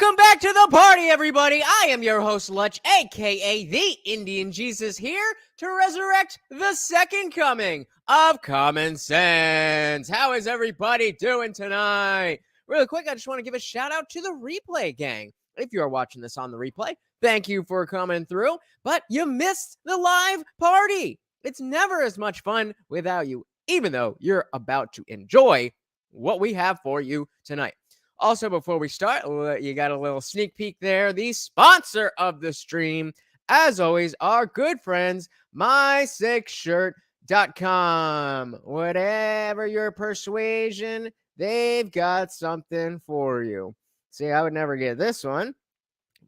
Welcome back to the party, everybody. I am your host, Lutch, aka the Indian Jesus, here to resurrect the second coming of common sense. How is everybody doing tonight? Really quick, I just want to give a shout out to the replay gang. If you are watching this on the replay, thank you for coming through, but you missed the live party. It's never as much fun without you, even though you're about to enjoy what we have for you tonight. Also, before we start, you got a little sneak peek there. The sponsor of the stream, as always, our good friends, MySickShirt.com. Whatever your persuasion, they've got something for you. See, I would never get this one,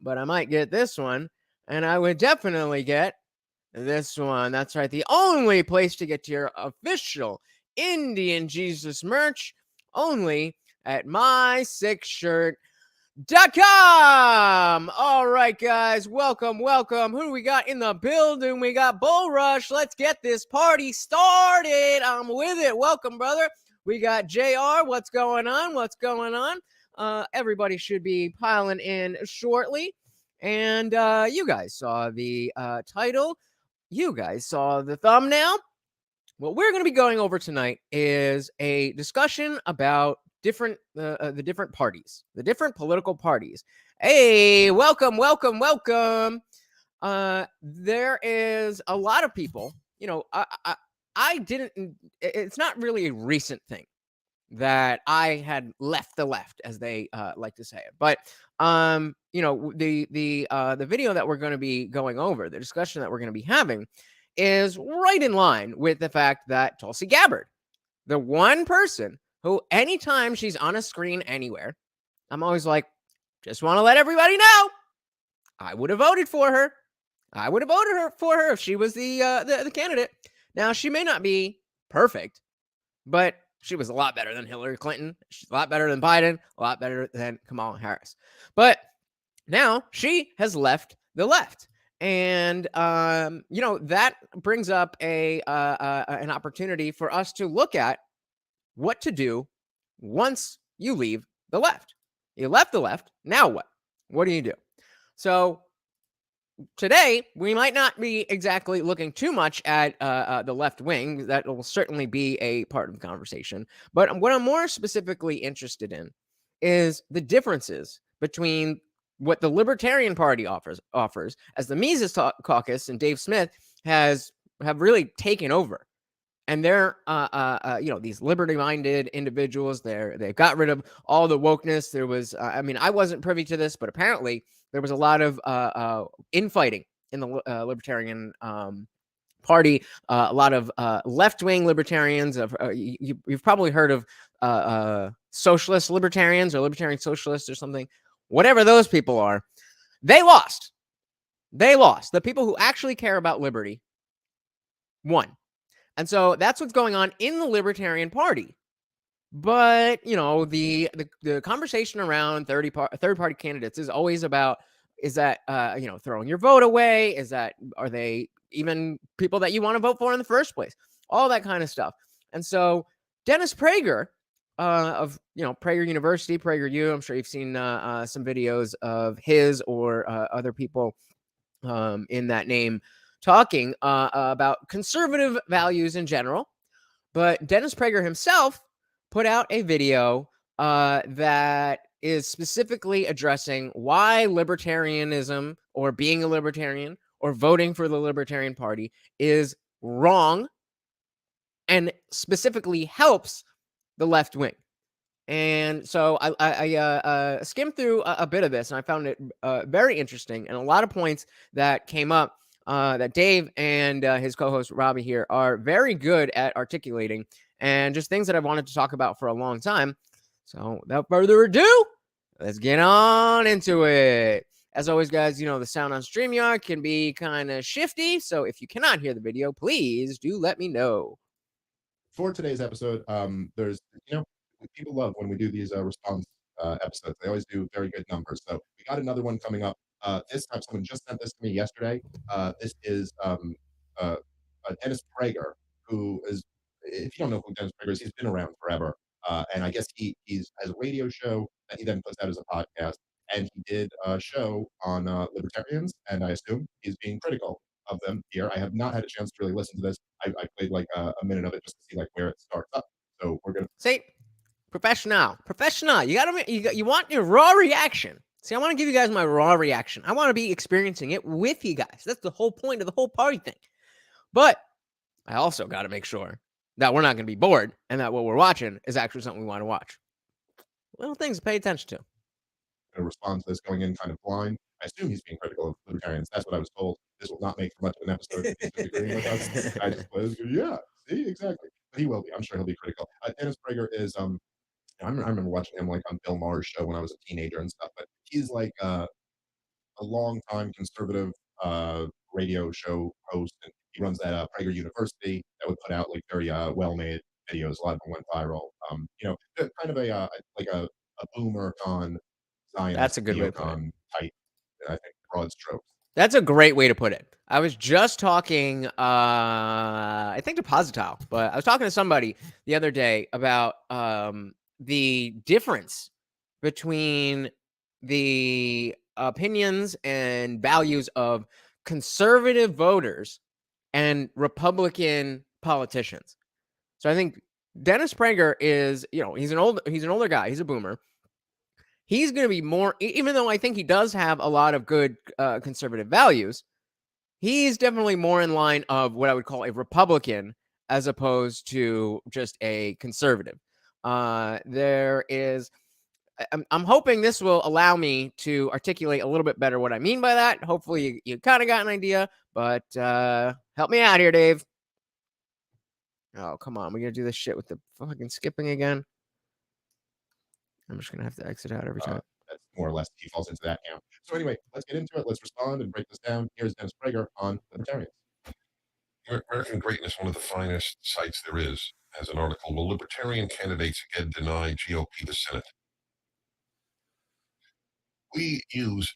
but I might get this one, and I would definitely get this one. That's right, the only place to get to your official Indian Jesus merch, only at MySickShirt.com. All right, guys, welcome. Who do we got in the building? We got Bull Rush. Let's get this party started. I'm with it. Welcome, brother. We got JR. What's going on? Everybody should be piling in shortly. And you guys saw the title. You guys saw the thumbnail. What we're going to be going over tonight is a discussion about the different parties, the different political parties. Hey, welcome. There is a lot of people, I didn't, it's not really a recent thing that I had left the left, as they like to say it. But the video that we're going to be going over, the discussion that we're going to be having, is right in line with the fact that Tulsi Gabbard, the one person who, anytime she's on a screen anywhere, I'm always like, just want to let everybody know, I would have voted for her. If she was the candidate. Now, she may not be perfect, but she was a lot better than Hillary Clinton. She's a lot better than Biden, a lot better than Kamala Harris. But now she has left the left. And, that brings up an opportunity for us to look at what to do once you leave the left. You left the left. Now what? What do you do? So today, we might not be exactly looking too much at the left wing. That will certainly be a part of the conversation. But what I'm more specifically interested in is the differences between what the Libertarian Party offers, as the Mises Caucus and Dave Smith have really taken over. And they're, these liberty-minded individuals. They've got rid of all the wokeness. There was, I wasn't privy to this, but apparently there was a lot of infighting in the Libertarian Party. A lot of left-wing libertarians. You've probably heard of socialist libertarians or libertarian socialists or something. Whatever those people are, they lost. The people who actually care about liberty won. And so that's what's going on in the Libertarian Party. But, the conversation around third-party candidates is always about, is that, throwing your vote away? Are they even people that you want to vote for in the first place? All that kind of stuff. And so Dennis Prager of, Prager University, PragerU, I'm sure you've seen some videos of his or other people in that name talking about conservative values in general. But Dennis Prager himself put out a video that is specifically addressing why libertarianism, or being a libertarian, or voting for the Libertarian Party is wrong, and specifically helps the left wing. And so I skimmed through a bit of this, and I found it very interesting, and a lot of points that came up that Dave and his co-host Robbie here are very good at articulating, and just things that I've wanted to talk about for a long time. So without further ado, let's get on into it. As always, guys, the sound on StreamYard can be kind of shifty, so if you cannot hear the video, please do let me know. For today's episode, there's, people love when we do these response episodes. They always do very good numbers. So we got another one coming up. This time, someone just sent this to me yesterday. This is Dennis Prager, who is, if you don't know who Dennis Prager is, he's been around forever. And I guess he has a radio show that he then puts out as a podcast. and he did a show on libertarians, and I assume he's being critical of them here. I have not had a chance to really listen to this. I played like a minute of it just to see like where it starts up. So we're gonna See, professional. You want your raw reaction. See, I want to give you guys my raw reaction. I want to be experiencing it with you guys. That's the whole point of the whole party thing. But I also got to make sure that we're not going to be bored and that what we're watching is actually something we want to watch. Little things to pay attention to. respond to this going in kind of blind. I assume he's being critical of libertarians. That's what I was told. This will not make for much of an episode if he's disagreeing with us. I just was, yeah, see, exactly. But he will be. I'm sure he'll be critical. Dennis Prager is I remember watching him like on Bill Maher's show when I was a teenager and stuff. But he's like a long time conservative radio show host, and he runs that Prager University that would put out like very well made videos. A lot of them went viral. Kind of like a boomer con That's Zionist a good way to put it. neocon type. I think broad strokes. That's a great way to put it. I was just talking, I think to Positile, but I was talking to somebody the other day about the difference between the opinions and values of conservative voters and Republican politicians. So I think Dennis Prager is, he's an older guy. He's a boomer. He's going to be more, even though I think he does have a lot of good conservative values, he's definitely more in line of what I would call a Republican as opposed to just a conservative. I'm hoping this will allow me to articulate a little bit better what I mean by that. Hopefully you kind of got an idea, but help me out here, Dave. Oh, come on. We're going to do this shit with the fucking skipping again. I'm just going to have to exit out every time. That's more or less he falls into that camp. So anyway, let's get into it. Let's respond and break this down. Here's Dennis Prager on libertarians. American Greatness, one of the finest sites there is, has an article, Will Libertarian Candidates Again Deny GOP the Senate? We use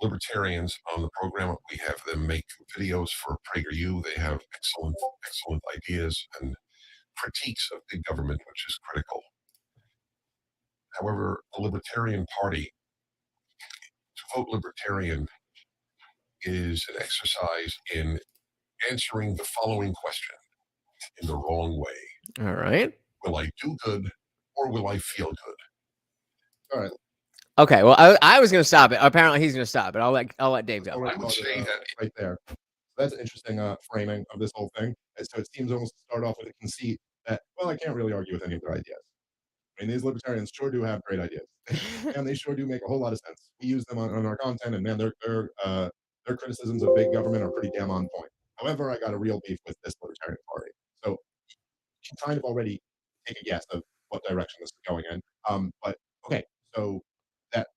libertarians on the program. We have them make videos for PragerU. They have excellent ideas and critiques of big government, which is critical. However, the Libertarian Party, to vote Libertarian is an exercise in answering the following question in the wrong way. All right. Will I do good or will I feel good? All right. Okay. Well, I was going to stop it. Apparently, he's going to stop it. I'll let Dave go. I would say that right there. So that's an interesting framing of this whole thing. And so it seems almost to start off with a conceit that, well, I can't really argue with any of their ideas. I mean, these libertarians sure do have great ideas, and they sure do make a whole lot of sense. We use them on our content, and man, their criticisms of big government are pretty damn on point. However, I got a real beef with this Libertarian Party. So you can kind of already take a guess of what direction this is going in. But okay, so that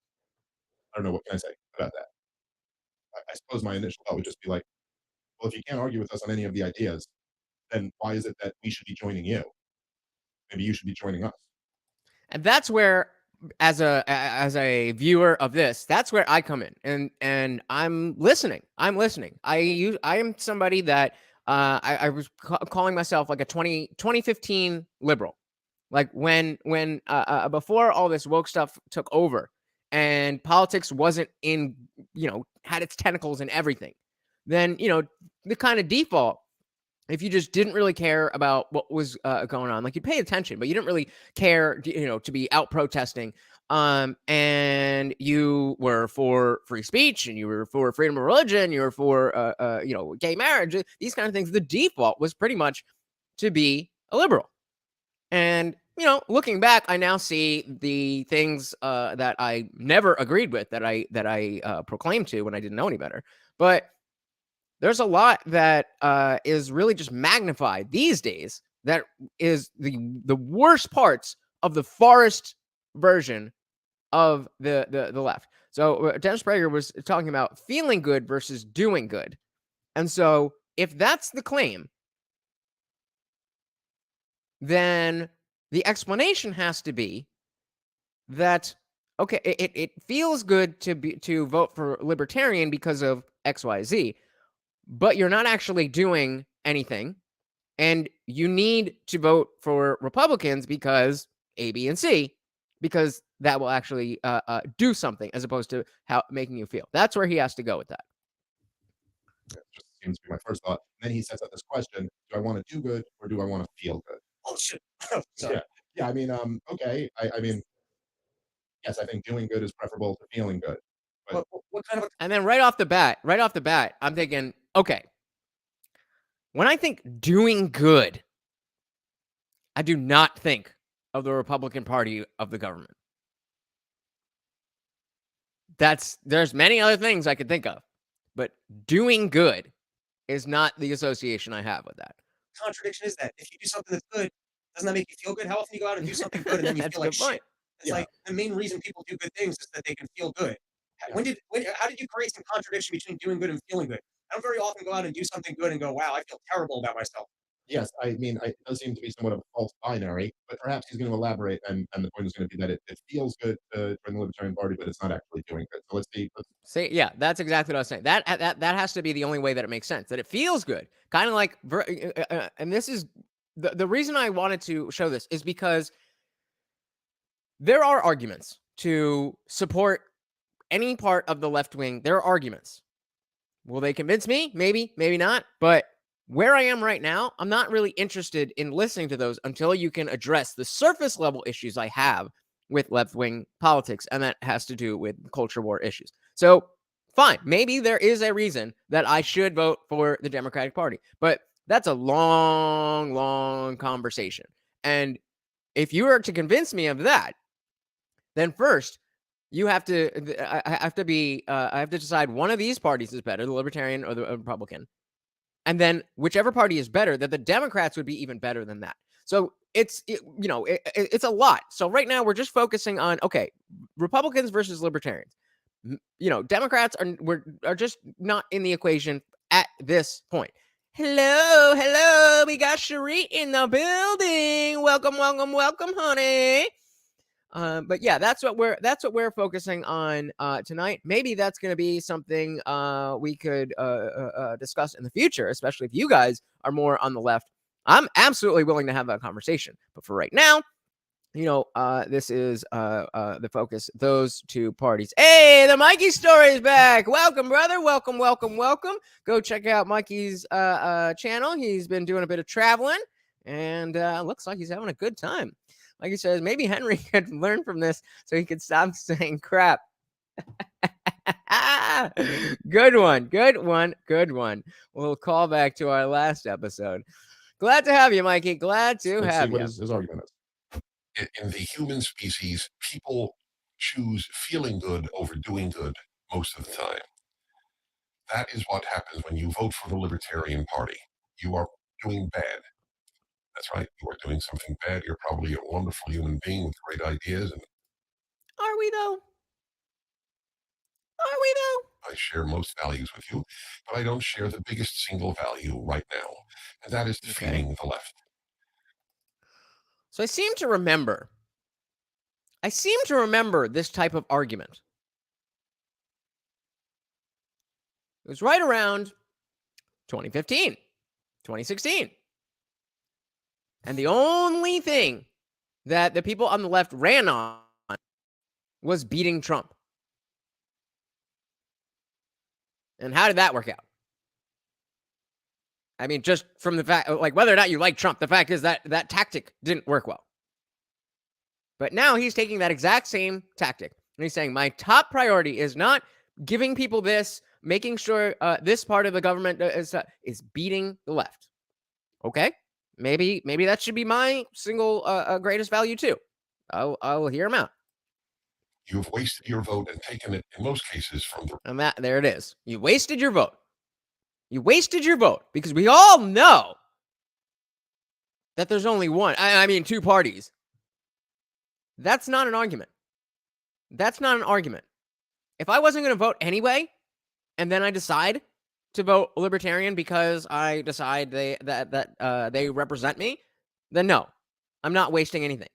I don't know what can I say about that. I suppose my initial thought would just be like, well, if you can't argue with us on any of the ideas, then why is it that we should be joining you? Maybe you should be joining us. And that's where, as a viewer of this, that's where I come in, and I'm listening. I am somebody that I was calling myself like a 2015 liberal, like when before all this woke stuff took over, and politics wasn't in, had its tentacles in everything. Then the kind of default, if you just didn't really care about what was going on, like you'd pay attention, but you didn't really care, to be out protesting, and you were for free speech, and you were for freedom of religion, you were for, gay marriage, these kind of things. The default was pretty much to be a liberal. And, looking back, I now see the things that I never agreed with, that I proclaimed to when I didn't know any better. But there's a lot that is really just magnified these days. That is the worst parts of the forest version of the left. So Dennis Prager was talking about feeling good versus doing good. And so if that's the claim, then the explanation has to be that, okay, it feels good to vote for libertarian because of XYZ, but you're not actually doing anything, and you need to vote for Republicans because A, B, and C, because that will actually do something as opposed to how making you feel. That's where he has to go with that. It just seems to be my first thought. And then he sets up this question: do I want to do good or do I want to feel good? Oh shit! Sorry. Yeah. I mean, okay. I mean, yes, I think doing good is preferable to feeling good. But what kind of And then right off the bat, I'm thinking, okay, when I think doing good, I do not think of the Republican Party of the government. There's many other things I could think of, but doing good is not the association I have with that. contradiction is that? If you do something that's good, doesn't that make you feel good? How often you go out and do something good and then you That's feel a like good point. shit? It's Yeah. like the main reason people do good things is that they can feel good. How did you create some contradiction between doing good and feeling good? I don't very often go out and do something good and go, wow, I feel terrible about myself. yes, I mean, it does seem to be somewhat of a false binary, but perhaps he's going to elaborate, and the point is going to be that it feels good to join the Libertarian Party, but it's not actually doing good. So let's see. See, yeah, that's exactly what I was saying. That has to be the only way that it makes sense. That it feels good, kind of like, and this is the reason I wanted to show this is because there are arguments to support any part of the left wing. There are arguments. Will they convince me? Maybe, maybe not. But where I am right now, I'm not really interested in listening to those until you can address the surface level issues I have with left wing politics, and that has to do with culture war issues. So, fine, maybe there is a reason that I should vote for the Democratic Party, but that's a long, long conversation. And if you were to convince me of that, then first you have to, I have to decide one of these parties is better, the Libertarian or the Republican. And then whichever party is better, that the Democrats would be even better than that. So it's a lot. So right now we're just focusing on, okay, Republicans versus Libertarians. Democrats are just not in the equation at this point. Hello, we got Cherie in the building. Welcome, honey. But yeah, that's what we're focusing on tonight. Maybe that's going to be something we could discuss in the future, especially if you guys are more on the left. I'm absolutely willing to have that conversation. But for right now, this is the focus. Those two parties. Hey, the Mikey story is back. Welcome, brother. Welcome. Go check out Mikey's channel. He's been doing a bit of traveling, and looks like he's having a good time. Like he says, maybe Henry could learn from this so he could stop saying crap. Good one. We'll call back to our last episode. Glad to have you, Mikey. Glad to Let's have see what you. his argument is. In the human species, people choose feeling good over doing good most of the time. That is what happens when you vote for the Libertarian Party. You are doing bad. That's right. You are doing something bad. You're probably a wonderful human being with great ideas. And Are we though? I share most values with you, but I don't share the biggest single value right now, and that is defeating the left. So I seem to remember this type of argument. It was right around 2015, 2016. And the only thing that the people on the left ran on was beating Trump. And how did that work out? I mean, just from the fact, like, whether or not you like Trump, the fact is that that tactic didn't work well. But now he's taking that exact same tactic. And he's saying, my top priority is not giving people this, making sure this part of the government is beating the left. Okay, maybe that should be my single greatest value too. I'll hear him out. You've wasted your vote and taken it, in most cases, from the... And there it is. You wasted your vote. You wasted your vote because we all know that there's only one. I mean, two parties. That's not an argument. That's not an argument. If I wasn't going to vote anyway, and then I decide to vote Libertarian because I decide they represent me, then no, I'm not wasting anything.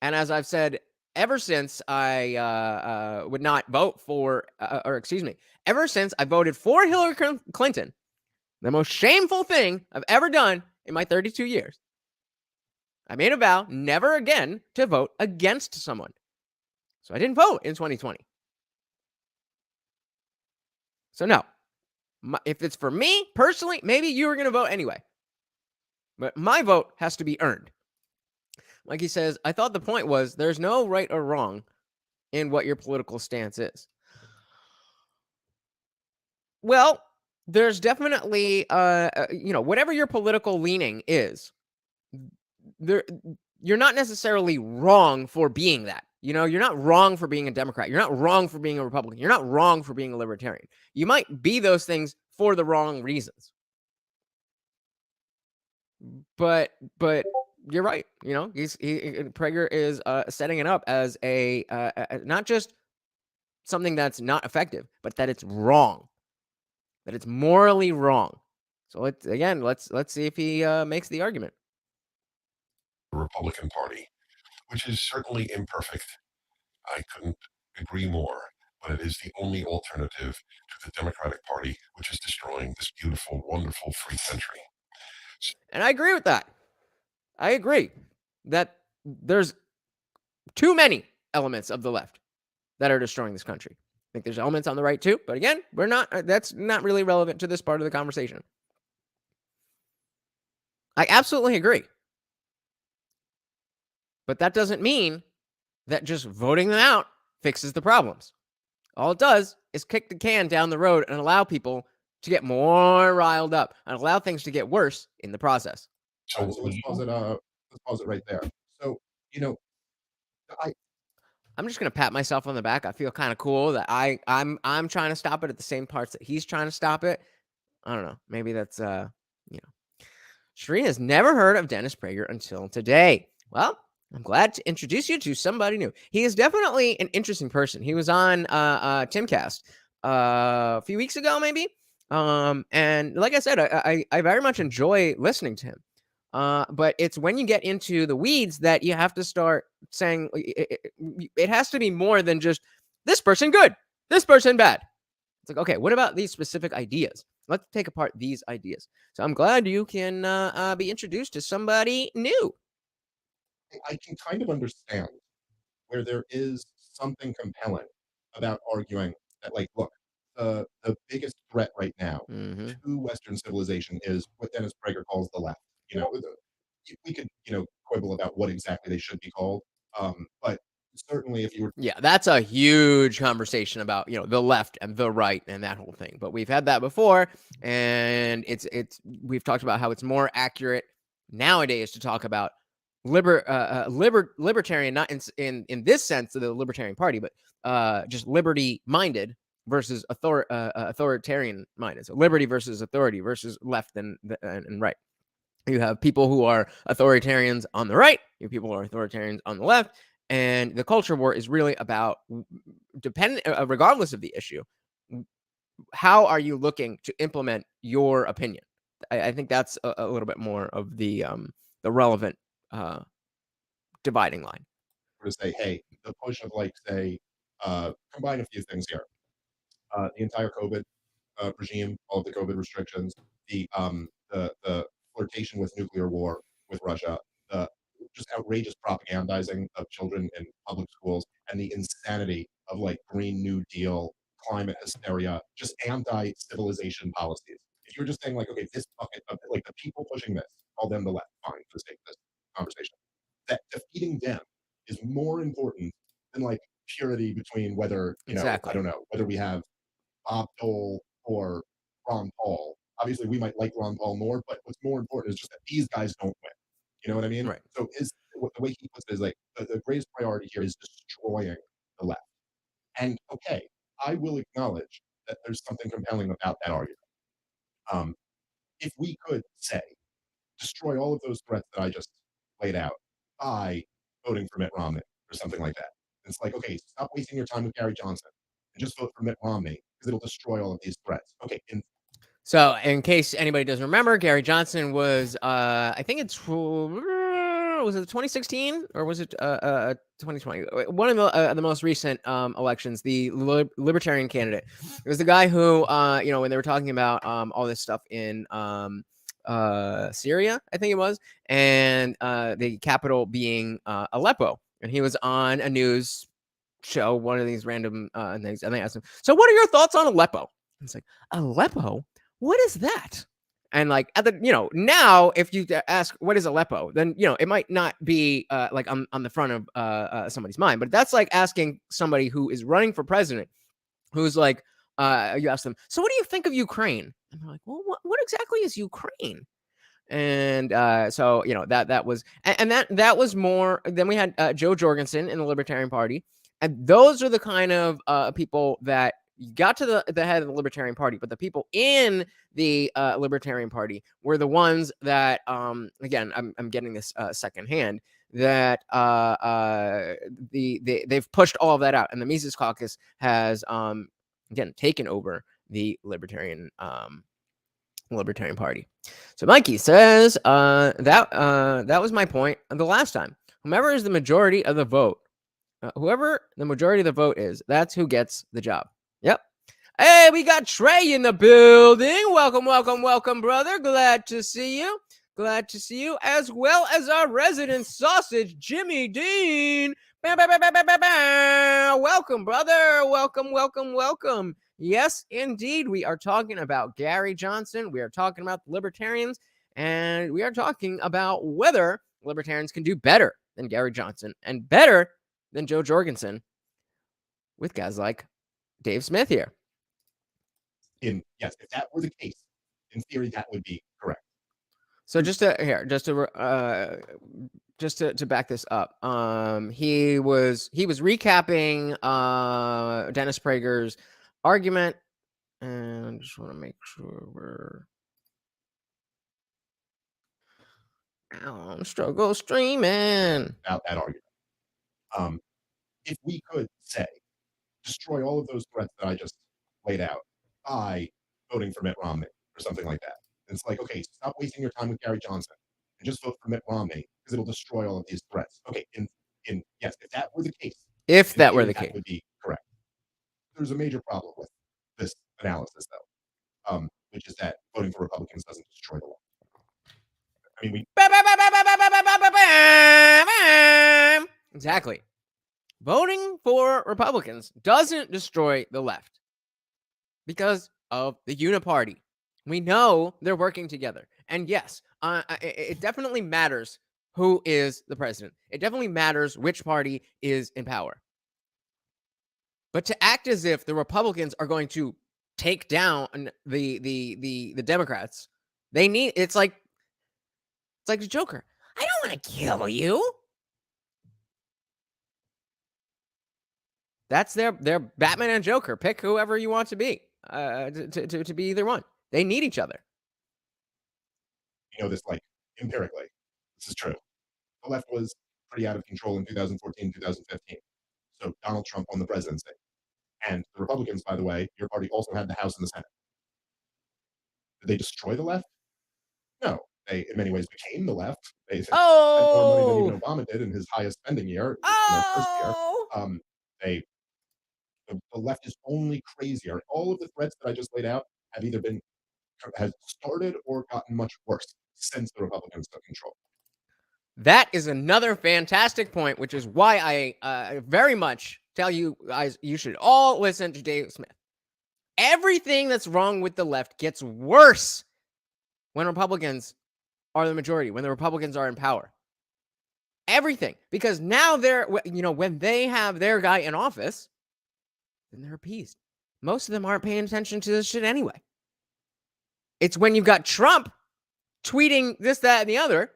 And as I've said, ever since I would not vote for, ever since I voted for Hillary Clinton, the most shameful thing I've ever done in my 32 years, I made a vow never again to vote against someone. So I didn't vote in 2020. So no, if it's for me personally, maybe you were going to vote anyway. But my vote has to be earned. Like he says, I thought the point was there's no right or wrong in what your political stance is. Well, there's definitely, whatever your political leaning is, you're not necessarily wrong for being that. You're not wrong for being a Democrat. You're not wrong for being a Republican. You're not wrong for being a Libertarian. You might be those things for the wrong reasons. But you're right. Prager is setting it up as a not just something that's not effective, but that it's wrong, that it's morally wrong. So let's see if he makes the argument. The Republican Party, which is certainly imperfect. I couldn't agree more, but it is the only alternative to the Democratic Party, which is destroying this beautiful, wonderful, free country. And I agree with that. I agree that there's too many elements of the left that are destroying this country. I think there's elements on the right too, but again, that's not really relevant to this part of the conversation. I absolutely agree. But that doesn't mean that just voting them out fixes the problems. All it does is kick the can down the road and allow people to get more riled up and allow things to get worse in the process. So let's pause it right there. So, I'm just gonna pat myself on the back. I feel kind of cool that I'm trying to stop it at the same parts that he's trying to stop it. I don't know. Maybe that's Shireen has never heard of Dennis Prager until today. Well, I'm glad to introduce you to somebody new. He is definitely an interesting person. He was on Timcast a few weeks ago, maybe. And like I said, I very much enjoy listening to him. But it's when you get into the weeds that you have to start saying it has to be more than just this person good, this person bad. It's like, okay, what about these specific ideas? Let's take apart these ideas. So I'm glad you can be introduced to somebody new. I can kind of understand where there is something compelling about arguing that, like, look, the biggest threat right now to Western civilization is what Dennis Prager calls the left. We could, quibble about what exactly they should be called, but certainly if you were, yeah, that's a huge conversation about the left and the right and that whole thing. But we've had that before, and we've talked about how it's more accurate nowadays to talk about libertarian, not in this sense of the Libertarian Party, but just liberty minded versus authoritarian minded. So liberty versus authority versus left and right. You have people who are authoritarians on the right. You have people who are authoritarians on the left. And the culture war is really about, regardless of the issue, how are you looking to implement your opinion? I think that's a little bit more of the relevant dividing line. to say, hey, the push of, like, say, combine a few things here. The entire COVID regime, all of the COVID restrictions, the flirtation with nuclear war with Russia, the just outrageous propagandizing of children in public schools, and the insanity of, like, Green New Deal, climate hysteria, just anti-civilization policies. If you were just saying, like, okay, this bucket of, like, the people pushing this, call them the left, fine, for the sake of this conversation, that defeating them is more important than, like, purity between whether, Exactly. I don't know, whether we have Bob Dole or Ron Paul. Obviously, we might like Ron Paul more, but what's more important is just that these guys don't win. You know what I mean? Right. So the way he puts it is, like, the greatest priority here is destroying the left. And okay, I will acknowledge that there's something compelling about that argument. If we could say, destroy all of those threats that I just laid out by voting for Mitt Romney or something like that. It's like, okay, stop wasting your time with Gary Johnson and just vote for Mitt Romney because it'll destroy all of these threats. Okay. So, in case anybody doesn't remember, Gary Johnson was, I think was it 2016 or was it 2020? One of the most recent elections, the Libertarian candidate. It was the guy who, when they were talking about all this stuff in Syria, I think it was, and the capital being Aleppo. And he was on a news show, one of these random things, and they asked him, "So, what are your thoughts on Aleppo?" And it's like, Aleppo? What is that? And like at the now, if you ask what is Aleppo, then it might not be like on the front of somebody's mind, but that's like asking somebody who is running for president, who's like, you ask them, so what do you think of Ukraine? And they're like, well, what exactly is Ukraine? And so that was, and that was more. Then we had Joe Jorgensen in the Libertarian Party, and those are the kind of people that got to the head of the Libertarian Party. But the people in the Libertarian Party were the ones that, again, I'm getting this secondhand, that they've pushed all of that out, and the Mises Caucus has again taken over the Libertarian Party. So Mikey says that was my point the last time. Whoever is the majority of the vote, whoever the majority of the vote is, that's who gets the job. Yep. Hey, we got Trey in the building. Welcome, brother. Glad to see you. As well as our resident sausage, Jimmy Dean. Welcome, brother. Welcome. Yes, indeed. We are talking about Gary Johnson. We are talking about the Libertarians. And we are talking about whether Libertarians can do better than Gary Johnson and better than Joe Jorgensen with guys like Dave Smith here. Yes, if that were the case, in theory, that would be correct. So just to back this up, he was recapping Dennis Prager's argument, and just want to make sure we're on struggle streaming about that argument. If we could say destroy all of those threats that I just laid out by voting for Mitt Romney or something like that, it's like, okay, stop wasting your time with Gary Johnson and just vote for Mitt Romney because it'll destroy all of these threats. Okay, yes, if that were the case, that would be correct. There's a major problem with this analysis, though, which is that voting for Republicans doesn't destroy the law. I mean, exactly. Voting for Republicans doesn't destroy the left because of the uniparty. We know they're working together. And yes, it definitely matters who is the president. It definitely matters which party is in power. But to act as if the Republicans are going to take down the Democrats, it's like the Joker. I don't want to kill you. That's their Batman and Joker. Pick whoever you want to be, to be either one. They need each other. This like empirically. This is true. The left was pretty out of control in 2014, 2015. So Donald Trump won the presidency. And the Republicans, by the way, your party also had the House and the Senate. Did they destroy the left? No. They, in many ways, became the left. They spent more money than even Obama did in his highest spending year, in their first year. The left is only crazier. All of the threats that I just laid out has started or gotten much worse since the Republicans took control. That is another fantastic point, which is why I very much tell you guys, you should all listen to Dave Smith. Everything that's wrong with the left gets worse when Republicans are the majority, when the Republicans are in power. Everything. Because now when they have their guy in office, then they're appeased. Most of them aren't paying attention to this shit anyway. It's when you've got Trump tweeting this, that, and the other,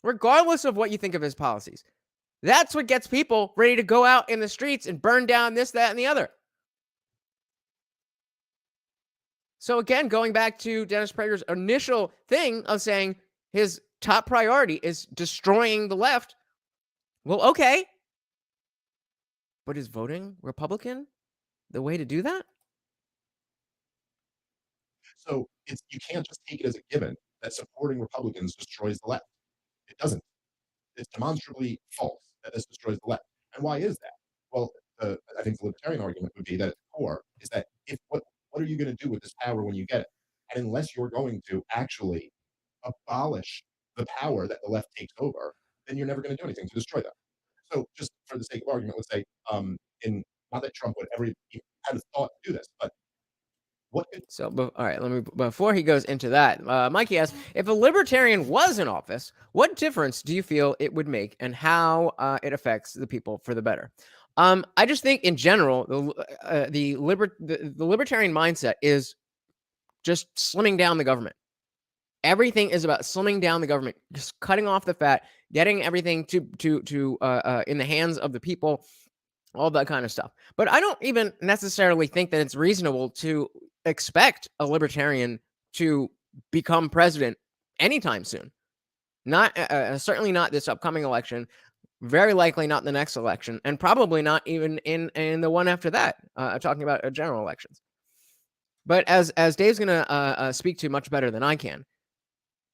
regardless of what you think of his policies. That's what gets people ready to go out in the streets and burn down this, that, and the other. So again, going back to Dennis Prager's initial thing of saying his top priority is destroying the left. Well, okay. But is voting Republican the way to do that? So you can't just take it as a given that supporting Republicans destroys the left. It doesn't. It's demonstrably false that this destroys the left. And why is that? Well, I think the libertarian argument would be that at the core is that what are you going to do with this power when you get it? And unless you're going to actually abolish the power that the left takes over, then you're never going to do anything to destroy them. So, just for the sake of argument, let's say, in not that Trump would ever even had a thought to do this, but what could So, all right, let me before he goes into that, Mikey asks, if a libertarian was in office, what difference do you feel it would make, and how it affects the people for the better? I just think in general, the libertarian mindset is just slimming down the government. Everything is about slimming down the government, just cutting off the fat, getting everything to in the hands of the people, all that kind of stuff. But I don't even necessarily think that it's reasonable to expect a libertarian to become president anytime soon. Not certainly not this upcoming election. Very likely not the next election, and probably not even in the one after that. Talking about general elections. But as Dave's going to speak to much better than I can,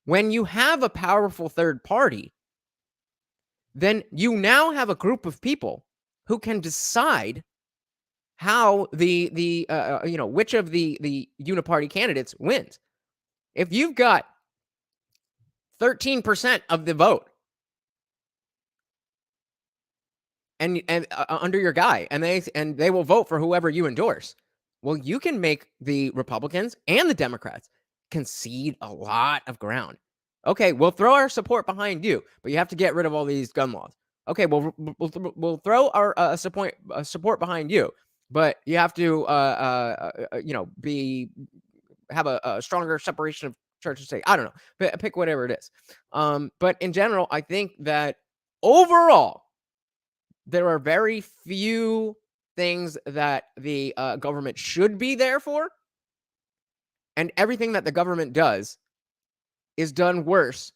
when you have a powerful third party, then you now have a group of people who can decide how which of the uniparty candidates wins. If you've got 13% of the vote and under your guy, and they will vote for whoever you endorse, well, you can make the Republicans and the Democrats concede a lot of ground. Okay, we'll throw our support behind you, but you have to get rid of all these gun laws. Okay, we'll throw our support behind you, but you have to have a stronger separation of church and state. I don't know, pick whatever it is. But in general, I think that overall, there are very few things that the government should be there for, and everything that the government does is done worse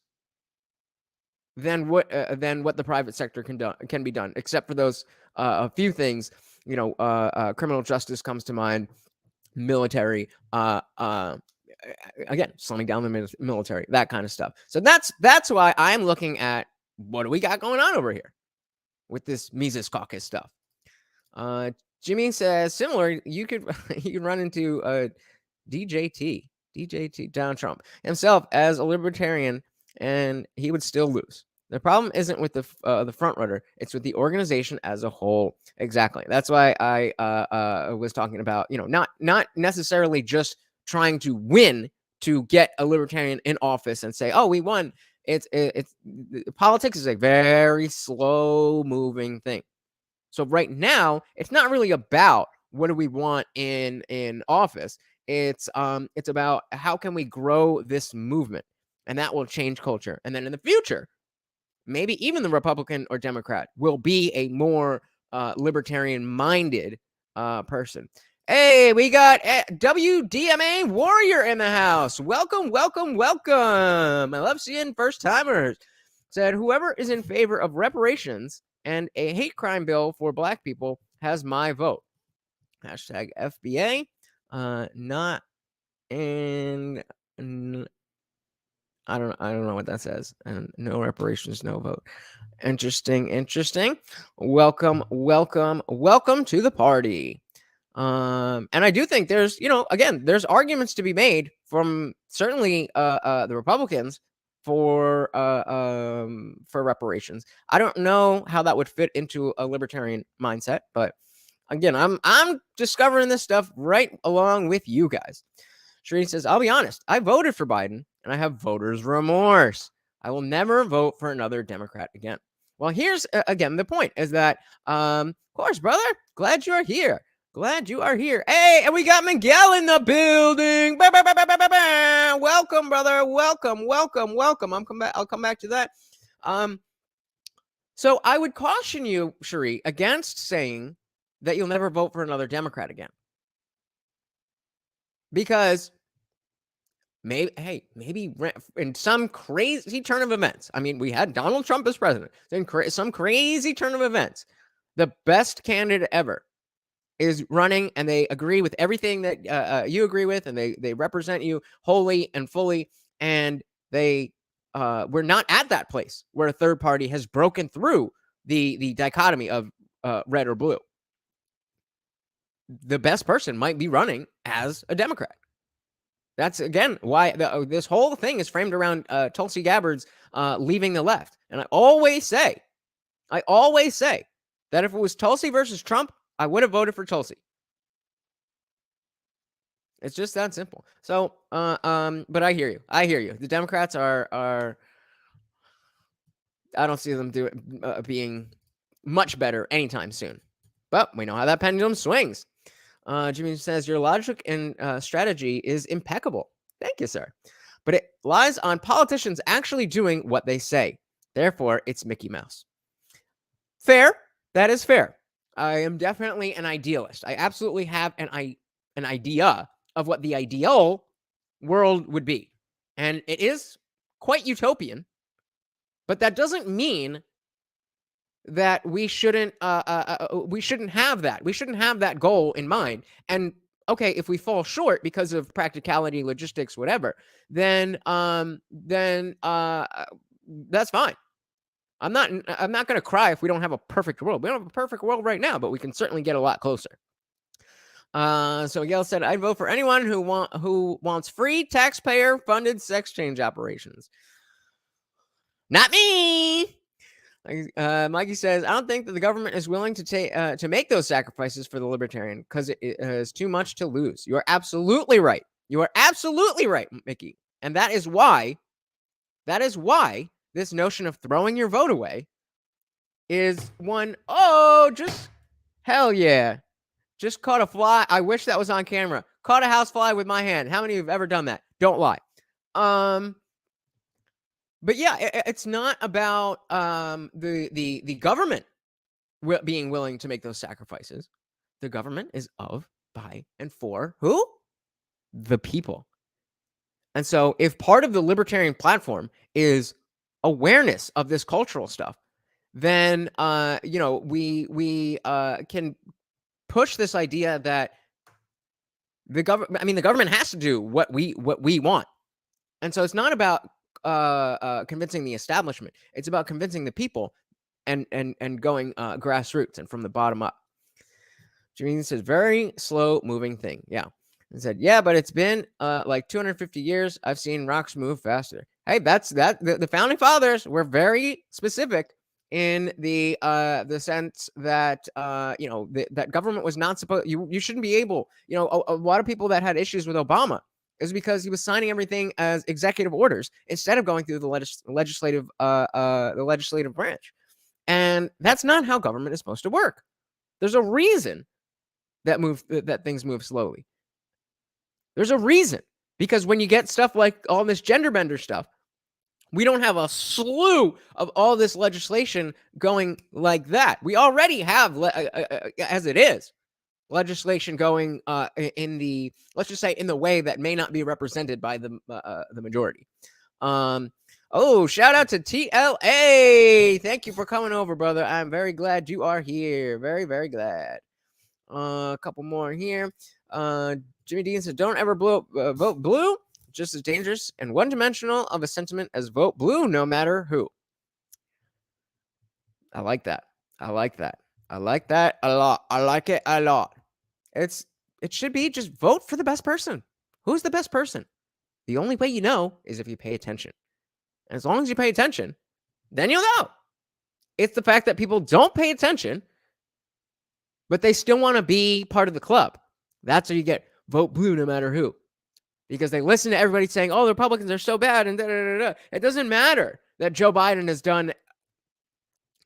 than what the private sector can be done, except for those a few things. Criminal justice comes to mind, military, again, slumming down the military, that kind of stuff. So that's why I'm looking at what do we got going on over here with this Mises Caucus stuff. Jimmy says similar. You could run into DJT Donald Trump himself as a libertarian, and he would still lose. The problem isn't with the front runner; it's with the organization as a whole. Exactly. That's why I was talking about not necessarily just trying to win to get a libertarian in office and say, oh, we won. It's politics is a very slow moving thing. So right now, it's not really about what do we want in office. It's about how can we grow this movement, and that will change culture. And then in the future, maybe even the Republican or Democrat will be a more libertarian-minded person. Hey, we got WDMA Warrior in the house. Welcome, welcome, welcome. I love seeing first-timers. Said, whoever is in favor of reparations and a hate crime bill for black people has my vote. Hashtag FBA. Not in... I don't know what that says. And no reparations, no vote. Interesting. Welcome to the party. And I do think there's, again, there's arguments to be made from certainly the Republicans for reparations. I don't know how that would fit into a libertarian mindset, but again, I'm discovering this stuff right along with you guys. Shereen says, I'll be honest, I voted for Biden and I have voter's remorse. I will never vote for another Democrat again. Well, here's again the point is that, of course, brother, glad you are here. Hey, and we got Miguel in the building. Welcome, brother. Welcome. I'll come back to that. So I would caution you, Sheree, against saying that you'll never vote for another Democrat again. Because maybe in some crazy turn of events, I mean, we had Donald Trump as president. In some crazy turn of events, the best candidate ever is running, and they agree with everything that you agree with, and they represent you wholly and fully, and we're not at that place where a third party has broken through the dichotomy of red or blue. The best person might be running as a Democrat. That's, again, why this whole thing is framed around Tulsi Gabbard's leaving the left. And I always say that if it was Tulsi versus Trump, I would have voted for Tulsi. It's just that simple. So, but I hear you. The Democrats are I don't see them being much better anytime soon. But we know how that pendulum swings. Jimmy says, your logic and strategy is impeccable. Thank you, sir. But it lies on politicians actually doing what they say. Therefore, it's Mickey Mouse. Fair. That is fair. I am definitely an idealist. I absolutely have an idea of what the ideal world would be. And it is quite utopian. But that doesn't mean that we shouldn't have that. We shouldn't have that goal in mind. And okay, if we fall short because of practicality, logistics, whatever, then that's fine. I'm not going to cry if we don't have a perfect world. We don't have a perfect world right now, but we can certainly get a lot closer. So Gail said, I'd vote for anyone who wants free taxpayer-funded sex change operations. Not me. Mikey says, I don't think that the government is willing to make those sacrifices for the libertarian because it has too much to lose. You are absolutely right. You are absolutely right, Mickey. And that is why this notion of throwing your vote away is one, just hell yeah. Just caught a fly. I wish that was on camera. Caught a housefly with my hand. How many of you have ever done that? Don't lie. But yeah, it's not about the government being willing to make those sacrifices. The government is of, by, and for who? The people. And so if part of the libertarian platform is awareness of this cultural stuff, then we can push this idea that the government has to do what we want. And so it's not about convincing the establishment. It's about convincing the people and going grassroots and from the bottom up. Jimmy says, very slow moving thing. Yeah. And said, yeah, but it's been like 250 years. I've seen rocks move faster. Hey, that's that. The founding fathers were very specific in the sense that that government was not supposed. You shouldn't be able. A lot of people that had issues with Obama is because he was signing everything as executive orders instead of going through the legislative branch, and that's not how government is supposed to work. There's a reason that things move slowly. There's a reason, because when you get stuff like all this gender bender stuff, we don't have a slew of all this legislation going like that. We already have, as it is, legislation going in the, let's just say, in the way that may not be represented by the majority. Shout out to TLA. Thank you for coming over, brother. I'm very glad you are here. Very, very glad. A couple more here. Jimmy Dean says, don't ever vote blue. Just as dangerous and one-dimensional of a sentiment as vote blue, no matter who. I like that. I like that a lot. I like it a lot. It should be just vote for the best person. Who's the best person? The only way you know is if you pay attention. And as long as you pay attention, then you'll know. It's the fact that people don't pay attention, but they still want to be part of the club. That's how you get vote blue no matter who. Because they listen to everybody saying, the Republicans are so bad, and da-da-da-da. It doesn't matter that Joe Biden has done,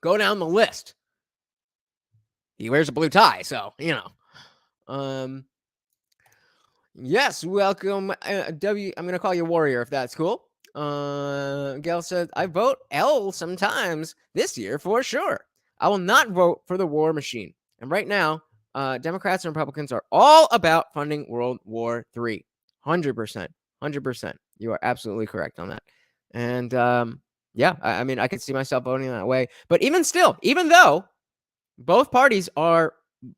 go down the list. He wears a blue tie, so, yes, welcome, W. I'm going to call you Warrior, if that's cool. Gail said, I vote L sometimes this year for sure. I will not vote for the war machine. And right now, Democrats and Republicans are all about funding World War III. 100%. You are absolutely correct on that. And I could see myself voting that way. But even though both parties are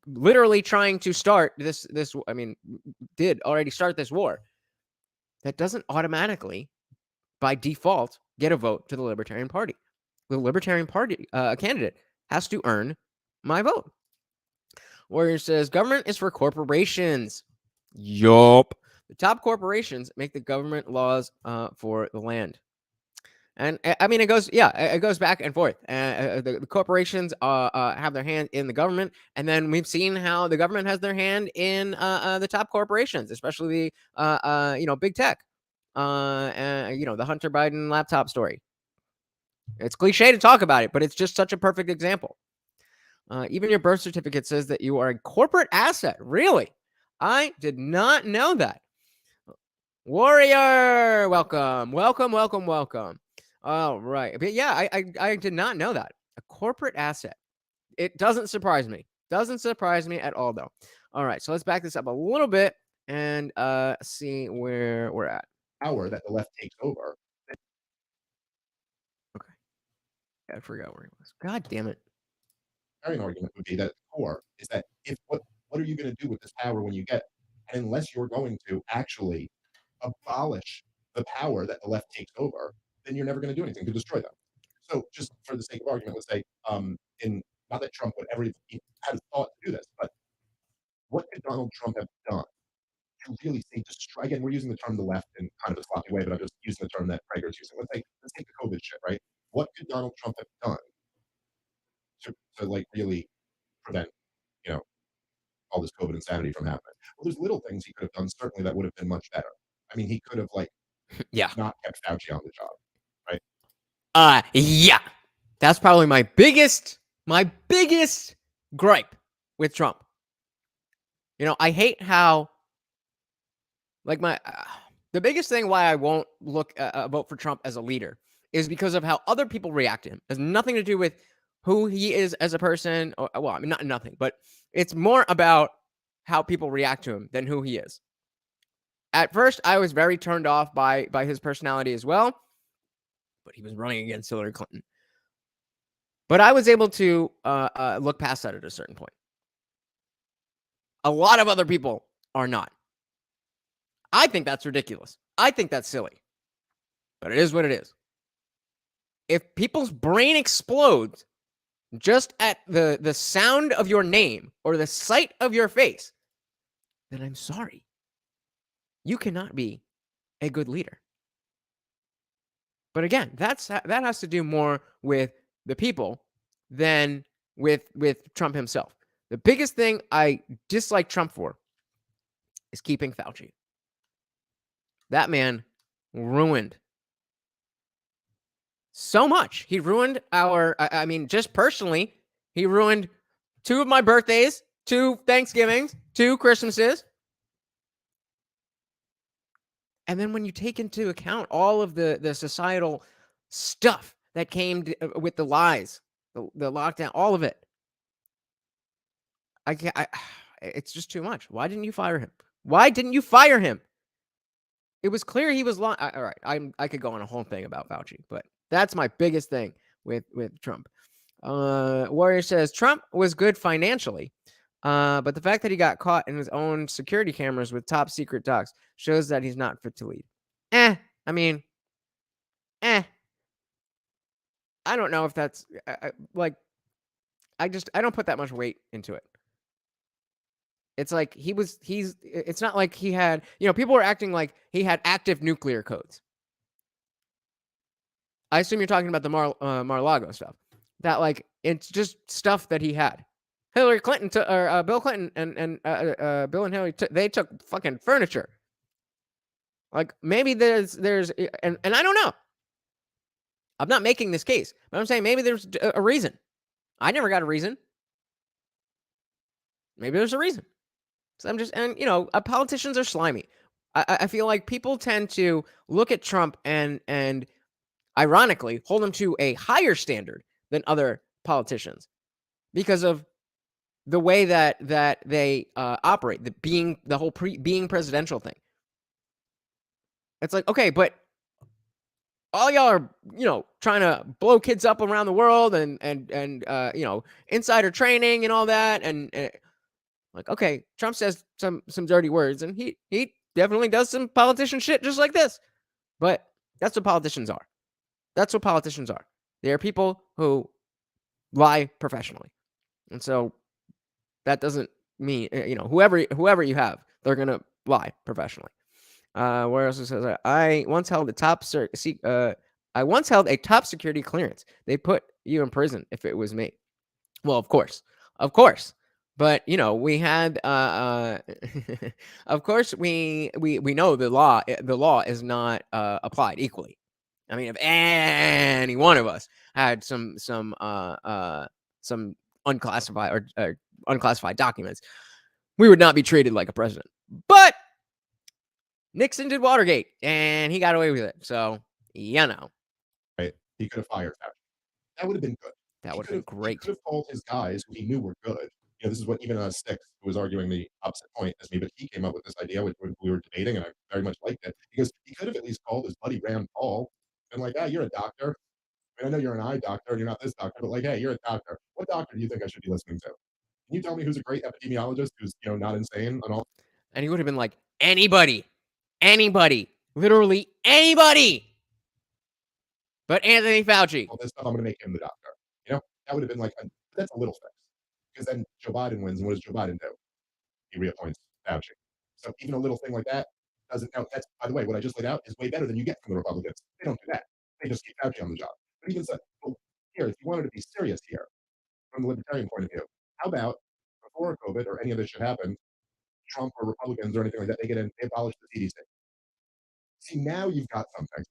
literally trying to start did already start this war, that doesn't automatically, by default, get a vote to the Libertarian Party. The Libertarian Party candidate has to earn my vote. Warrior says, government is for corporations. Yup. The top corporations make the government laws for the land. And I mean, it goes back and forth. The corporations have their hand in the government, and then we've seen how the government has their hand in the top corporations, especially big tech. The Hunter Biden laptop story. It's cliche to talk about it, but it's just such a perfect example. Even your birth certificate says that you are a corporate asset. Really? I did not know that. Warrior, welcome. All right. But yeah, I did not know that. A corporate asset. It doesn't surprise me. Doesn't surprise me at all, though. All right. So let's back this up a little bit and see where we're at. Power that the left takes over. Okay. I forgot where he was. God damn it. An argument would be that at the core is that if what are you going to do with this power when you get it? And unless you're going to actually abolish the power that the left takes over, then you're never going to do anything to destroy them. So just for the sake of argument, let's say, in not that Trump would ever even had a thought to do this, but what could Donald Trump have done to really say destroy? Again, we're using the term the left in kind of a sloppy way, but I'm just using the term that Prager is using. Let's take the COVID shit, right? What could Donald Trump have done to like really prevent, you know, all this COVID insanity from happening? Well, there's little things he could have done certainly that would have been much better. I mean, he could have not kept Fauci on the job, right? Yeah. That's probably my biggest gripe with Trump. I hate how the biggest thing why I won't vote for Trump as a leader is because of how other people react to him. It has nothing to do with who he is as a person. Not nothing, but it's more about how people react to him than who he is. At first, I was very turned off by his personality as well, but he was running against Hillary Clinton. But I was able to look past that at a certain point. A lot of other people are not. I think that's ridiculous. I think that's silly. But it is what it is. If people's brain explodes just at the sound of your name or the sight of your face, then I'm sorry. You cannot be a good leader. But again, that has to do more with the people than with Trump himself. The biggest thing I dislike Trump for is keeping Fauci. That man ruined so much. He ruined just personally, he ruined 2 of my birthdays, 2 Thanksgivings, 2 Christmases. And then when you take into account all of the societal stuff that came with the lies, the lockdown, all of it, it's just too much. Why didn't you fire him? Why didn't you fire him? It was clear he was lying. All right, I could go on a whole thing about Fauci, but that's my biggest thing with Trump. Warrior says Trump was good financially, but the fact that he got caught in his own security cameras with top secret docs shows that he's not fit to lead. I don't know if that's I don't put that much weight into it. It's like it's not like he had, people were acting like he had active nuclear codes. I assume you're talking about the Mar-a-Lago stuff. That it's just stuff that he had. Hillary Clinton or Bill Clinton and Bill and Hillary they took fucking furniture. Maybe there's and I don't know. I'm not making this case, but I'm saying maybe there's a reason. I never got a reason. Maybe there's a reason. So I'm just, and politicians are slimy. I feel like people tend to look at Trump and ironically hold him to a higher standard than other politicians because of the way that they operate, the whole being presidential thing. It's like, okay, but all y'all are, trying to blow kids up around the world and insider training and all that. And okay, Trump says some dirty words and he definitely does some politician shit just like this. But that's what politicians are. That's what politicians are. They are people who lie professionally. And so that doesn't mean, whoever you have, they're going to lie professionally. Where else it says I once held a top security clearance. They put you in prison if it was me. Well, of course. But we had of course we know the law is not applied equally. I mean, if any one of us had some unclassified or unclassified documents, we would not be treated like a president. But Nixon did Watergate, and he got away with it. So, Right? He could have fired Fauci. That would have been good. That He would have could been have great. He could have called his guys who he knew were good. This is what even Sticks, who was arguing the opposite point as me, but he came up with this idea which we were debating, and I very much liked it because he could have at least called his buddy Rand Paul and like, you're a doctor. I mean, I know you're an eye doctor and you're not this doctor, but like, hey, you're a doctor. What doctor do you think I should be listening to? Can you tell me who's a great epidemiologist who's not insane and all? And he would have been like, anybody, literally anybody, but Anthony Fauci. All this stuff, I'm going to make him the doctor. That would have been like that's a little fix because then Joe Biden wins, and what does Joe Biden do? He reappoints Fauci. So even a little thing like that doesn't. Now, that's, by the way, what I just laid out is way better than you get from the Republicans. They don't do that. They just keep Fauci on the job. But even so, well, here, if you wanted to be serious here, from the libertarian point of view, how about before COVID or any of this should happen, Trump or Republicans or anything like that, they get in, they abolish the CDC. See, now you've got something.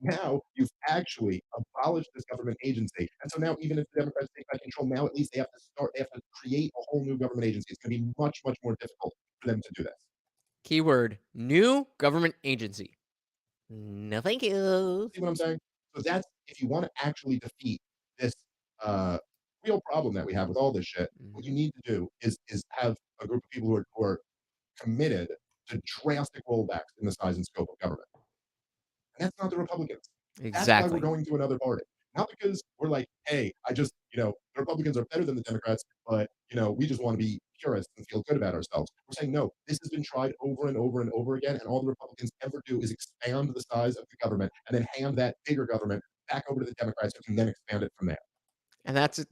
Now you've actually abolished this government agency. And so now, even if the Democrats take back control, now at least they have to create a whole new government agency. It's going to be much, much more difficult for them to do this. Keyword, new government agency. No, thank you. See what I'm saying? So that's, if you want to actually defeat this real problem that we have with all this shit, what you need to do is have a group of people who are committed to drastic rollbacks in the size and scope of government. And that's not the Republicans. That's why we're going to another party. Not because we're like, hey, the Republicans are better than the Democrats, but, we just want to be purists and feel good about ourselves. We're saying, no, this has been tried over and over and over again, and all the Republicans ever do is expand the size of the government and then hand that bigger government back over to the Democrats who can then expand it from there. And that's,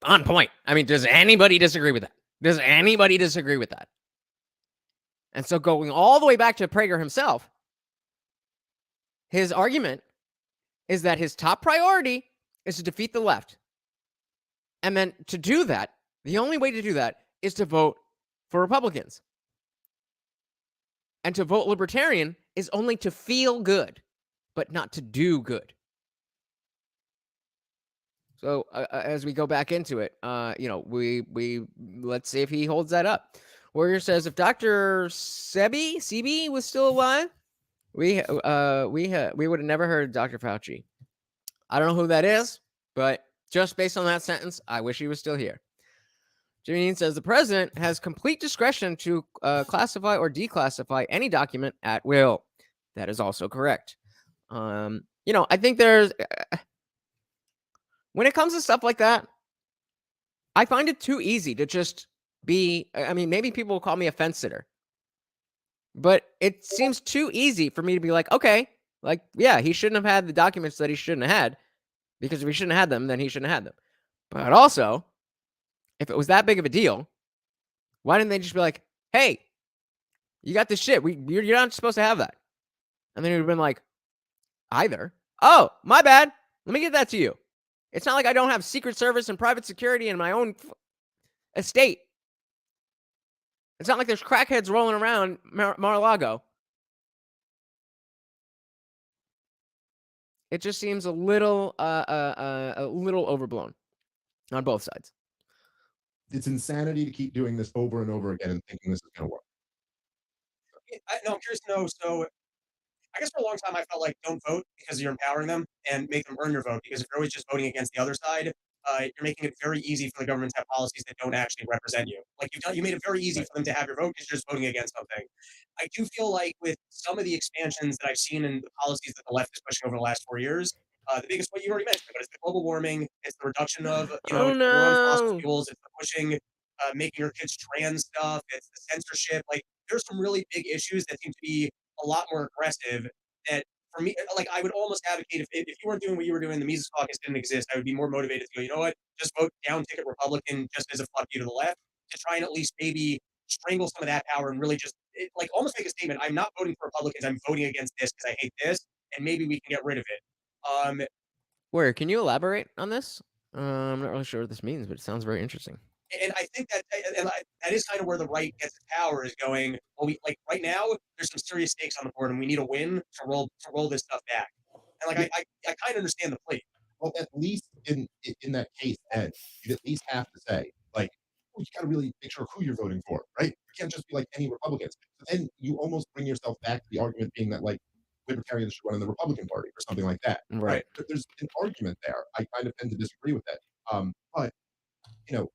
on point. Does anybody disagree with that? And so going all the way back to Prager himself, his argument is that his top priority is to defeat the left. And then to do that, the only way to do that is to vote for Republicans. And to vote Libertarian is only to feel good, but not to do good. So as we go back into it, we let's see if he holds that up. Warrior says, if Dr. Sebi was still alive, we would have never heard of Dr. Fauci. I don't know who that is, but just based on that sentence, I wish he was still here. Jimmy says the president has complete discretion to classify or declassify any document at will. That is also correct. I think there's when it comes to stuff like that, I find it too easy to just be. Maybe people will call me a fence sitter, but it seems too easy for me to be like, okay, he shouldn't have had the documents that he shouldn't have had, because if he shouldn't have had them, then he shouldn't have had them. But also, if it was that big of a deal, why didn't they just be like, hey, you got this shit. You're not supposed to have that. And then it would have been like, either, oh, my bad, let me get that to you. It's not like I don't have Secret Service and private security in my own estate. It's not like there's crackheads rolling around Mar-a-Lago. It just seems a little overblown on both sides. It's insanity to keep doing this over and over again and thinking this is going to work. I'm curious to know. So, I guess for a long time I felt like don't vote because you're empowering them and make them earn your vote. Because if you're always just voting against the other side, you're making it very easy for the government to have policies that don't actually represent you. Like you made it very easy for them to have your vote because you're just voting against something. I do feel like with some of the expansions that I've seen in the policies that the left is pushing over the last 4 years, the biggest, what you already mentioned, but it's the global warming, it's the reduction of war on fossil fuels, it's the pushing, making your kids trans stuff, it's the censorship. Like there's some really big issues that seem to be a lot more aggressive. That for me, like I would almost advocate if you weren't doing what you were doing, the Mises Caucus didn't exist. I would be more motivated to go, you know what, just vote down ticket Republican just as a fuck you to the left to try and at least maybe strangle some of that power and really just like almost make a statement. I'm not voting for Republicans. I'm voting against this because I hate this, and maybe we can get rid of it. Where can you elaborate on this? I'm not really sure what this means, but it sounds very interesting. And I think that is kind of where the right gets its power, is going, well, we like right now there's some serious stakes on the board and we need a win to roll this stuff back. And like I kind of understand the plea. Well, at least in that case, Ed, you'd at least have to say, like, oh, you got to really make sure who you're voting for, right? You can't just be like any Republicans. So then you almost bring yourself back to the argument being that, like, Libertarians should run in the Republican Party or something like that. Right. But there's an argument there. I kind of tend to disagree with that. But you know,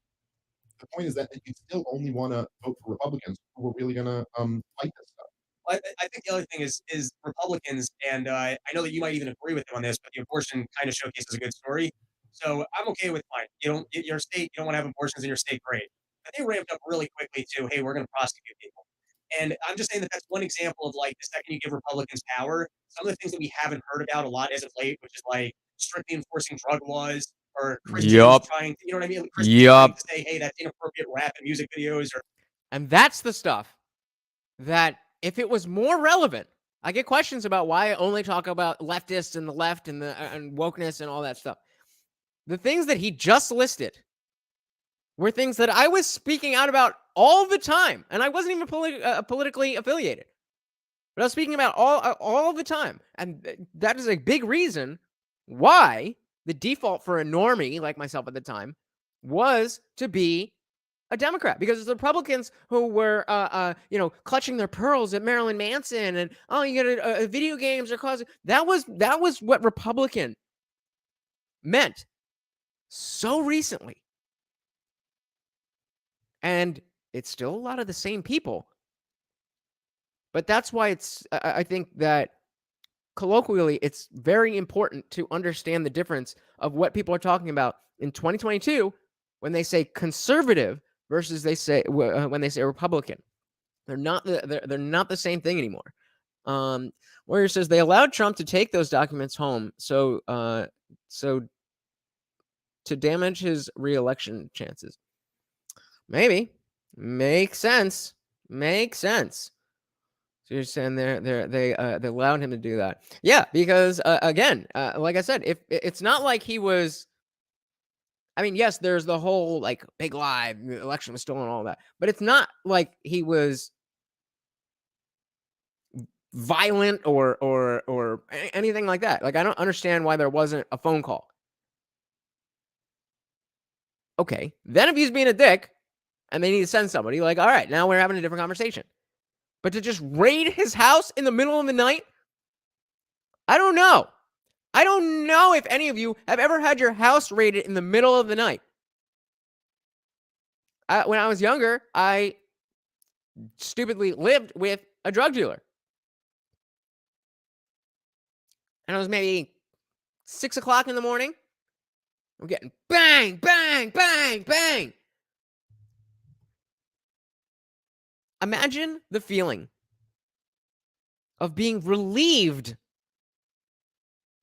the point is that you still only want to vote for Republicans who are really going to fight this stuff. I think the other thing is Republicans, and I know that you might even agree with him on this, but the abortion kind of showcases a good story. So I'm okay with fine. Your state, you don't want to have abortions in your state, great. But they ramped up really quickly to, hey, we're going to prosecute people. And I'm just saying that that's one example of, like, the second you give Republicans power, some of the things that we haven't heard about a lot as of late, which is like strictly enforcing drug laws, or Christians trying to, you know what I mean? Christians trying to say, hey, that's inappropriate rap and music videos, or And that's the stuff that, if it was more relevant, I get questions about why I only talk about leftists and the left and and wokeness and all that stuff. The things that he just listed were things that I was speaking out about all the time, and I wasn't even politically affiliated, but I was speaking about all the time, and that is a big reason why the default for a normie like myself at the time was to be a Democrat, because the Republicans who were, clutching their pearls at Marilyn Manson and, oh, you got video games are causing, that was what Republican meant so recently. And it's still a lot of the same people. But that's why I think that colloquially, it's very important to understand the difference of what people are talking about in 2022 when they say conservative versus when they say Republican. They're not the same thing anymore. Warrior says they allowed Trump to take those documents home, so to damage his re-election chances. Maybe. Makes sense. So you're saying they allowed him to do that? Yeah, because again, like I said, if it's not like he was. I mean, yes, there's the whole, like, big lie, the election was stolen, all that. But it's not like he was violent or anything like that. Like, I don't understand why there wasn't a phone call. Okay, then if he's being a dick and they need to send somebody, like, all right, now we're having a different conversation. But to just raid his house in the middle of the night? I don't know. I don't know if any of you have ever had your house raided in the middle of the night. When I was younger, I stupidly lived with a drug dealer. And it was maybe 6 o'clock in the morning. I'm getting bang, bang, bang, bang. Imagine the feeling of being relieved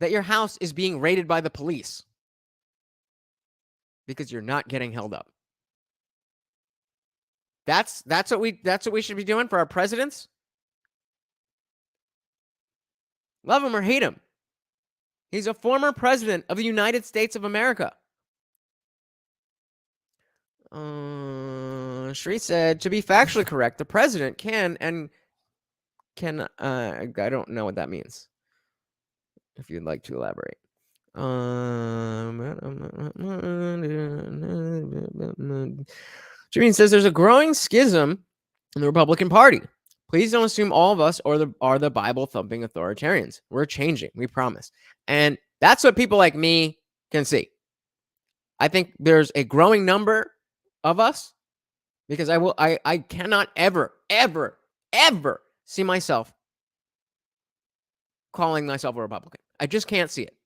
that your house is being raided by the police because you're not getting held up. That's what we should be doing for our presidents. Love him or hate him, he's a former president of the United States of America. Shri said, to be factually correct, the president can I don't know what that means. If you'd like to elaborate. Jimmy says there's a growing schism in the Republican Party. Please don't assume all of us are the Bible-thumping authoritarians. We're changing, we promise. And that's what people like me can see. I think there's a growing number of us, because I cannot ever see myself calling myself a Republican. I just can't see it.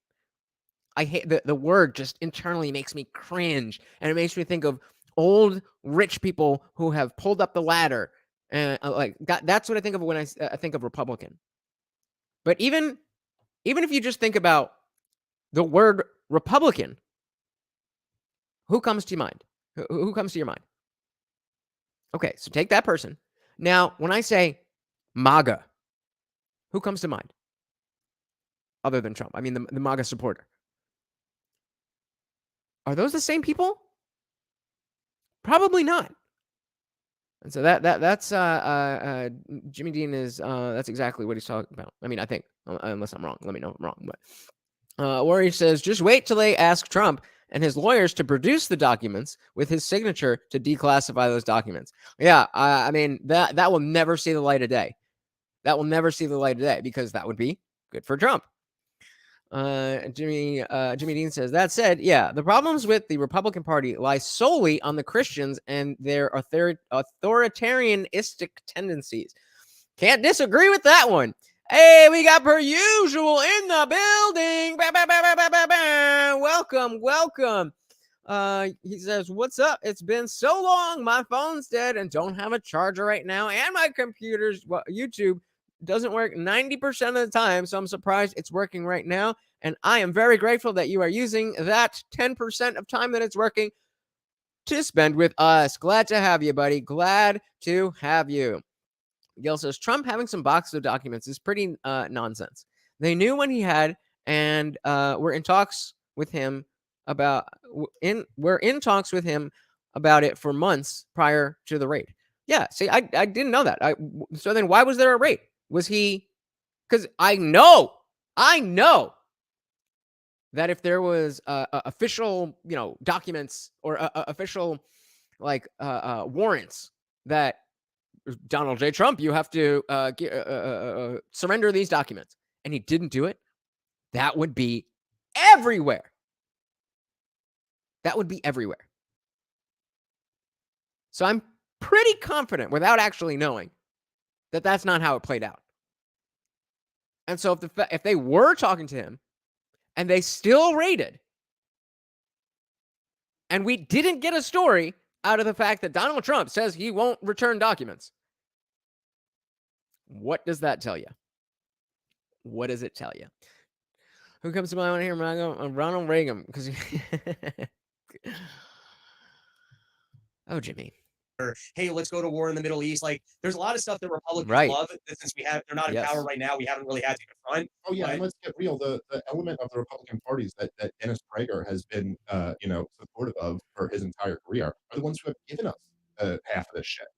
I hate the word, just internally makes me cringe, and it makes me think of old rich people who have pulled up the ladder, and that's what I think of when I think of Republican. But even if you just think about the word Republican, who comes to your mind? Who comes to your mind? Okay, so take that person. Now, when I say MAGA. Who comes to mind? Other than Trump. I mean, the MAGA supporter. Are those the same people? Probably not. And so that's Jimmy Dean is that's exactly what he's talking about. I mean, I think, unless I'm wrong, let me know if I'm wrong. But where he says, just wait till they ask Trump and his lawyers to produce the documents with his signature to declassify those documents. Yeah, I mean that will never see the light of day. That will never see the light of day because that would be good for Trump. Jimmy Dean says, that said, yeah, the problems with the Republican Party lie solely on the Christians and their authoritarianistic tendencies. Can't disagree with that one. Hey, we got per usual in the building. Welcome. He says, what's up? It's been so long. My phone's dead and don't have a charger right now. And my computer's YouTube doesn't work 90% of the time. So I'm surprised it's working right now. And I am very grateful that you are using that 10% of time that it's working to spend with us. Glad to have you, buddy. Glad to have you. Gil says, Trump having some boxes of documents is pretty nonsense. They knew when he had and were in talks with him about it for months prior to the raid. Yeah, see, I didn't know that. So then why was there a raid? Was he, because I know that if there was official, documents or official warrants that Donald J. Trump, you have to surrender these documents, and he didn't do it, that would be everywhere. That would be everywhere. So I'm pretty confident, without actually knowing, that that's not how it played out. And so if they were talking to him and they still raided, and we didn't get a story out of the fact that Donald Trump says he won't return documents, what does that tell you? What does it tell you? Who comes to mind here? Ronald Reagan. Because oh, Jimmy. Hey, let's go to war in the Middle East. Like, there's a lot of stuff that Republicans love that since they're not in power right now, we haven't really had to confront. Oh yeah, and let's get real. The element of the Republican parties that Dennis Prager has been supportive of for his entire career are the ones who have given us half of this shit.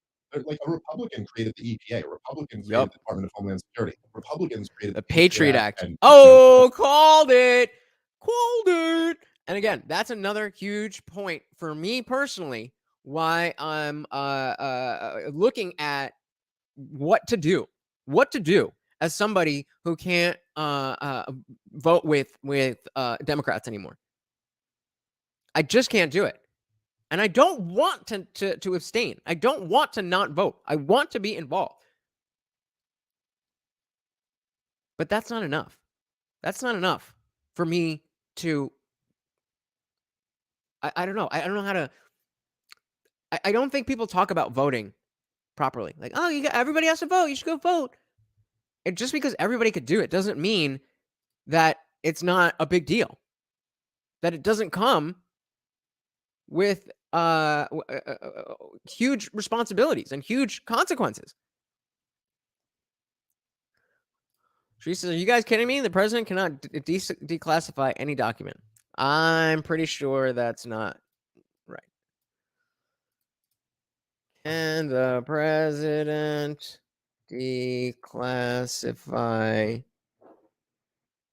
Like a Republican created the EPA, a Republican created the Department of Homeland Security, Republicans created the Patriot Act. And, called it. And again, that's another huge point for me personally. Why I'm looking at what to do as somebody who can't vote with Democrats anymore. I just can't do it. And I don't want to abstain. I don't want to not vote. I want to be involved. But that's not enough. That's not enough for me to, I don't know. I don't know how to, I don't think people talk about voting properly. Like, oh, everybody has to vote. You should go vote. And just because everybody could do it doesn't mean that it's not a big deal. That it doesn't come with huge responsibilities and huge consequences. She says, are you guys kidding me? The president cannot declassify any document. I'm pretty sure that's not right. And the president declassify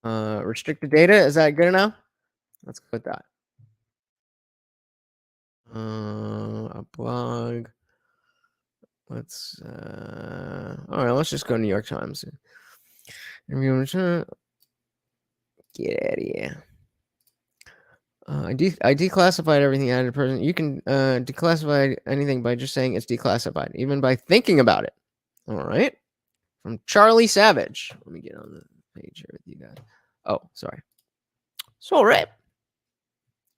restricted data. Is that good enough? Let's go with that. A blog. Let's all right, let's just go New York Times. Get out of here. I declassified everything added person. You can declassify anything by just saying it's declassified, even by thinking about it. All right. From Charlie Savage. Let me get on the page here with you guys. Oh, sorry. Sorry.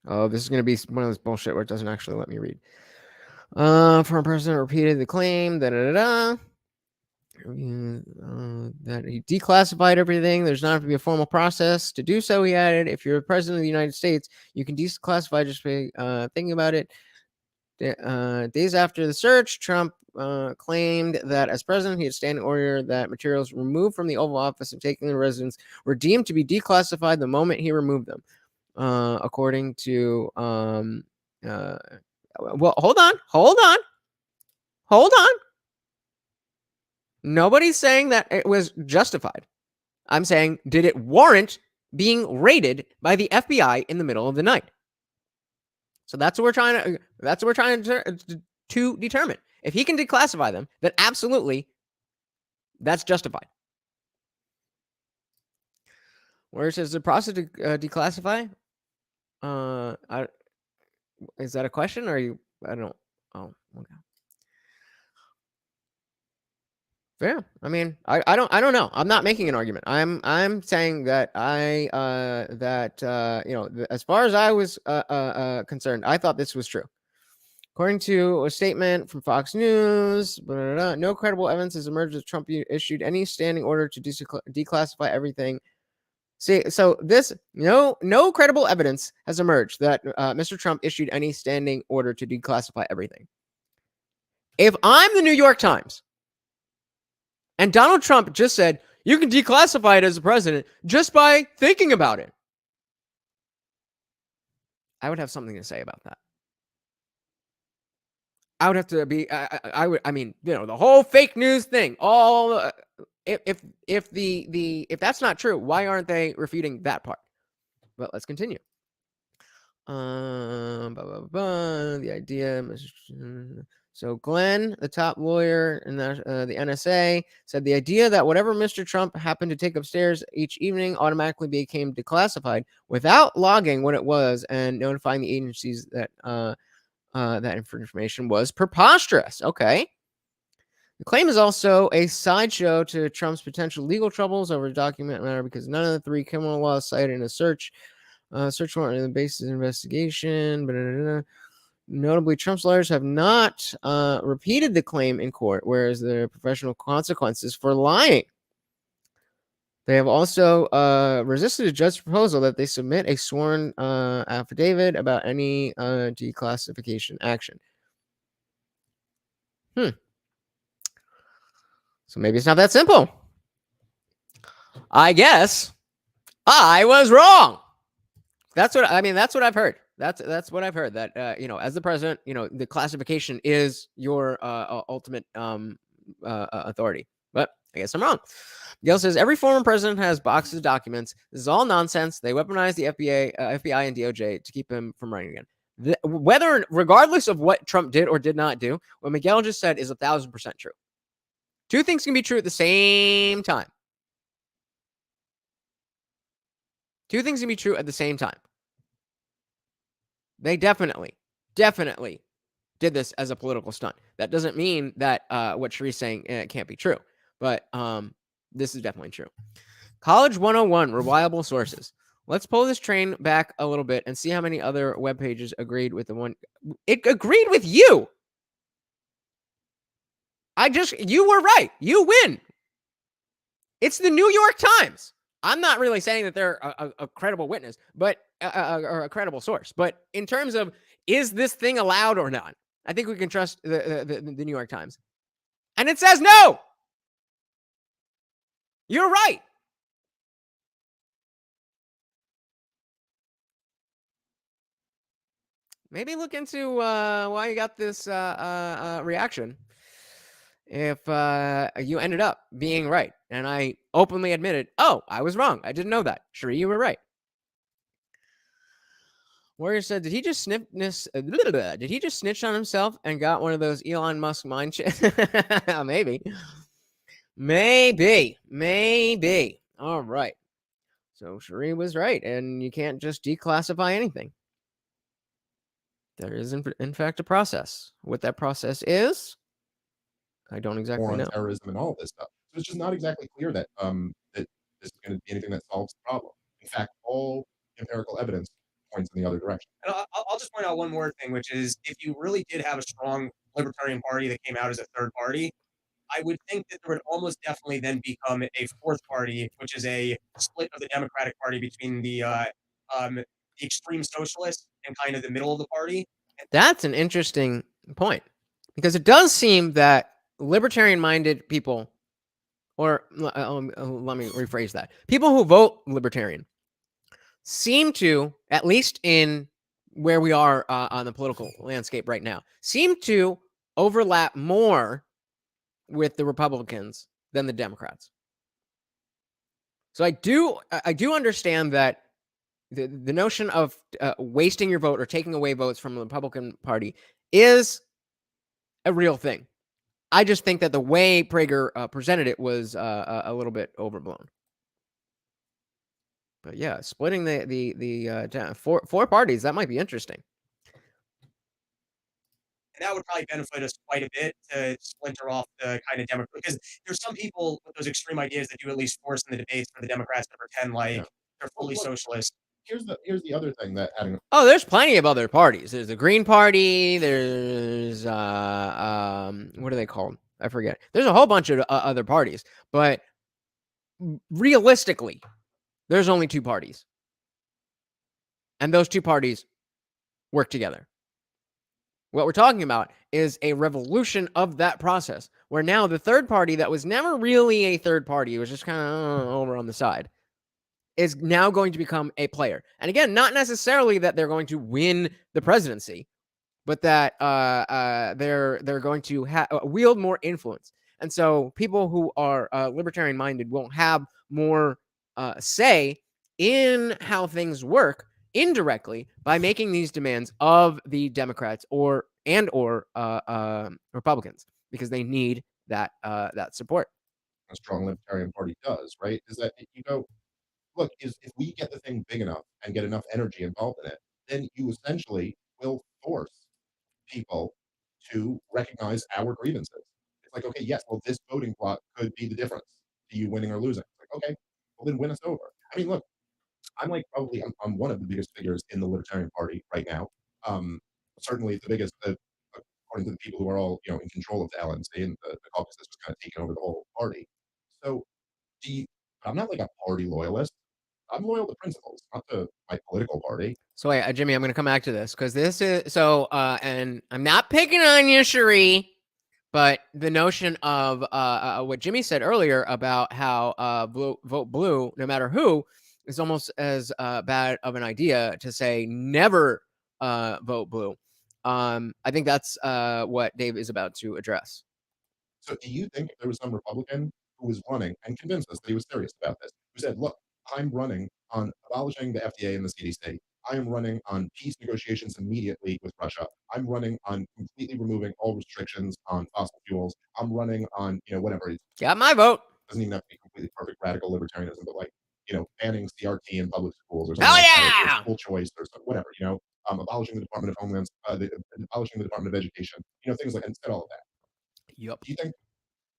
Oh, this is going to be one of those bullshit where it doesn't actually let me read. For a person repeated the claim, that he declassified everything. There's not have to be a formal process to do so, he added. If you're the president of the United States, you can declassify just by thinking about it. Days after the search, Trump claimed that as president, he had standing order that materials removed from the Oval Office and taken to residence were deemed to be declassified the moment he removed them. According to, well, hold on. Nobody's saying that it was justified. I'm saying, did it warrant being raided by the FBI in the middle of the night? So that's what we're trying to determine. If he can declassify them, then absolutely, that's justified. Where it says the process to declassify, is that a question or are you? I don't. Oh, okay. Fair. I mean, I don't know. I'm not making an argument. I'm saying that as far as I was concerned, I thought this was true. According to a statement from Fox News, no credible evidence has emerged that Trump issued any standing order to declassify everything. See, so this no credible evidence has emerged that Mr. Trump issued any standing order to declassify everything. If I'm the New York Times and Donald Trump just said you can declassify it as a president just by thinking about it, I would have something to say about that. I would have to be. I mean, the whole fake news thing. All if that's not true, why aren't they refuting that part? But let's continue. The idea. So Glenn, the top lawyer in the NSA, said the idea that whatever Mr. Trump happened to take upstairs each evening automatically became declassified without logging what it was and notifying the agencies that that information was preposterous. Okay. The claim is also a sideshow to Trump's potential legal troubles over the document matter because none of the three criminal laws cited in a search warrant on the basis of investigation. Notably, Trump's lawyers have not repeated the claim in court, whereas there are professional consequences for lying. They have also resisted a judge's proposal that they submit a sworn affidavit about any declassification action. So maybe it's not that simple. I guess I was wrong. That's what I've heard. That's what I've heard. That as the president, the classification is your ultimate authority. But I guess I'm wrong. Gail says every former president has boxes of documents. This is all nonsense. They weaponize the FBI and DOJ to keep him from running again. Regardless of what Trump did or did not do, what Miguel just said is 1,000% true. Two things can be true at the same time. Two things can be true at the same time. They definitely did this as a political stunt. That doesn't mean that what Sheree's saying can't be true, but this is definitely true. College 101, reliable sources. Let's pull this train back a little bit and see how many other web pages agreed with the one. It agreed with you. You were right. You win. It's the New York Times. I'm not really saying that they're a credible witness, but or a credible source. But in terms of, is this thing allowed or not? I think we can trust the New York Times. And it says no. You're right. Maybe look into why you got this reaction. If you ended up being right, and I openly admitted, oh, I was wrong. I didn't know that. Sheree, you were right. Warrior said, did he just snitch on himself and got one of those Elon Musk mind chips? Maybe. All right. So Sheree was right, and you can't just declassify anything. There is, in fact, a process. What that process is, I don't exactly know. Terrorism and all this stuff. So it's just not exactly clear that that this is going to be anything that solves the problem. In fact, all empirical evidence points in the other direction. And I'll just point out one more thing, which is if you really did have a strong Libertarian Party that came out as a third party, I would think that there would almost definitely then become a fourth party, which is a split of the Democratic Party between the extreme socialists and kind of the middle of the party. That's an interesting point, because it does seem that libertarian-minded people, or let me rephrase that, people who vote libertarian seem to, at least in where we are on the political landscape right now, seem to overlap more with the Republicans than the Democrats. So I do understand that the notion of wasting your vote or taking away votes from the Republican Party is a real thing. I just think that the way Prager presented it was a little bit overblown. But yeah, splitting the four parties, that might be interesting. And that would probably benefit us quite a bit to splinter off the kind of Democrat, because there's some people with those extreme ideas that do at least force in the debates for the Democrats to pretend like Yeah. they're fully socialist. Here's the other thing that having Oh, there's plenty of other parties. There's the Green Party. There's what are they called? I forget. There's a whole bunch of other parties, but realistically, there's only two parties, and those two parties work together. What we're talking about is a revolution of that process, where now the third party that was never really a third party, it was just kind of over on the side, is now going to become a player. And again, not necessarily that they're going to win the presidency, but that they're going to wield more influence. And so people who are libertarian minded will have more say in how things work indirectly by making these demands of the Democrats or Republicans, because they need that support. a strong libertarian party does, right? Is that you go, look, is if we get the thing big enough and get enough energy involved in it, then you essentially will force people to recognize our grievances. It's like, okay, yes, well, this voting block could be the difference to you winning or losing. It's like, okay, well, then win us over. I mean, look, I'm like probably I'm one of the biggest figures in the Libertarian Party right now. Um, certainly the biggest, according to the people who are all in control of the LNC and the caucus that's just kind of taken over the whole party. So, do you, I'm not like a party loyalist. I'm loyal to principles, not to my political party. So wait, Jimmy, I'm going to come back to this, because this is so. And I'm not picking on you, Cherie, but the notion of what Jimmy said earlier about how vote blue, no matter who, is almost as bad of an idea to say never vote blue. I think that's what Dave is about to address. So, do you think if there was some Republican who was running and convinced us that he was serious about this, who said, "Look, I'm running on abolishing the FDA and the CDC. I am running on peace negotiations immediately with Russia. I'm running on completely removing all restrictions on fossil fuels. I'm running on whatever. It Got my vote. doesn't even have to be completely perfect radical libertarianism, but like banning CRT in public schools or something Hell like that, or yeah! school choice or whatever. Abolishing the Department of Homeland, abolishing the Department of Education. Things like, and said all of that. Yep, Do you think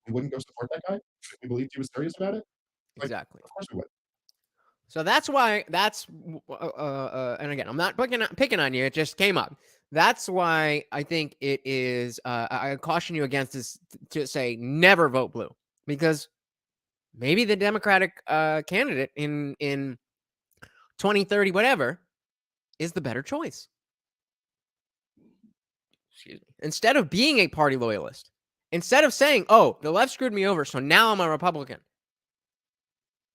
we wouldn't go support that guy if we believed he was serious about it? Like, exactly. of course we would. So that's why and again, I'm not picking on you. It just came up. That's why I think it is. I caution you against this, to say never vote blue, because maybe the Democratic candidate in 2030, whatever, is the better choice. Excuse me. Instead of being a party loyalist, instead of saying, "Oh, the left screwed me over, so now I'm a Republican."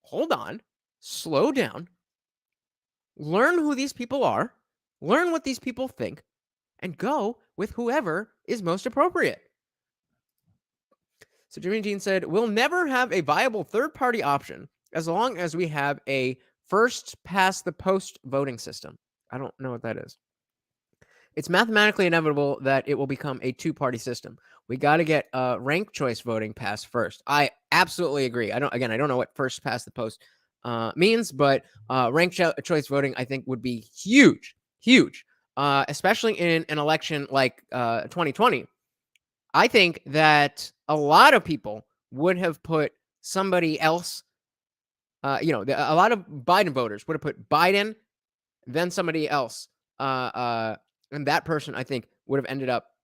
Hold on, slow down. Learn who these people are, learn what these people think, and go with whoever is most appropriate. So Jimmy Dean said, "We'll never have a viable third-party option as long as we have a first-past-the-post voting system." I don't know what that is. "It's mathematically inevitable that it will become a two-party system. We got to get ranked choice voting passed first." I absolutely agree. I don't know what first-past-the-post means, but ranked choice voting, I think, would be huge, especially in an election like 2020. I think that a lot of people would have put somebody else, a lot of Biden voters would have put Biden, then somebody else, and that person, I think, would have ended up,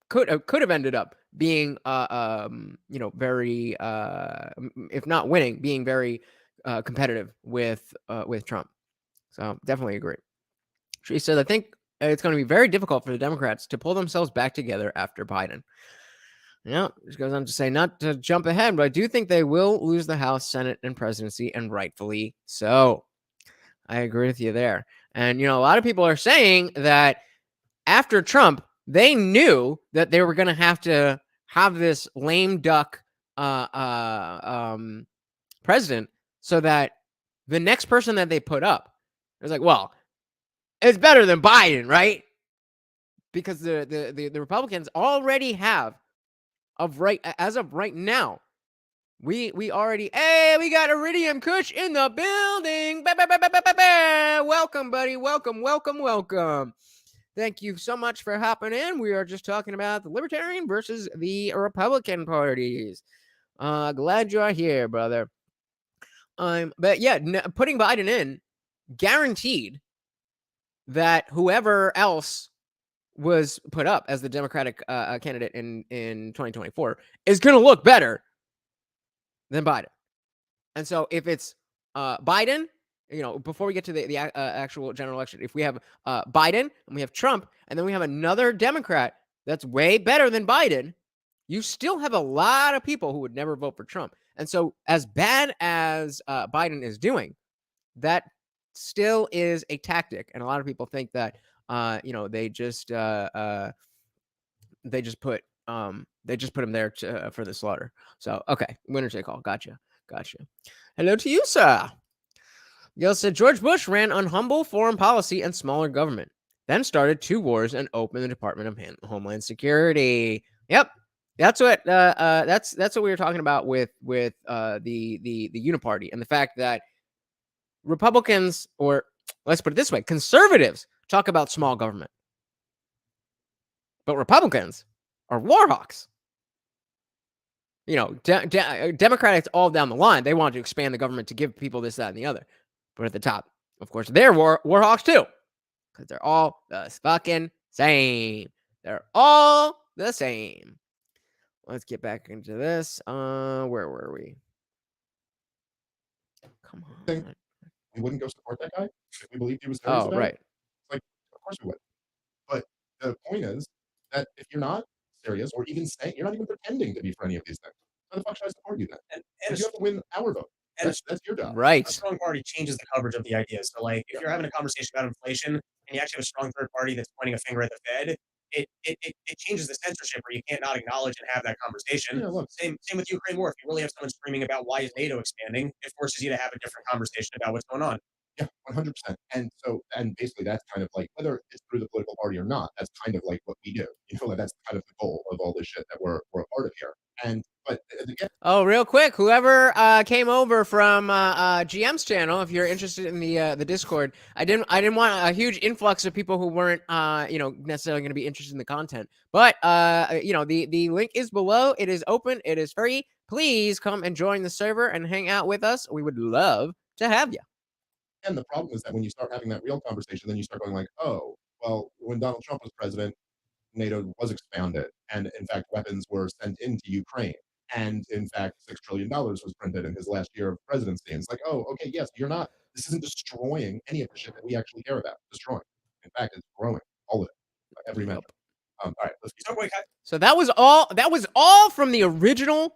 could have ended up being, very, if not winning, being very competitive with Trump. So definitely agree. She said, I think it's going to be very difficult for the Democrats to pull themselves back together after Biden. Yeah, she goes on to say, not to jump ahead, but I do think they will lose the House, Senate, and presidency, and rightfully so. I agree with you there. And, a lot of people are saying that after Trump, they knew that they were going to have this lame duck president, so that the next person that they put up, it was like, well, it's better than Biden, right? Because the Republicans already have, as of right now, we already, hey, we got Iridium Kush in the building. Welcome, buddy. Welcome. Thank you so much for hopping in. We are just talking about the Libertarian versus the Republican parties. Glad you are here, brother. But yeah, putting Biden in guaranteed that whoever else was put up as the Democratic candidate in 2024 is going to look better than Biden. And so if it's Biden, before we get to the actual general election, if we have Biden and we have Trump, and then we have another Democrat that's way better than Biden, you still have a lot of people who would never vote for Trump. And so as bad as Biden is doing, that still is a tactic. And a lot of people think that, they just put him there for the slaughter. So, okay, winner take all. Gotcha. Hello to you, sir. Gil said, George Bush ran on humble foreign policy and smaller government, then started 2 wars and opened the Department of Homeland Security. Yep. That's what that's what we were talking about with the Uniparty, and the fact that Republicans, or let's put it this way, conservatives talk about small government, but Republicans are warhawks. Democrats all down the line, they want to expand the government to give people this, that, and the other. But at the top, of course, they're warhawks too, because they're all the fucking same. They're all the same. Let's get back into this. Where were we? Come on. We wouldn't go support that guy if we believed he was serious about right. it. Like, of course we would. But the point is that if you're not serious, or even saying, you're not even pretending to be for any of these things, how the fuck should I support you then? And you have to win our vote. That's your job. Right. A strong party changes the coverage of the ideas. So, like, if you're having a conversation about inflation and you actually have a strong third party that's pointing a finger at the Fed, it changes the censorship where you can't not acknowledge and have that conversation. Yeah, look. Same with Ukraine war. If you really have someone screaming about why is NATO expanding, it forces you to have a different conversation about what's going on. Yeah, 100%. And basically that's kind of like, whether it's through the political party or not, that's kind of like what we do. Like that's kind of the goal of all this shit that we're a part of here. But again, real quick, whoever came over from GM's channel, if you're interested in the Discord, I didn't want a huge influx of people who weren't necessarily going to be interested in the content. But the link is below. It is open. It is free. Please come and join the server and hang out with us. We would love to have you. And the problem is that when you start having that real conversation, then you start going like, oh, well, when Donald Trump was president, NATO was expanded, and in fact, weapons were sent into Ukraine. And in fact, $6 trillion was printed in his last year of presidency. And it's like, oh, okay, yes, this isn't destroying any of the shit that we actually care about. Destroying. In fact, it's growing, all of it, every metric. All right, let's keep. So that was all from the original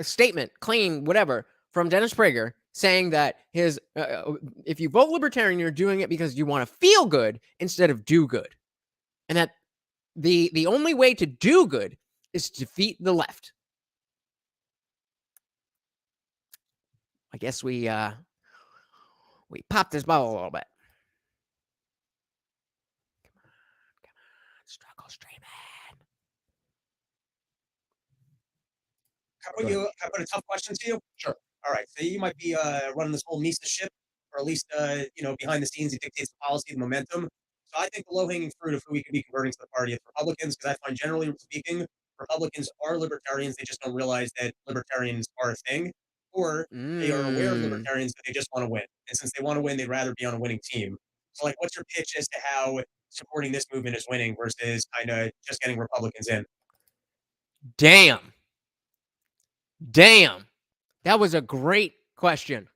statement, claim, whatever, from Dennis Prager, saying that if you vote Libertarian, you're doing it because you want to feel good instead of do good. And that the only way to do good is to defeat the left. I guess we popped this bubble a little bit. Come on, struggle streaming. Can I put a tough question to you? Sure. All right. So you might be running this whole Mises ship, or at least behind the scenes, he dictates the policy, the momentum. So I think the low-hanging fruit of who we could be converting to the party is Republicans, because I find, generally speaking, Republicans are libertarians. They just don't realize that libertarians are a thing, or they are aware of libertarians, but they just want to win. And since they want to win, they'd rather be on a winning team. So, like, what's your pitch as to how supporting this movement is winning versus kind of just getting Republicans in? Damn. That was a great question.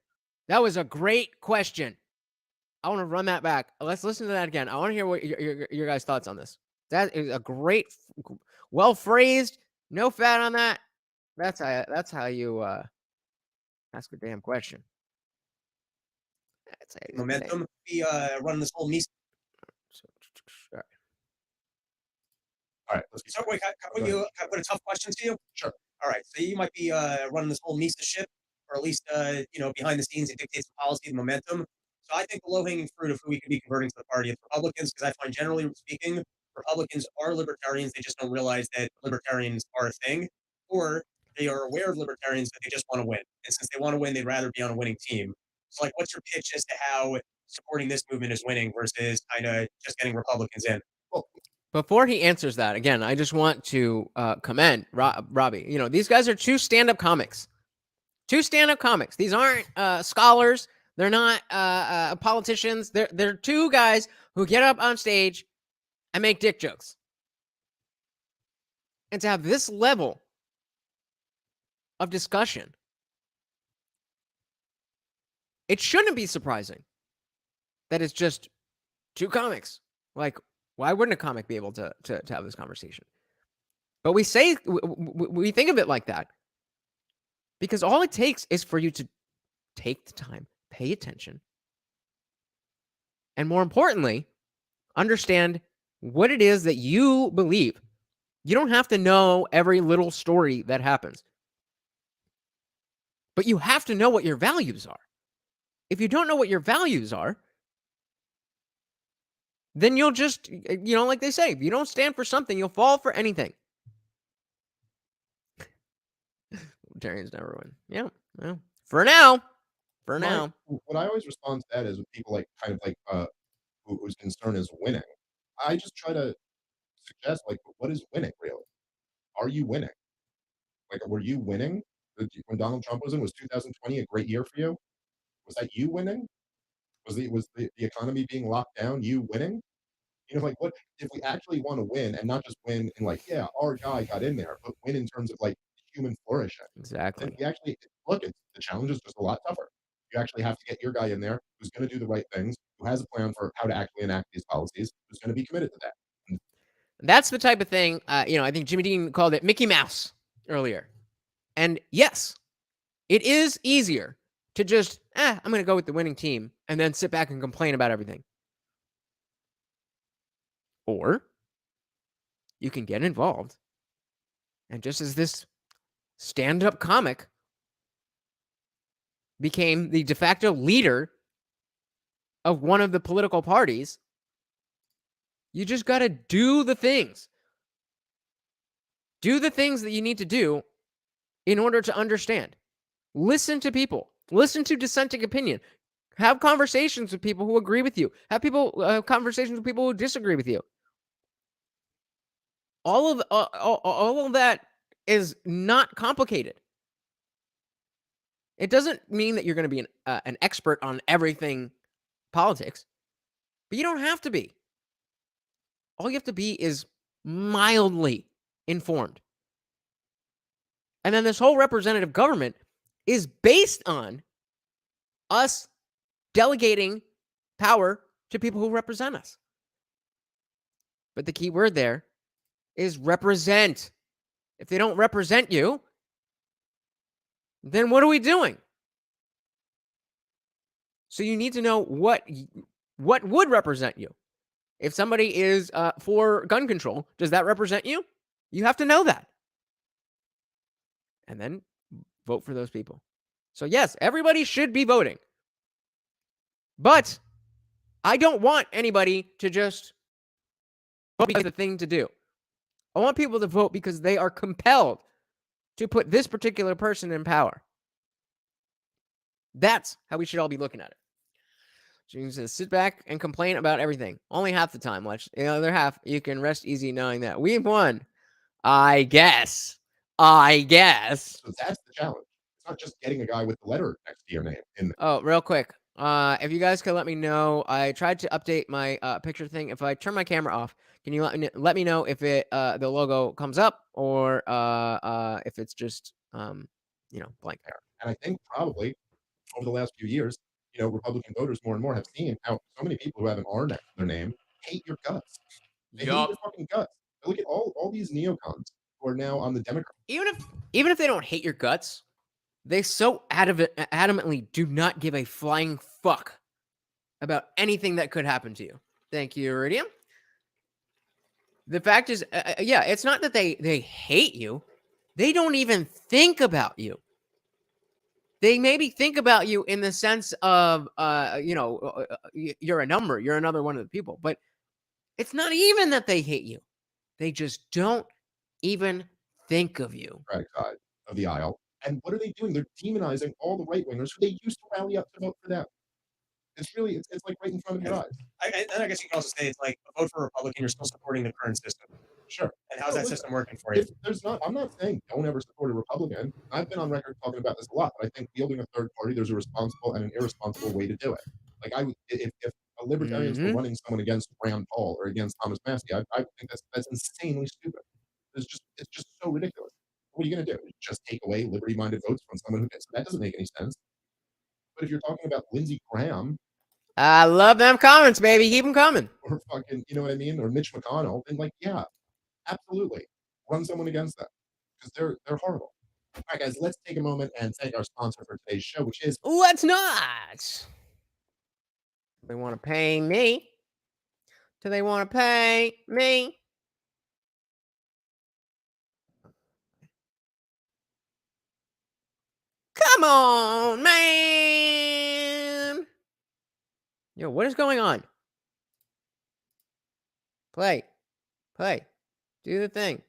I want to run that back. Let's listen to that again. I want to hear what your guys' thoughts on this. That is a great, well phrased, no fat on that. That's how you ask a damn question. That's how you Momentum. Be running this whole Mises. All right. All right, let's So wait, can I put a tough question to you? Sure. All right. So you might be running this whole Mises ship, or at least behind the scenes, it dictates the policy, the momentum. So I think the low-hanging fruit of who we could be converting to the party is Republicans, because I find, generally speaking, Republicans are libertarians. They just don't realize that libertarians are a thing, or they are aware of libertarians, but they just want to win. And since they want to win, they'd rather be on a winning team. So, like, what's your pitch as to how supporting this movement is winning versus kind of just getting Republicans in? Well, before he answers that, again, I just want to commend Robbie. You know, these guys are two stand-up comics. Two stand-up comics. These aren't scholars. They're not politicians. They're two guys who get up on stage and make dick jokes. And to have this level of discussion, it shouldn't be surprising that it's just two comics. Like, why wouldn't a comic be able to have this conversation? But we think of it like that because all it takes is for you to take the time, pay attention, and more importantly, understand what it is that you believe. You don't have to know every little story that happens, but you have to know what your values are. If you don't know what your values are, then you'll just, like they say, if you don't stand for something, you'll fall for anything. Libertarians never win. Yeah, well, for now. What I always respond to that is with people whose concern is winning. I just try to suggest, what is winning really? Are you winning? Like, were you winning when Donald Trump was in? Was 2020 a great year for you? Was that you winning? Was the economy being locked down you winning? What if we actually want to win and not just win in our guy got in there, but win in terms of human flourishing. Exactly. And we actually the challenge is just a lot tougher. You actually have to get your guy in there who's going to do the right things, who has a plan for how to actually enact these policies, who's going to be committed to that. That's the type of thing, I think Jimmy Dean called it Mickey Mouse earlier. And yes, it is easier to just, I'm going to go with the winning team and then sit back and complain about everything. Or you can get involved. And just as this stand-up comic became the de facto leader of one of the political parties, you just got to do the things. Do the things that you need to do in order to understand. Listen to people. Listen to dissenting opinion. Have conversations with people who agree with you. Have conversations with people who disagree with you. All of that is not complicated. It doesn't mean that you're going to be an expert on everything politics, but you don't have to be. All you have to be is mildly informed. And then this whole representative government is based on us delegating power to people who represent us. But the key word there is represent. If they don't represent you, then what are we doing? So you need to know what would represent you. If somebody is for gun control, does that represent you? You have to know that. And then vote for those people. So yes, everybody should be voting. But I don't want anybody to just vote because it's the thing to do. I want people to vote because they are compelled to put this particular person in power. That's how we should all be looking at it. So you can just sit back and complain about everything. Only half the time. The other half, you can rest easy knowing that we've won. I guess. So that's the challenge. It's not just getting a guy with the letter next to your name. Oh, real quick. If you guys could let me know, I tried to update my picture thing. If I turn my camera off, can you let me know if the logo comes up or if it's just blank there? And I think probably over the last few years, Republican voters more and more have seen how so many people who have an R next to their name hate your guts. They hate your fucking guts. Look at all these neocons who are now on the Democrat. Even if they don't hate your guts, they so adamantly do not give a flying fuck about anything that could happen to you. Thank you, Iridium. The fact is, yeah, it's not that they hate you. They don't even think about you. They maybe think about you in the sense of, you're a number. You're another one of the people. But it's not even that they hate you. They just don't even think of you. Right side of the aisle. And what are they doing? They're demonizing all the right-wingers who they used to rally up to vote for them. It's really, it's like right in front of your eyes. And I guess you can also say it's like, vote for a Republican, you're still supporting the current system. Sure. And how's that system working for you? I'm not saying don't ever support a Republican. I've been on record talking about this a lot, but I think wielding a third party, there's a responsible and an irresponsible way to do it. Like if a Libertarians were running someone against Rand Paul or against Thomas Massey, I think that's insanely stupid. It's just so ridiculous. What are you going to do? Just take away liberty-minded votes from someone who gets that doesn't make any sense. But if you're talking about Lindsey Graham, I love them comments, baby. Keep them coming. or fucking, you know what I mean, or Mitch McConnell, then like, yeah, absolutely, run someone against them because they're horrible. All right, guys, let's take a moment and thank our sponsor for today's show, which is Let's not. They want to pay me. Do they want to pay me? Come on, man. Yo, what is going on? Play. Do the thing.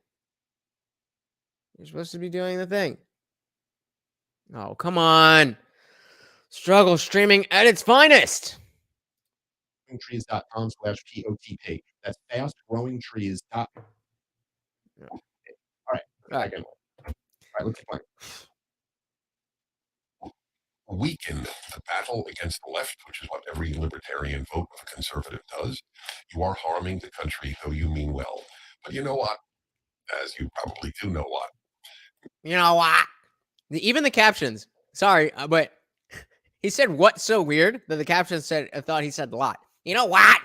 You're supposed to be doing the thing. Oh, come on. Struggle streaming at its finest. trees.com/POTP. That's fastgrowingtrees.com. All right. All right, let's keep playing. Weaken the battle against the left, which is what every libertarian vote of a conservative does. You are harming the country, though you mean well. But you know what? As you probably do know what. You know what? Even the captions. Sorry, but he said what's so weird that the caption said, I thought he said a lot. You know what?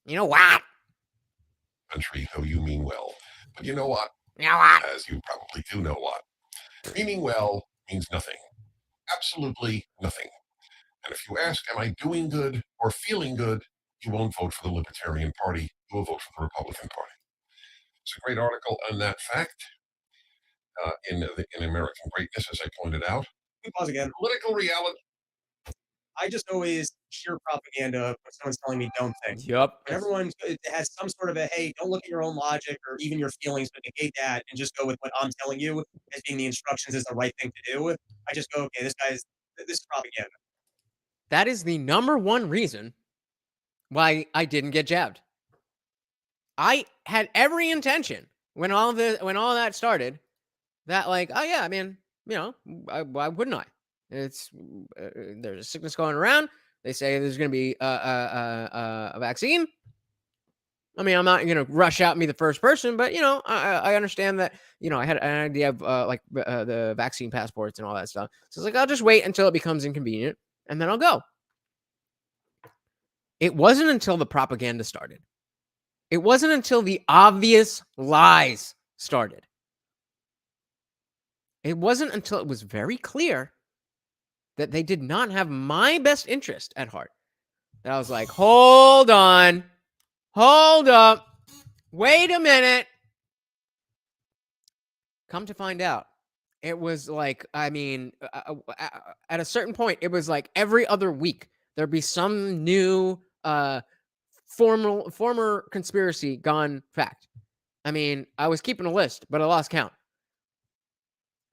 You know what? Country, though you mean well. But you know what? You know what? As you probably do know what. Meaning well means nothing. Absolutely nothing. And if you ask, am I doing good or feeling good, you won't vote for the Libertarian Party. You will vote for the Republican Party. It's a great article on that fact in American Greatness, as I pointed out. Let me pause again. Political reality. I just always hear propaganda when someone's telling me don't think. Yup. When everyone has some sort of a, hey, don't look at your own logic or even your feelings, but negate that and just go with what I'm telling you as being the instructions is the right thing to do. I just go, okay, this is propaganda. That is the number one reason why I didn't get jabbed. I had every intention when all that started that like, oh yeah, I mean, why wouldn't I? It's there's a sickness going around. They say there's going to be a vaccine. I mean, I'm not going to rush out and be the first person, but I understand that. I had an idea of the vaccine passports and all that stuff. So it's like I'll just wait until it becomes inconvenient, and then I'll go. It wasn't until the propaganda started. It wasn't until the obvious lies started. It wasn't until it was very clear that they did not have my best interest at heart that I was like, hold on, hold up, wait a minute. Come to find out, it was like, I mean, at a certain point, it was like every other week, there'd be some new former conspiracy gone fact. I mean, I was keeping a list, but I lost count.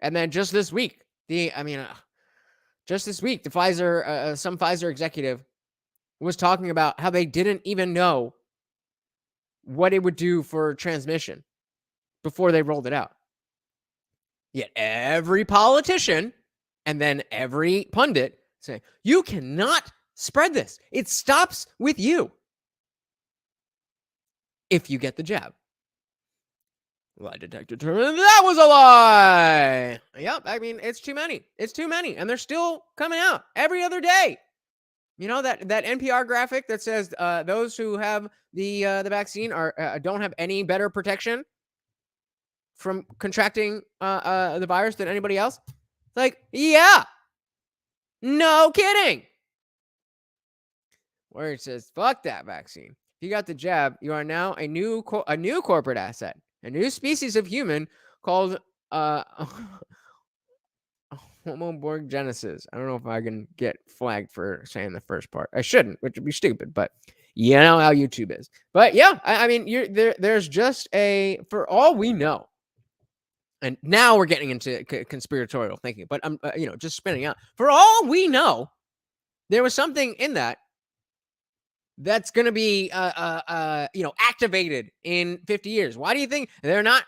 And then just this week, the Pfizer, some Pfizer executive was talking about how they didn't even know what it would do for transmission before they rolled it out. Yet every politician and then every pundit say, you cannot spread this. It stops with you if you get the jab. Lie detector determined that was a lie. Yep, I mean, it's too many. It's too many. And they're still coming out every other day. You know, that NPR graphic that says those who have the vaccine don't have any better protection from contracting the virus than anybody else? Like, yeah. No kidding. Where it says, fuck that vaccine. If you got the jab, you are now a new corporate asset, a new species of human called Genesis. I don't know if I can get flagged for saying the first part. I shouldn't, which would be stupid, but you know how YouTube is. But yeah, I mean, there's just for all we know, and now we're getting into conspiratorial thinking, but I'm, just spinning out. For all we know, there was something in that's going to be, activated in 50 years. Why do you think they're not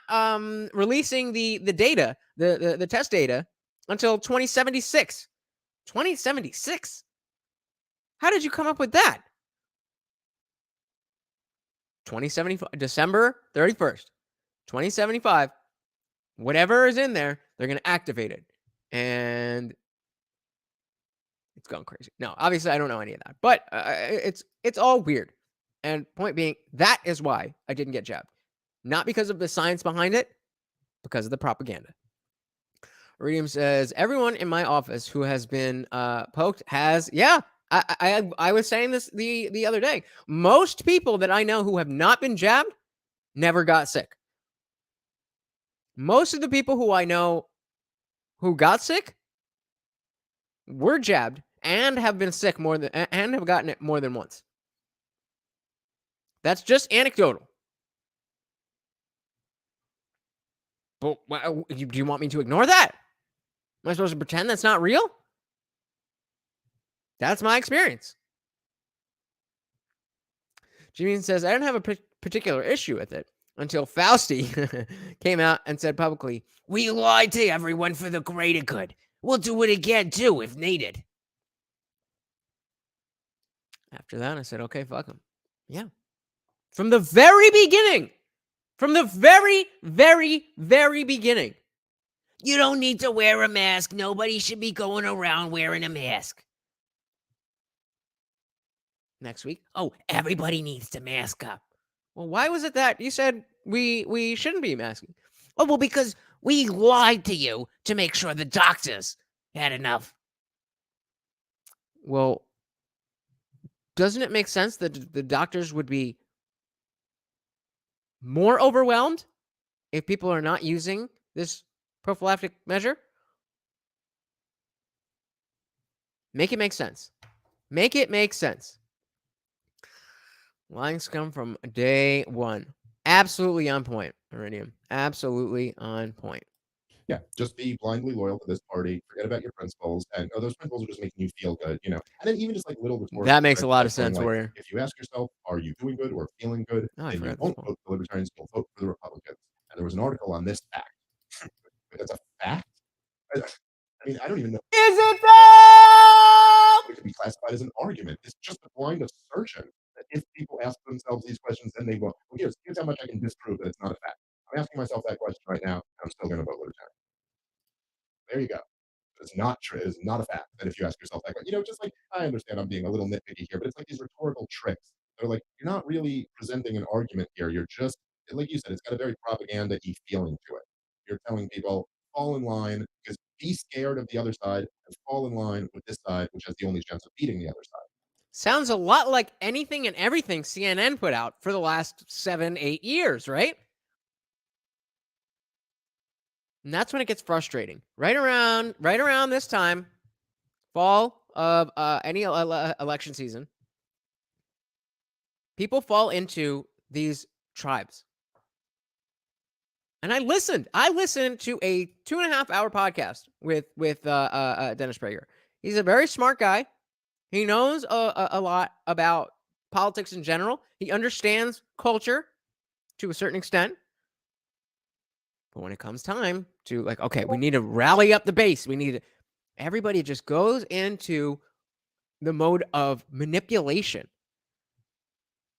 releasing the data, the test data, until 2076? 2076? How did you come up with that? 2075, December 31st, 2075. Whatever is in there, they're going to activate it. And it's going crazy. No, obviously I don't know any of that, but it's all weird. And point being, that is why I didn't get jabbed. Not because of the science behind it, because of the propaganda. Iridium says, everyone in my office who has been poked has, yeah, I was saying this the other day. Most people that I know who have not been jabbed never got sick. Most of the people who I know who got sick were jabbed and have been sick and have gotten it more than once. That's just anecdotal. But do you want me to ignore that? Am I supposed to pretend that's not real? That's my experience. Jimmy says, I don't have a particular issue with it until Fauci came out and said publicly, we lied to everyone for the greater good. We'll do it again, too, if needed. After that, I said, okay, fuck him. Yeah. From the very beginning. From the very, very, very beginning. You don't need to wear a mask. Nobody should be going around wearing a mask. Next week, oh, everybody needs to mask up. Well, why was it that you said we shouldn't be masking? Oh, well, because we lied to you to make sure the doctors had enough. Well, doesn't it make sense that the doctors would be more overwhelmed if people are not using this prophylactic measure? Make it make sense. Make it make sense. Lying scum from day one. Absolutely on point, Iridium. Absolutely on point. Yeah, just be blindly loyal to this party. Forget about your principles, and those principles are just making you feel good, And then even just like little rhetorical. That makes a lot of sense, like, Warrior. if you ask yourself, "Are you doing good or feeling good?" I then you won't vote for the Libertarians. You'll vote for the Republicans. And there was an article on this fact. That's a fact. I mean, I don't even know. Is it though? It could be classified as an argument. It's just a blind assertion that if people ask themselves these questions, then they will. Well, here's how much I can disprove that it's not a fact. I'm asking myself that question right now, and I'm still going to vote Libertarian. There you go. It's not true. It's not a fact that if you ask yourself that question, just like I understand I'm being a little nitpicky here, but it's like these rhetorical tricks. They're like, you're not really presenting an argument here. You're just, like you said, it's got a very propaganda-y feeling to it. You're telling people, fall in line, because be scared of the other side and fall in line with this side, which has the only chance of beating the other side. Sounds a lot like anything and everything CNN put out for the last 7-8 years, right? And that's when it gets frustrating. Right around this time, fall of any election season, people fall into these tribes. And I listened to a 2.5-hour podcast with Dennis Prager. He's a very smart guy. He knows a lot about politics in general. He understands culture to a certain extent. But when it comes time to okay, we need to rally up the base. Everybody just goes into the mode of manipulation.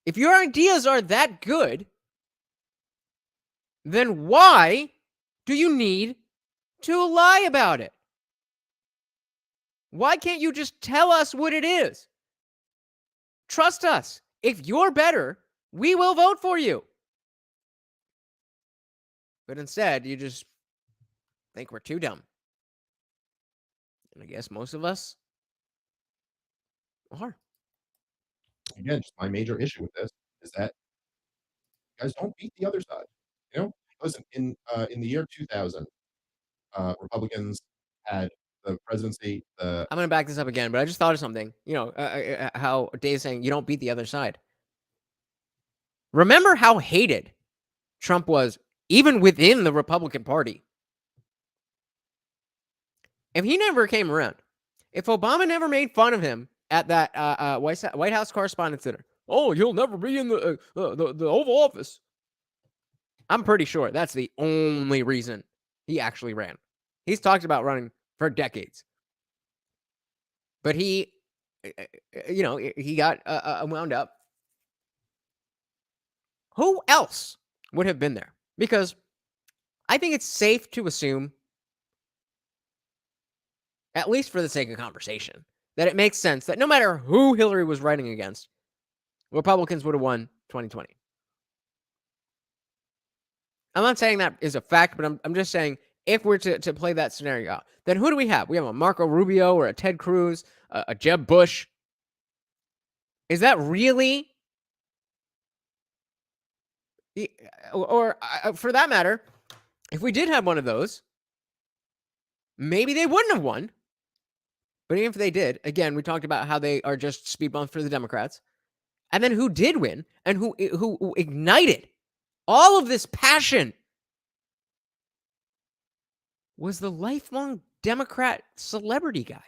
If your ideas are that good, then why do you need to lie about it? Why can't you just tell us what it is? Trust us. If you're better, we will vote for you. But instead, you just think we're too dumb. And I guess most of us are. Again, just my major issue with this is that you guys don't beat the other side. You know, listen, in the year 2000, Republicans had the presidency. I'm going to back this up again, but I just thought of something. You know, how Dave's saying you don't beat the other side. Remember how hated Trump was even within the Republican Party. If he never came around, if Obama never made fun of him at that White House Correspondents' Dinner, oh, you'll never be in the Oval Office. I'm pretty sure that's the only reason he actually ran. He's talked about running for decades. But he, you know, he got wound up. Who else would have been there? Because I think it's safe to assume, at least for the sake of conversation, that it makes sense that no matter who Hillary was running against, Republicans would have won 2020. I'm not saying that is a fact, but I'm just saying if we're to play that scenario out, then who do we have? We have a Marco Rubio or a Ted Cruz, a Jeb Bush. Is that really? Or for that matter, if we did have one of those, maybe they wouldn't have won. But even if they did, again, we talked about how they are just speed bumps for the Democrats. And then who did win and who ignited all of this passion was the lifelong Democrat celebrity guy.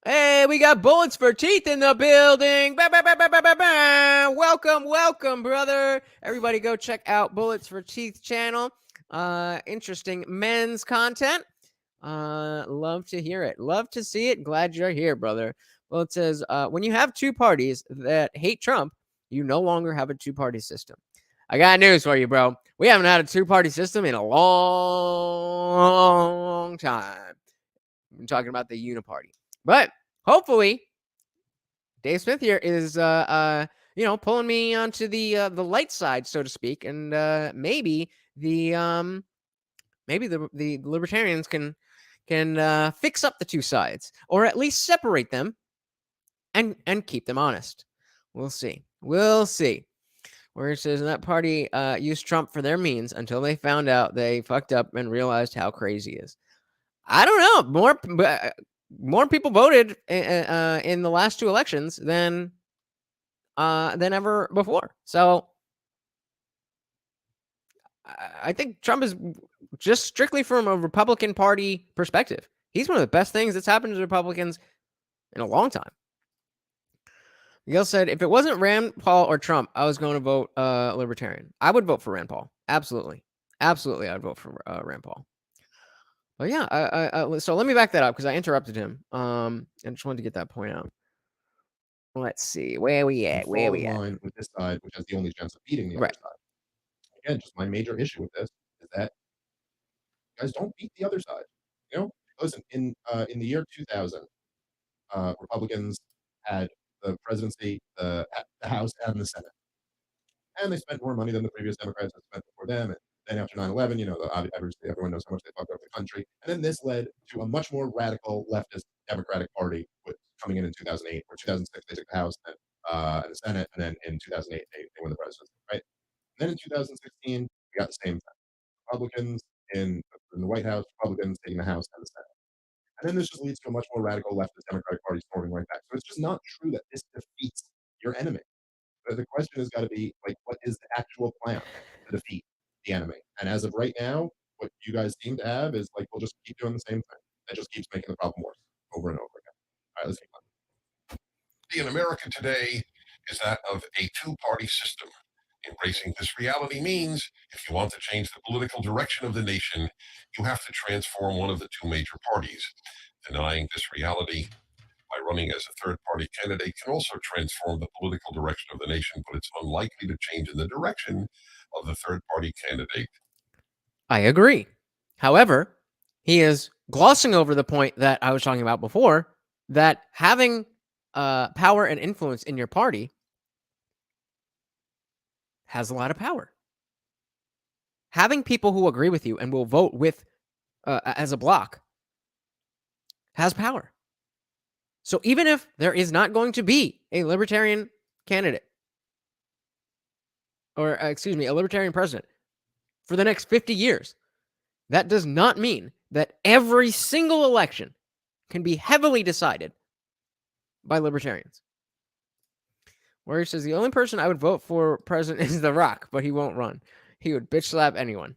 Hey, we got Bullets for Teeth in the building. Bah, bah, bah, bah, bah, bah, bah. Welcome, welcome, brother. Everybody go check out Bullets for Teeth channel. Interesting men's content. Love to hear it. Love to see it. Glad you're here, brother. Well, it says, when you have two parties that hate Trump, you no longer have a two-party system. I got news for you, bro. We haven't had a two-party system in a long time. I'm talking about the uniparty. But hopefully, Dave Smith here is, you know, pulling me onto the light side, so to speak, and maybe the Libertarians can fix up the two sides, or at least separate them, and keep them honest. We'll see. We'll see. Where it says that party used Trump for their means until they found out they fucked up and realized how crazy he is. I don't know. More people voted in the last two elections than ever before. So I think Trump is, just strictly from a Republican Party perspective, he's one of the best things that's happened to Republicans in a long time. Miguel said, if it wasn't Rand Paul or Trump, I was going to vote Libertarian. I would vote for Rand Paul. Absolutely. Absolutely, I'd vote for Rand Paul. But yeah, so let me back that up because I interrupted him. I just wanted to get that point out. Let's see. Where we at? Where we at? Line with this side, which has the only chance of beating the other side. Again, just my major issue with this is that you guys don't beat the other side. You know, listen, in the year 2000, Republicans had the presidency, the House, and the Senate, and they spent more money than the previous Democrats had spent before them. And then after 9/11, you know, obviously everyone knows how much they fucked up the country. And then this led to a much more radical leftist Democratic Party coming in 2008 or 2006. They took the House and the Senate, and then in 2008 they won the presidency, right? And then in 2016 we got the same thing. Republicans in the White House, Republicans taking the House and the Senate. And then this just leads to a much more radical leftist Democratic Party storming right back. So it's just not true that this defeats your enemy. The question has got to be, like, what is the actual plan to defeat the enemy? And as of right now, what you guys seem to have is, like, we'll just keep doing the same thing. That just keeps making the problem worse over and over again. All right, let's keep on. In America today is that of a two-party system. Embracing this reality means if you want to change the political direction of the nation, you have to transform one of the two major parties. Denying this reality by running as a third-party candidate can also transform the political direction of the nation, but it's unlikely to change in the direction of the third-party candidate. I agree. However, he is glossing over the point that I was talking about before, that having power and influence in your party has a lot of power. Having people who agree with you and will vote with as a block has power. So even if there is not going to be a libertarian candidate, or excuse me, a libertarian president for the next 50 years, that does not mean that every single election can be heavily decided by libertarians. Where he says the only person I would vote for president is The Rock, but he won't run. He would bitch slap anyone.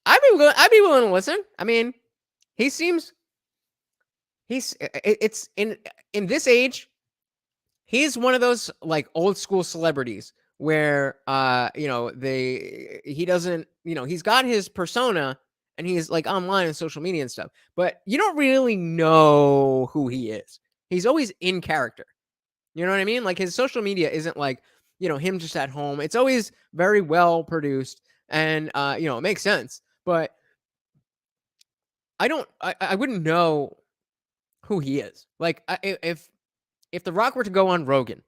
I'd be willing to listen. I mean, it's in this age, he's one of those like old school celebrities where he doesn't, he's got his persona and he's like online and social media and stuff, but you don't really know who he is. He's always in character. You know what I mean? Like his social media isn't like, him just at home. It's always very well produced and it makes sense. But I wouldn't know who he is. Like if The Rock were to go on Rogan,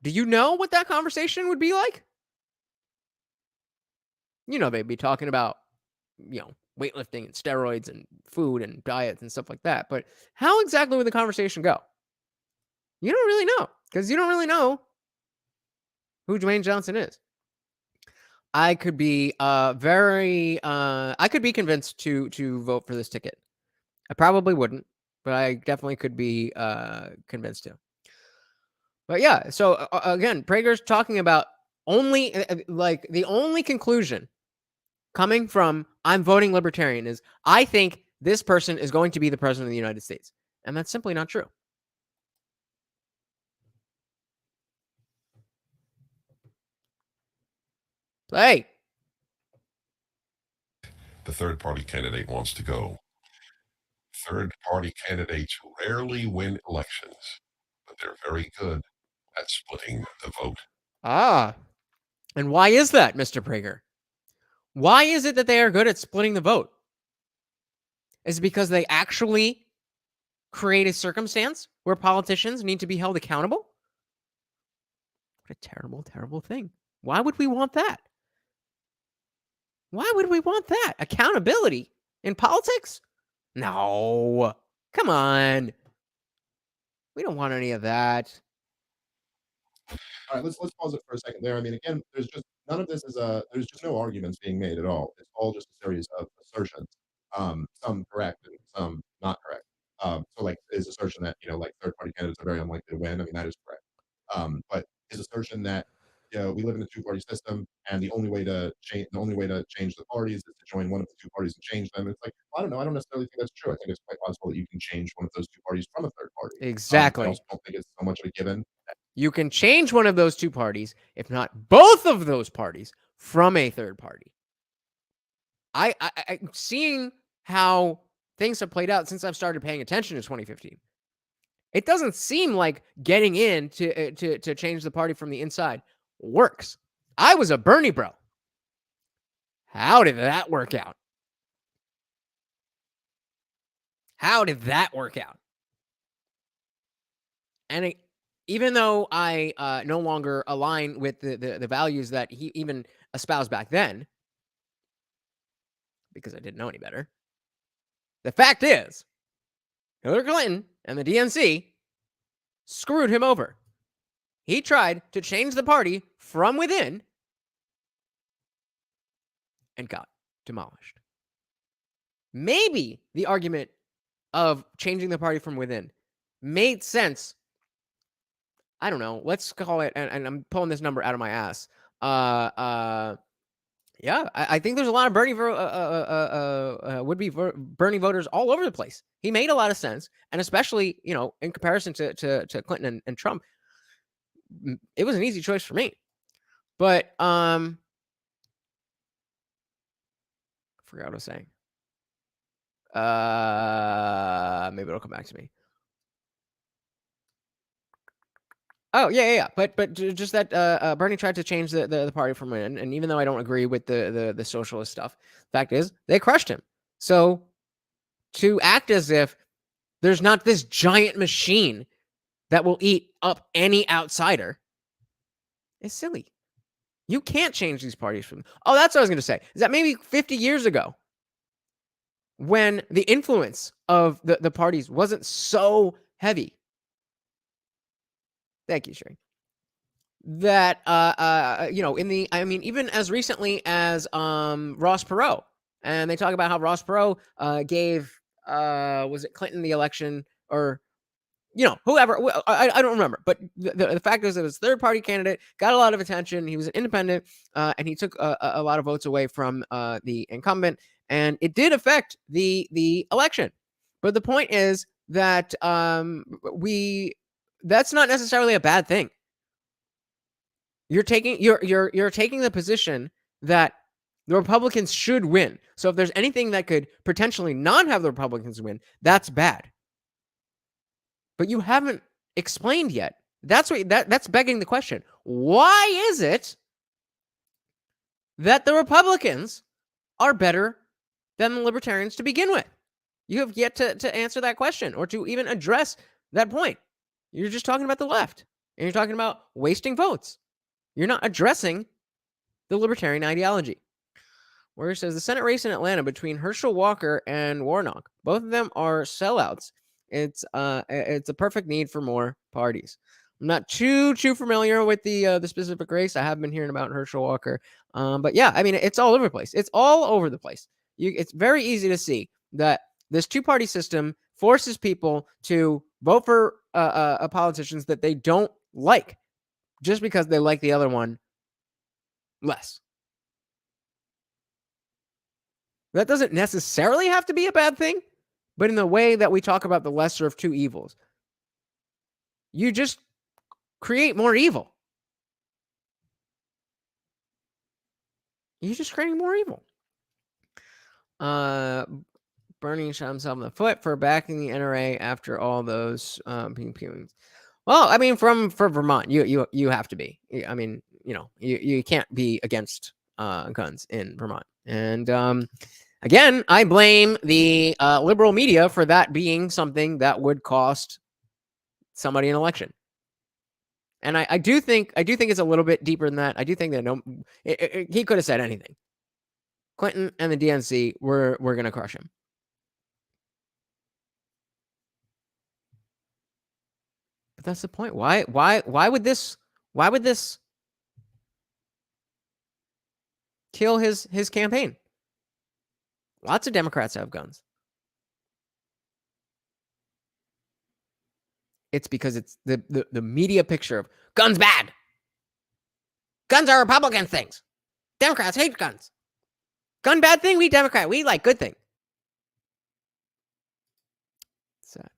do you know what that conversation would be like? They'd be talking about, weightlifting and steroids and food and diets and stuff like that. But how exactly would the conversation go? You don't really know, because you don't really know who Dwayne Johnson is. I could be I could be convinced to vote for this ticket. I probably wouldn't, but I definitely could be convinced to. But yeah, so again, Prager's talking about only like the only conclusion coming from I'm voting libertarian is I think this person is going to be the president of the United States. And that's simply not true. Play. The third-party candidate wants to go. Third-party candidates rarely win elections, but they're very good at splitting the vote. And why is that, Mr. Prager? Why is it that they are good at splitting the vote? Is it because they actually create a circumstance where politicians need to be held accountable? What a terrible, terrible thing. Why would we want that? Why would we want that? Accountability in politics? No. Come on. We don't want any of that. All right, let's pause it for a second there. I mean, again, there's just none of this is there's just no arguments being made at all. It's all just a series of assertions, some correct and some not correct. So like his assertion that like third party candidates are very unlikely to win. I mean, that is correct. But his assertion that we live in a two-party system, and the only way to change the parties is to join one of the two parties and change them. It's like, well, I don't know. I don't necessarily think that's true. I think it's quite possible that you can change one of those two parties from a third party. Exactly. I also don't think it's so much of a given. You can change one of those two parties, if not both of those parties, from a third party. I seeing how things have played out since I've started paying attention to 2015. It doesn't seem like getting in to change the party from the inside works. I was a Bernie bro. How did that work out? How did that work out? And even though I no longer align with the values that he even espoused back then, because I didn't know any better, the fact is, Hillary Clinton and the DNC screwed him over. He tried to change the party from within and got demolished. Maybe the argument of changing the party from within made sense. I don't know. Let's call it, and I'm pulling this number out of my ass. Yeah, I think there's a lot of Bernie would-be Bernie voters all over the place. He made a lot of sense, and especially in comparison to Clinton and Trump, it was an easy choice for me. But I forgot what I was saying. Maybe it'll come back to me. Oh, yeah. But just that Bernie tried to change the party from within, and even though I don't agree with the socialist stuff, fact is they crushed him. So to act as if there's not this giant machine that will eat up any outsider is silly. You can't change these parties from. Oh, that's what I was going to say. Is that maybe 50 years ago, when the influence of the parties wasn't so heavy. Thank you, Sherry. That even as recently as Ross Perot, and they talk about how Ross Perot gave was it Clinton the election, or whoever, I don't remember, but the fact is that his third party candidate got a lot of attention. He was an independent, and he took a lot of votes away from the incumbent, and it did affect the election. But the point is that that's not necessarily a bad thing. You're taking the position that the Republicans should win. So if there's anything that could potentially not have the Republicans win, that's bad. But you haven't explained yet. That's begging the question. Why is it that the Republicans are better than the Libertarians to begin with? You have yet to answer that question, or to even address that point. You're just talking about the left, and you're talking about wasting votes. You're not addressing the libertarian ideology. Where it says the Senate race in Atlanta between Herschel Walker and Warnock, both of them are sellouts. It's a perfect need for more parties. I'm not too familiar with the specific race. I have been hearing about Herschel Walker, but yeah, I mean, it's all over the place. It's all over the place. It's very easy to see that this two-party system forces people to vote for politicians that they don't like, just because they like the other one less. That doesn't necessarily have to be a bad thing, but in the way that we talk about the lesser of two evils, you just create more evil. You're just creating more evil. Bernie shot himself in the foot for backing the NRA after all those peelings. Well, I mean, for Vermont, you have to be. I mean, you can't be against guns in Vermont. And again, I blame the liberal media for that being something that would cost somebody an election. And I do think it's a little bit deeper than that. I do think that he could have said anything. Clinton and the DNC were going to crush him. But that's the point. Why would this kill his campaign? Lots of Democrats have guns. It's because it's the media picture of guns bad. Guns are Republican things. Democrats hate guns. Gun bad thing, we Democrat. We like good thing. Sad.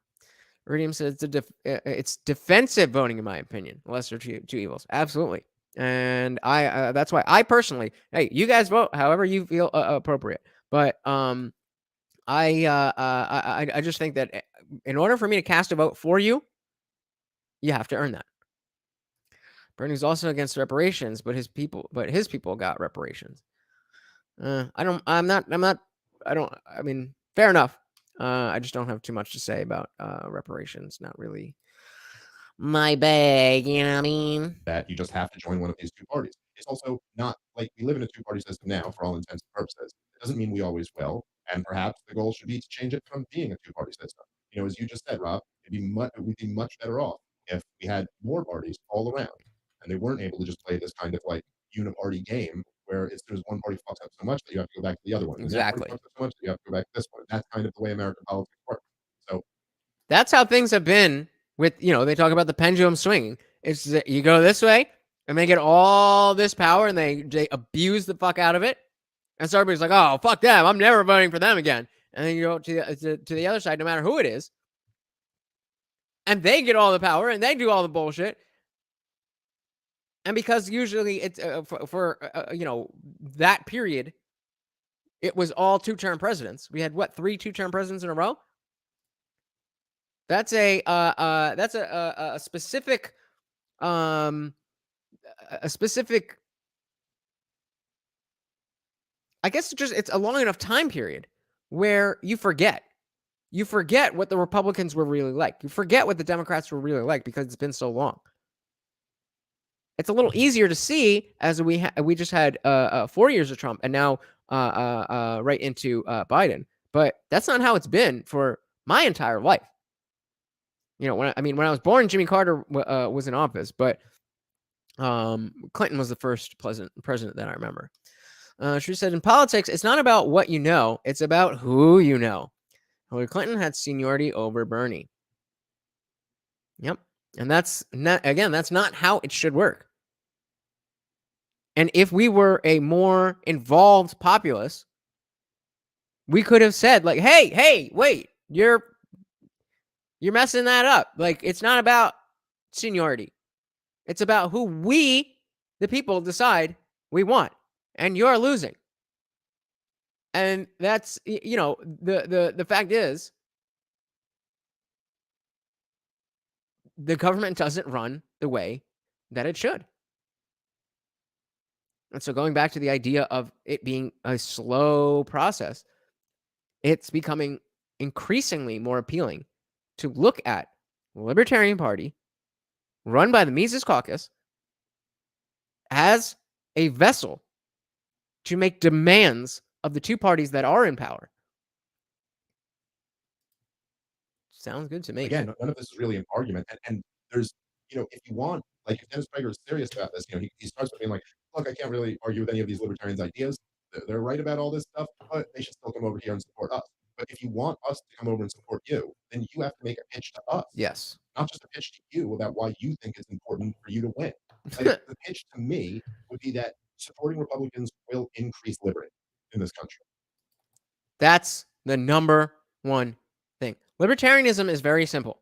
Iridium says it's defensive voting, in my opinion. Lesser two evils. Absolutely. And I that's why I personally, hey, you guys vote however you feel appropriate. But I just think that in order for me to cast a vote for you, you have to earn that. Bernie's also against reparations, but his people got reparations. I mean, fair enough. I just don't have too much to say about reparations. Not really my bag, you know what I mean? That you just have to join one of these two parties. It's also not like we live in a two-party system now for all intents and purposes. It doesn't mean we always will. And perhaps the goal should be to change it from being a two-party system. As you just said, Rob, we'd be much better off if we had more parties all around, and they weren't able to just play this kind of like uniparty game where as soon as one party fucks up so much that you have to go back to the other one. Exactly. And that party fucks up so much that you have to go back to this one. That's kind of the way American politics works. So that's how things have been with, they talk about the pendulum swinging. It's that you go this way and they get all this power and they abuse the fuck out of it. And so everybody's like, oh, fuck them. I'm never voting for them again. And then you go to the other side, no matter who it is. And they get all the power and they do all the bullshit. And because usually it's for that period, it was all two-term presidents. We had what, 3 two-term presidents in a row? That's a specific a specific. I guess it's a long enough time period where you forget. You forget what the Republicans were really like. You forget what the Democrats were really like because it's been so long. It's a little easier to see as we just had 4 years of Trump and now right into Biden. But that's not how it's been for my entire life. You know, when I was born, Jimmy Carter was in office, but Clinton was the first president that I remember. She said, in politics, it's not about what you know, it's about who you know. Hillary Clinton had seniority over Bernie. Yep. And that's not how it should work. And if we were a more involved populace, we could have said, like, hey, wait, you're messing that up. Like, it's not about seniority. It's about who we, the people, decide we want. And you're losing. And that's, the fact is, the government doesn't run the way that it should. And so going back to the idea of it being a slow process, it's becoming increasingly more appealing to look at the Libertarian Party run by the Mises Caucus as a vessel to make demands of the two parties that are in power. Sounds good to me. Again, none of this is really an argument. And there's, if you want, like, if Dennis Prager is serious about this, he starts by being like, look, I can't really argue with any of these libertarians' ideas. They're right about all this stuff, but they should still come over here and support us. But if you want us to come over and support you, then you have to make a pitch to us. Yes. Not just a pitch to you about why you think it's important for you to win. Like, the pitch to me would be that supporting Republicans will increase liberty in this country. That's the number one thing. Libertarianism is very simple.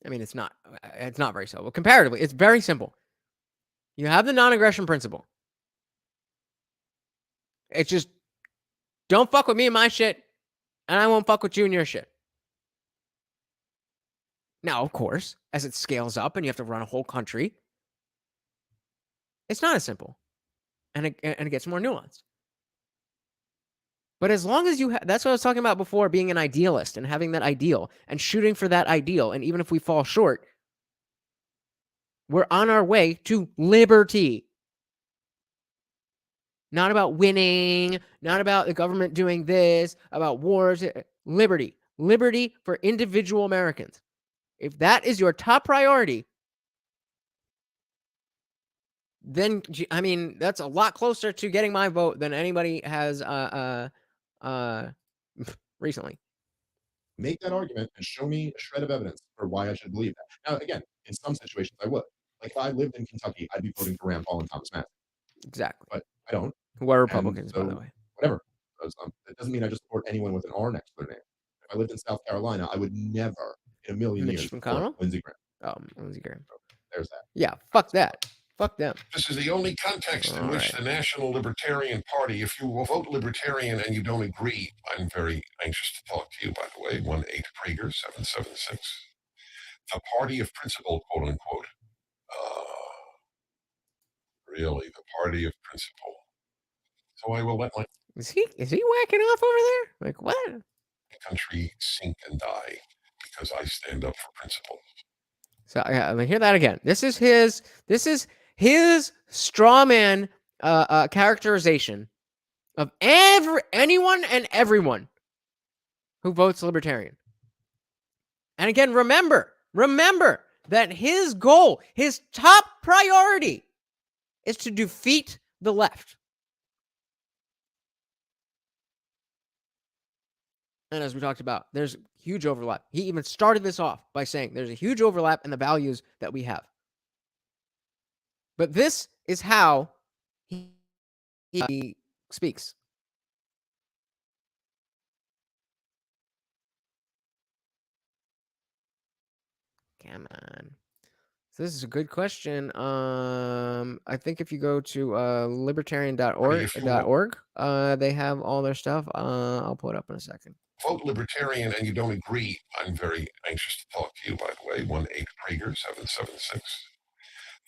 I mean, it's not very simple. Comparatively, it's very simple. You have the non-aggression principle. It's just, don't fuck with me and my shit, and I won't fuck with you and your shit. Now, of course, as it scales up and you have to run a whole country, it's not as simple. And it gets more nuanced. But as long as that's what I was talking about before, being an idealist and having that ideal and shooting for that ideal. And even if we fall short, we're on our way to liberty. Not about winning, not about the government doing this, about wars. Liberty. Liberty for individual Americans. If that is your top priority, then, I mean, that's a lot closer to getting my vote than anybody has recently. Make that argument and show me a shred of evidence for why I should believe that. Now, again, in some situations, I would. Like, if I lived in Kentucky, I'd be voting for Rand Paul and Thomas Madison. Exactly. But I don't. Who are Republicans, by the way. Whatever. It doesn't mean I just support anyone with an R next to their name. If I lived in South Carolina, I would never in a million years support Lindsey Graham. Lindsey Graham. So there's that. Yeah, fuck that. Fuck them. This is the only context in which the National Libertarian Party, if you will vote Libertarian and you don't agree, I'm very anxious to talk to you, by the way, 1-8 Prager 776. The party of principle, quote unquote. Really, the party of principle. So I will let my... Is he whacking off over there? Like, what? Country sink and die because I stand up for principles. So yeah, let me hear that again. This is his straw man characterization of anyone and everyone who votes Libertarian. And again, remember that his goal, his top priority, is to defeat the left. And as we talked about, there's huge overlap. He even started this off by saying there's a huge overlap in the values that we have. But this is how he speaks. Come on. So this is a good question. I think if you go to libertarian.org, they have all their stuff. I'll pull it up in a second. Vote Libertarian and you don't agree. I'm very anxious to talk to you, by the way. 1-8-Prager 776.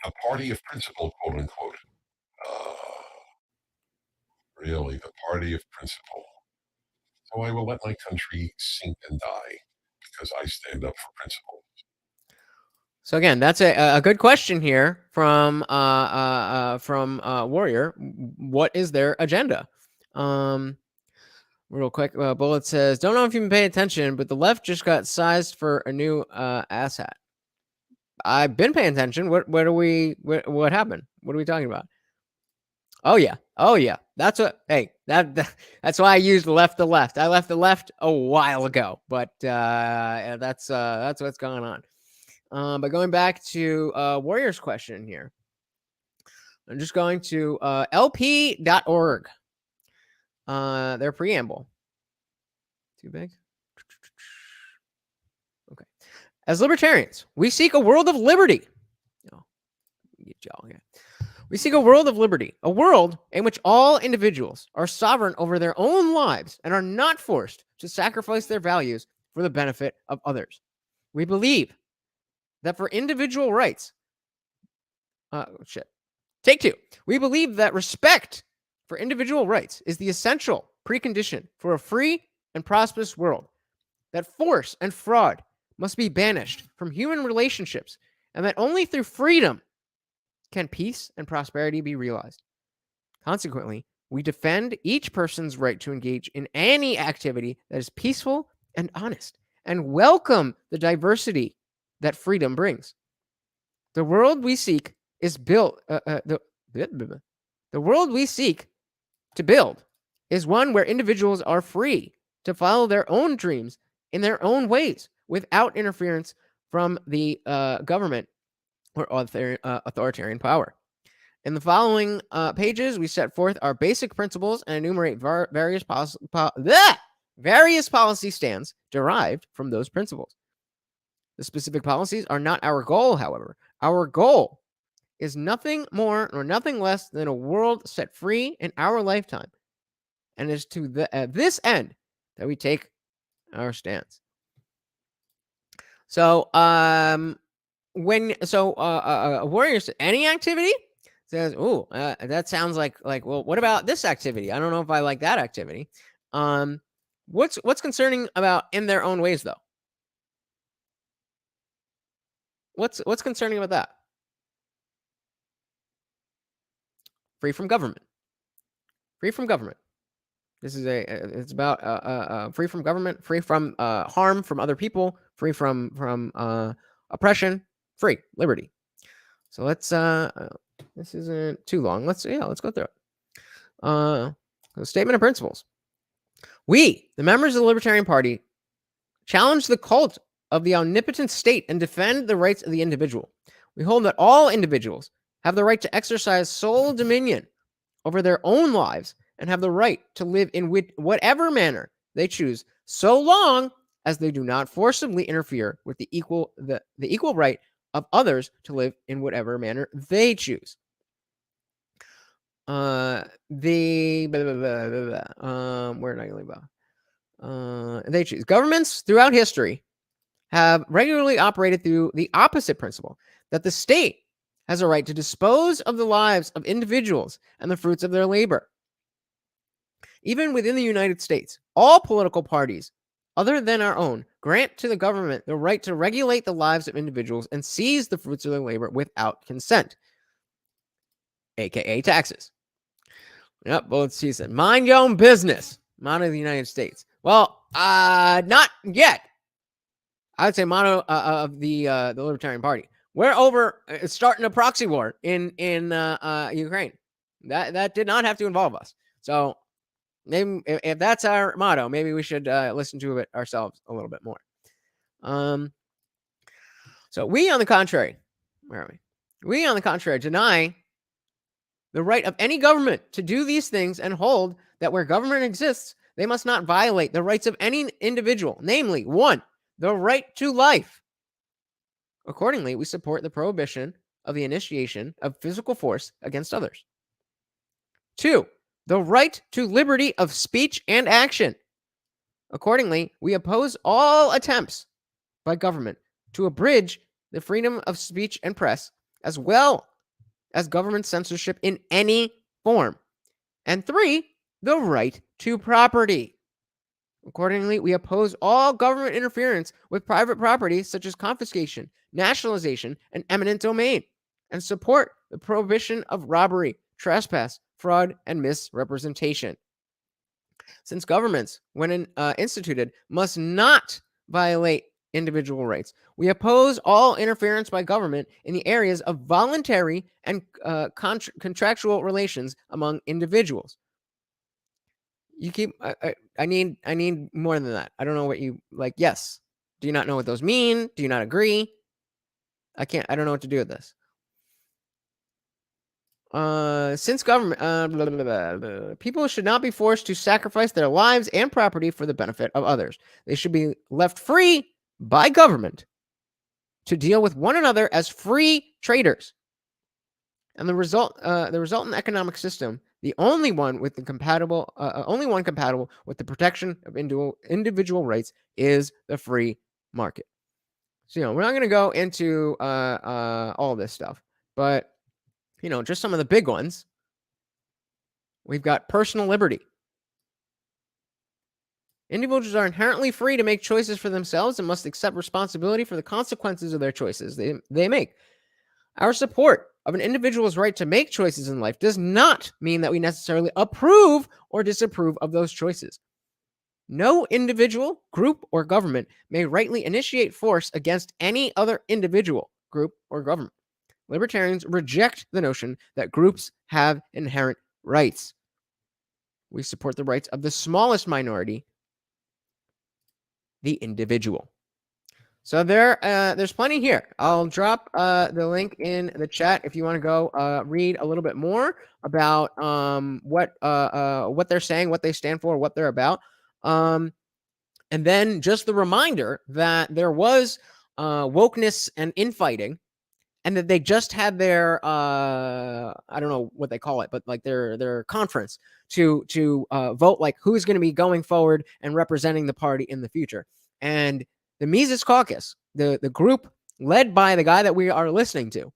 A party of principle, quote unquote. Really, the party of principle. So I will let my country sink and die because I stand up for principle. So again, that's a good question here from Warrior. What is their agenda? Real quick, Bullet says, "Don't know if you've been paying attention, but the left just got sized for a new asshat." I've been paying attention. What happened? What are we talking about? Oh yeah. That's what. Hey, that's why I used left to left. I left the left a while ago, but that's what's going on. But going back to Warrior's question here, I'm just going to lp.org. Their preamble. Too big? Okay. As libertarians, we seek a world of liberty. Oh, get y'all here. We seek a world of liberty, a world in which all individuals are sovereign over their own lives and are not forced to sacrifice their values for the benefit of others. We believe that for individual rights, Take two. We believe that respect for individual rights is the essential precondition for a free and prosperous world, that force and fraud must be banished from human relationships, and that only through freedom can peace and prosperity be realized. Consequently, we defend each person's right to engage in any activity that is peaceful and honest, and welcome the diversity that freedom brings. The world we seek is built. The world we seek to build is one where individuals are free to follow their own dreams in their own ways, without interference from the government or authoritarian power. In the following pages, we set forth our basic principles and enumerate various policy stands derived from those principles. The specific policies are not our goal, however. Our goal is nothing more nor nothing less than a world set free in our lifetime. And it is to this end that we take our stance. So, Warriors, any activity says, "Oh, that sounds like well, what about this activity? I don't know if I like that activity." What's concerning about in their own ways, though? What's concerning about that? Free from government. Free from government. This is it's about free from government, free from harm from other people, free from oppression, free liberty. So let's this isn't too long. Let's go through it. The statement of principles. We, the members of the Libertarian Party, challenge the cult of the omnipotent state and defend the rights of the individual. We hold that all individuals have the right to exercise sole dominion over their own lives and have the right to live in whatever manner they choose, so long as they do not forcibly interfere with the equal right of others to live in whatever manner they choose. Where did I leave off? They choose. Governments throughout history have regularly operated through the opposite principle, that the state has a right to dispose of the lives of individuals and the fruits of their labor. Even within the United States, all political parties other than our own grant to the government the right to regulate the lives of individuals and seize the fruits of their labor without consent, aka taxes. Yep, both she said, mind your own business. Motto of the United States. Well, not yet. I would say motto of the Libertarian Party. We're over starting a proxy war in Ukraine. That did not have to involve us. So maybe if that's our motto, maybe we should listen to it ourselves a little bit more. So we, on the contrary, where are we? We, on the contrary, deny the right of any government to do these things and hold that where government exists, they must not violate the rights of any individual. Namely, 1, the right to life. Accordingly, we support the prohibition of the initiation of physical force against others. 2. The right to liberty of speech and action. Accordingly, we oppose all attempts by government to abridge the freedom of speech and press, as well as government censorship in any form. And 3. The right to property. Accordingly, we oppose all government interference with private property, such as confiscation, nationalization, and eminent domain, and support the prohibition of robbery, trespass, fraud, and misrepresentation. Since governments, when instituted, must not violate individual rights, we oppose all interference by government in the areas of voluntary and contractual relations among individuals. You keep. I need more than that. I don't know what you like. Yes. Do you not know what those mean? Do you not agree? I don't know what to do with this. Since government, people should not be forced to sacrifice their lives and property for the benefit of others. They should be left free by government to deal with one another as free traders. And the resultant economic system, the only one compatible with the protection of individual rights, is the free market. So we're not going to go into all this stuff, but just some of the big ones. We've got personal liberty. Individuals are inherently free to make choices for themselves and must accept responsibility for the consequences of their choices they make. Our support of an individual's right to make choices in life does not mean that we necessarily approve or disapprove of those choices. No individual, group, or government may rightly initiate force against any other individual, group, or government. Libertarians reject the notion that groups have inherent rights. We support the rights of the smallest minority, the individual. So there's plenty here. I'll drop the link in the chat if you want to go read a little bit more about what they're saying, what they stand for, what they're about. And then just the reminder that there was wokeness and infighting, and that they just had their I don't know what they call it, but like their conference to vote like who's going to be going forward and representing the party in the future. And the Mises Caucus, the group led by the guy that we are listening to,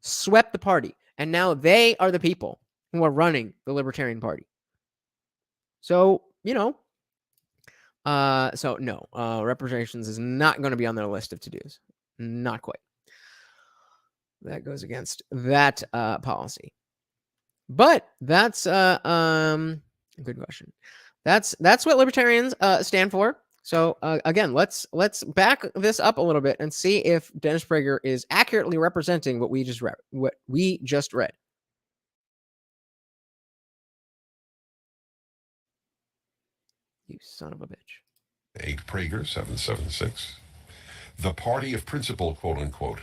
swept the party, and now they are the people who are running the Libertarian Party. So reparations is not going to be on their list of to-dos. Not quite. That goes against that policy. But that's a good question. That's what libertarians stand for. So again, let's back this up a little bit and see if Dennis Prager is accurately representing what we just read. You son of a bitch. 8 Prager 776. The party of principle, quote unquote.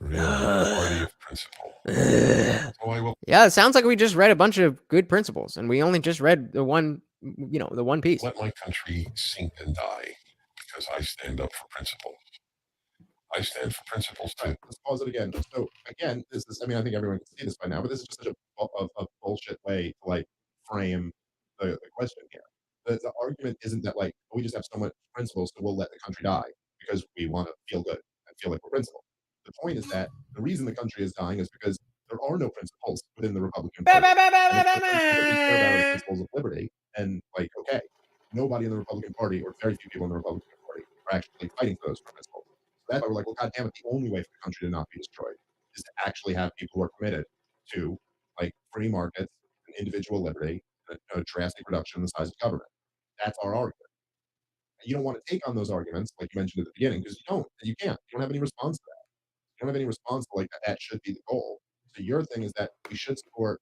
Really, party of principle. Yeah, it sounds like we just read a bunch of good principles, and we only just read the one piece. Let my country sink and die because I stand up for principles. I stand for principles too. Right, let's pause it again. So again, this is, I think everyone can see this by now, but this is just such a bullshit way to frame the question here. The argument isn't that we just have so much principles, so we'll let the country die because we want to feel good and feel like we're principled. The point is that the reason the country is dying is because there are no principles within the Republican Party. And if the we care about the principles of liberty, and okay, nobody in the Republican Party, or very few people in the Republican Party, are actually fighting for those principles. So that's why we're like, well, God damn it, the only way for the country to not be destroyed is to actually have people who are committed to free markets and individual liberty, and a drastic reduction in the size of government. That's our argument. You don't want to take on those arguments, like you mentioned at the beginning, because you don't, and you can't. You don't have any response to that. You don't have any response to that should be the goal. So your thing is that we should support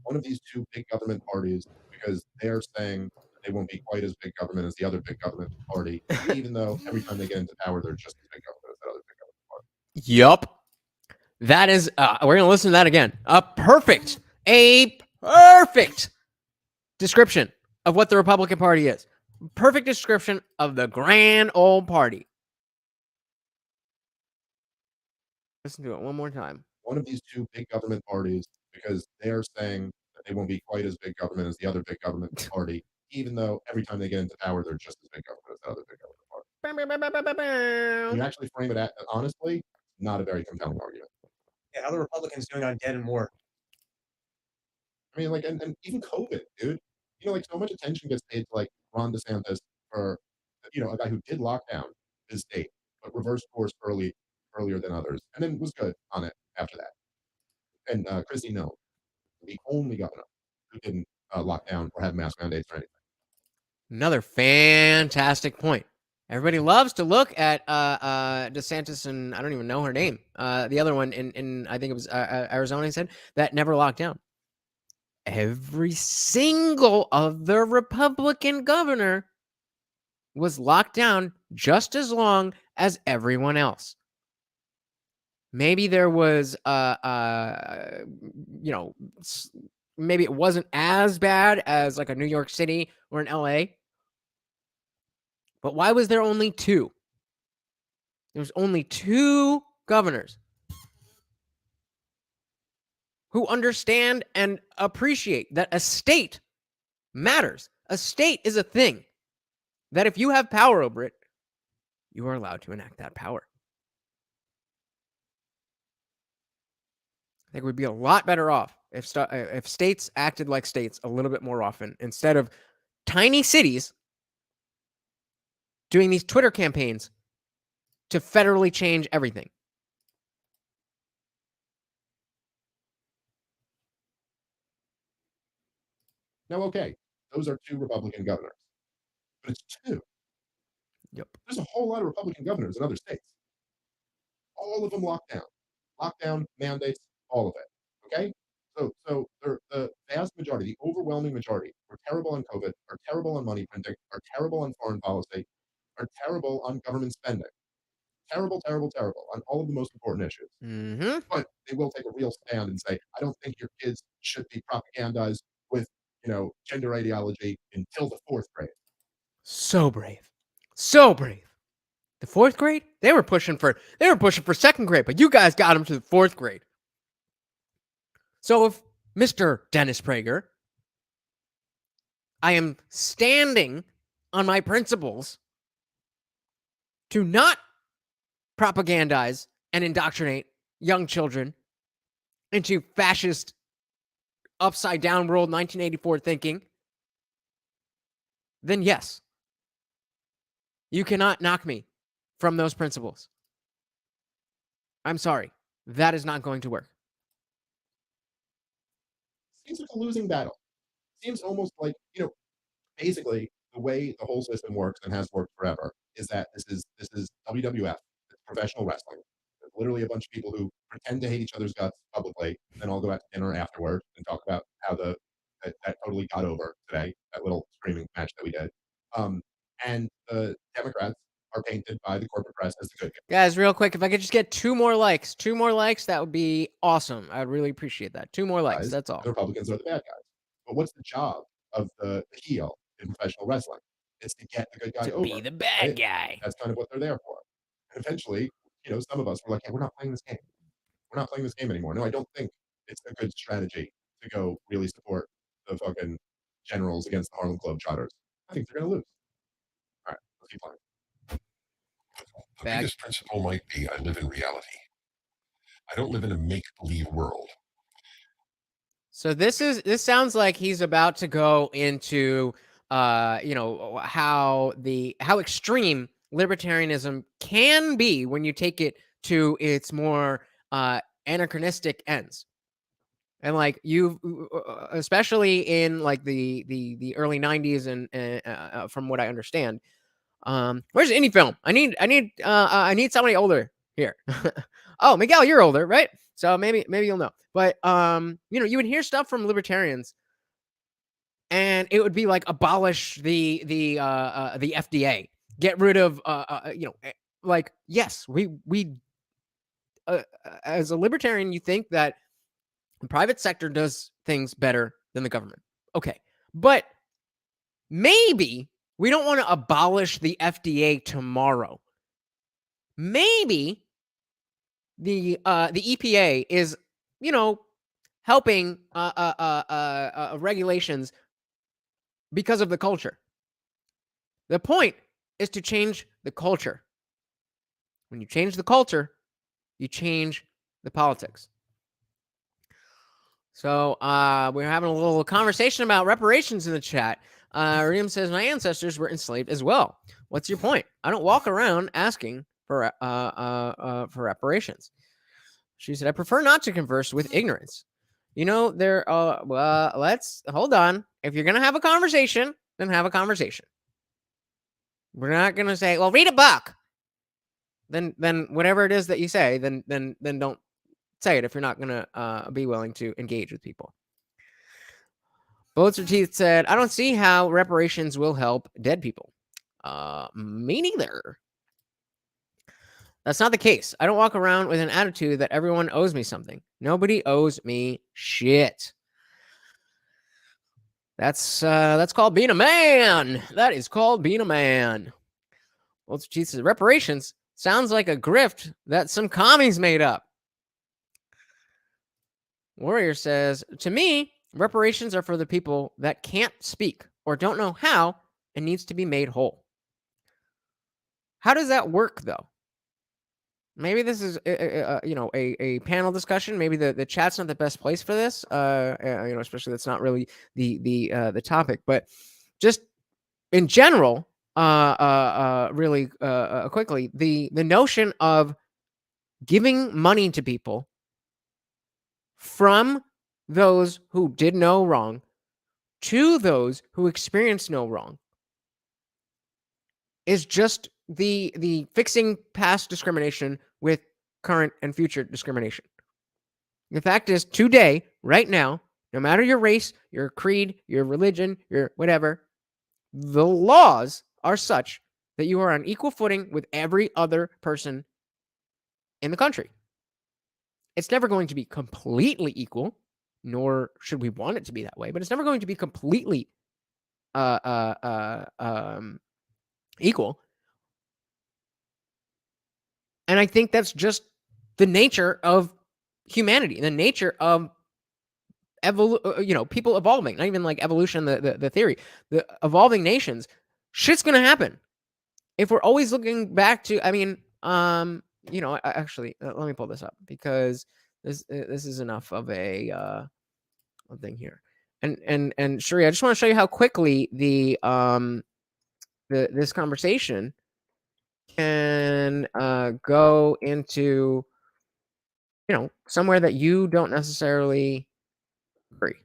one of these two big government parties because they're saying that they won't be quite as big government as the other big government party, even though every time they get into power, they're just as big government as that other big government party. Yup. That is, we're going to listen to that again. A perfect description of what the Republican Party is. perfect description of the grand old party. Listen to it one more time. One of these two big government parties, because they're saying that they won't be quite as big government as the other big government party, even though every time they get into power, they're just as big government as the other big government party. When you actually frame it honestly, not a very compelling argument. Yeah, how the Republicans doing on debt and more? I mean, like, and even COVID, dude. You know, like, so much attention gets paid to, like, Ron DeSantis for, a guy who did lock down his state, but reversed course earlier than others, and then was good on it after that. And Chrissy Noem, the only governor who didn't lock down or have mask mandates or anything. Another fantastic point. Everybody loves to look at DeSantis and I don't even know her name. The other one in I think it was Arizona. He said that never locked down. Every single other Republican governor was locked down just as long as everyone else. Maybe there was, maybe it wasn't as bad as like a New York City or an LA. But why was there only 2? There was only 2 governors who understand and appreciate that a state matters. A state is a thing that if you have power over it, you are allowed to enact that power. I think we'd be a lot better off if states acted like states a little bit more often instead of tiny cities doing these Twitter campaigns to federally change everything. Now, okay, those are 2 Republican governors, but it's 2. Yep. There's a whole lot of Republican governors in other states. All of them lockdown mandates, all of it. Okay, so the vast majority, the overwhelming majority, are terrible on COVID, are terrible on money printing, are terrible on foreign policy, are terrible on government spending. Terrible, terrible, terrible on all of the most important issues. Mm-hmm. But they will take a real stand and say, I don't think your kids should be propagandized with, gender ideology until the 4th grade. So brave. So brave. The 4th grade? They were pushing for 2nd grade, but you guys got them to the 4th grade. So if Mr. Dennis Prager, I am standing on my principles to not propagandize and indoctrinate young children into fascist, upside down world 1984 thinking, then yes, you cannot knock me from those principles. I'm sorry. That is not going to work. Seems like a losing battle. Seems almost like, basically the way the whole system works and has worked forever is that this is WWF, it's professional wrestling. There's literally a bunch of people who pretend to hate each other's guts publicly, and then all go out to dinner afterward and talk about how that totally got over today, that little screaming match that we did. And the Democrats are painted by the corporate press as the good guys. Guys, real quick, if I could just get 2 more likes, that would be awesome. I'd really appreciate that. 2 more likes, that's all. The Republicans are the bad guys. But what's the job of the heel in professional wrestling? It's to get the good guy over. Be the bad guy. That's kind of what they're there for. And eventually, some of us were like, hey, we're not playing this game. We're not playing this game anymore. No, I don't think it's a good strategy to go really support the fucking generals against the Harlem Globetrotters. I think they're going to lose. All right, let's keep playing. The biggest principle might be I live in reality. I don't live in a make-believe world. So this sounds like he's about to go into how extreme libertarianism can be when you take it to its more anachronistic ends. And like especially in like the early 90s and from what I understand, where's the indie film? I need somebody older here. Oh, Miguel, you're older, right? So maybe you'll know. But you would hear stuff from libertarians, and it would be like abolish the FDA, get rid of like yes, we as a libertarian, you think that the private sector does things better than the government. Okay, but maybe We don't want to abolish the FDA tomorrow. Maybe the EPA is, helping regulations because of the culture. The point is to change the culture. When you change the culture, you change the politics. So we're having a little conversation about reparations in the chat. Reem says, my ancestors were enslaved as well. What's your point? I don't walk around asking for reparations. She said, I prefer not to converse with ignorance. Let's hold on. If you're going to have a conversation, then have a conversation. We're not going to say, well, read a book. Then whatever it is that you say, then don't say it if you're not going to be willing to engage with people. Bullets or Teeth said, I don't see how reparations will help dead people. Me neither. That's not the case. I don't walk around with an attitude that everyone owes me something. Nobody owes me shit. That's called being a man. That is called being a man. Bullets or Teeth says, reparations sounds like a grift that some commies made up. Warrior says, to me, reparations are for the people that can't speak or don't know how and needs to be made whole. How does that work, though? Maybe this is, a panel discussion. Maybe the chat's not the best place for this, especially that's not really the topic. But just in general, really quickly, the notion of giving money to people from those who did no wrong to those who experienced no wrong is just the fixing past discrimination with current and future discrimination. The fact is, today, right now, no matter your race, your creed, your religion, your whatever, the laws are such that you are on equal footing with every other person in the country. It's never going to be completely equal, nor should we want it to be that way, but it's never going to be completely equal. And I think that's just the nature of humanity, the nature of people evolving, not even like evolution, the theory, the evolving nations. Shit's gonna happen if we're always looking back to. Actually, let me pull this up because this is enough of a thing here. And Sheree, I just want to show you how quickly this conversation can go into somewhere that you don't necessarily agree.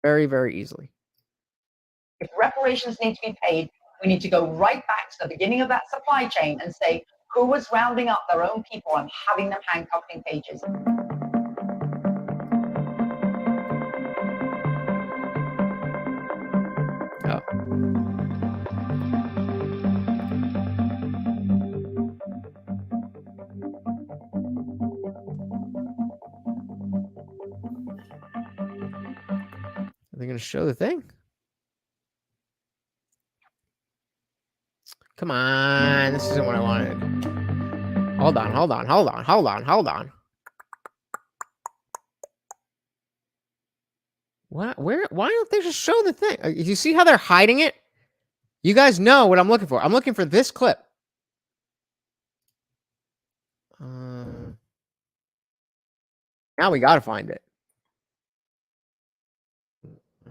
Very, very easily. If reparations need to be paid, we need to go right back to the beginning of that supply chain and say who was rounding up their own people and having them handcuffed in cages. Are they going to show the thing? Come on, this isn't what I wanted. Hold on. What? Where? Why don't they just show the thing? You see how they're hiding it? You guys know what I'm looking for. I'm looking for this clip. Now we got to find it.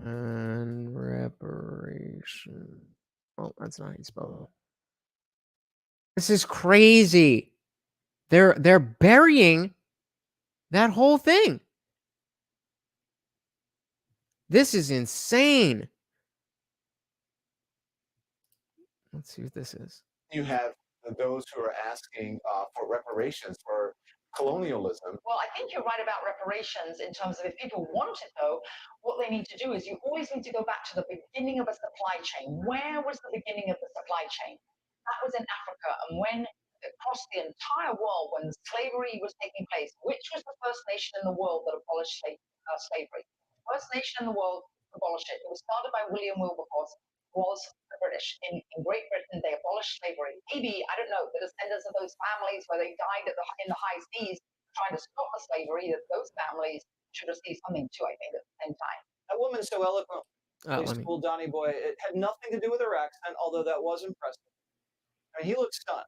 And reparation. Oh, that's not how you spell it. This is crazy. They're burying that whole thing. This is insane. Let's see what this is. You have those who are asking for reparations for colonialism. Well, I think you're right about reparations in terms of if people want it, though, what they need to do is you always need to go back to the beginning of a supply chain. Where was the beginning of the supply chain? That was in Africa. And when across the entire world, when slavery was taking place, which was the first nation in the world that abolished slavery? First nation in the world to abolish it. It was started by William Wilberforce. was the British. In Great Britain, they abolished slavery. Maybe, I don't know, the descendants of those families where they died in the high seas trying to stop the slavery, that those families should receive something too, I think, at the same time. That woman so eloquently schooled Donny Boy. It had nothing to do with her accent, although that was impressive. I mean, he looks stunned.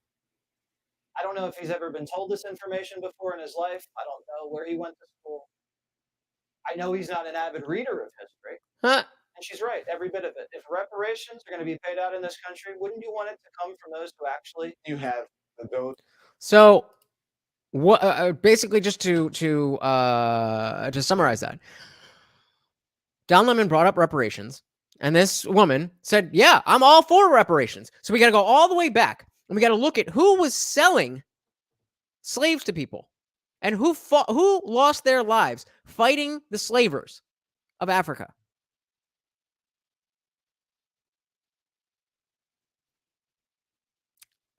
I don't know if he's ever been told this information before in his life. I don't know where he went to school. I know he's not an avid reader of history. Huh. And she's right, every bit of it. If reparations are going to be paid out in this country, wouldn't you want it to come from those who actually You have those. So, what? Basically, just to summarize that, Don Lemon brought up reparations, and this woman said, "Yeah, I'm all for reparations." So we got to go all the way back, and we got to look at who was selling slaves to people, and who lost their lives fighting the slavers of Africa.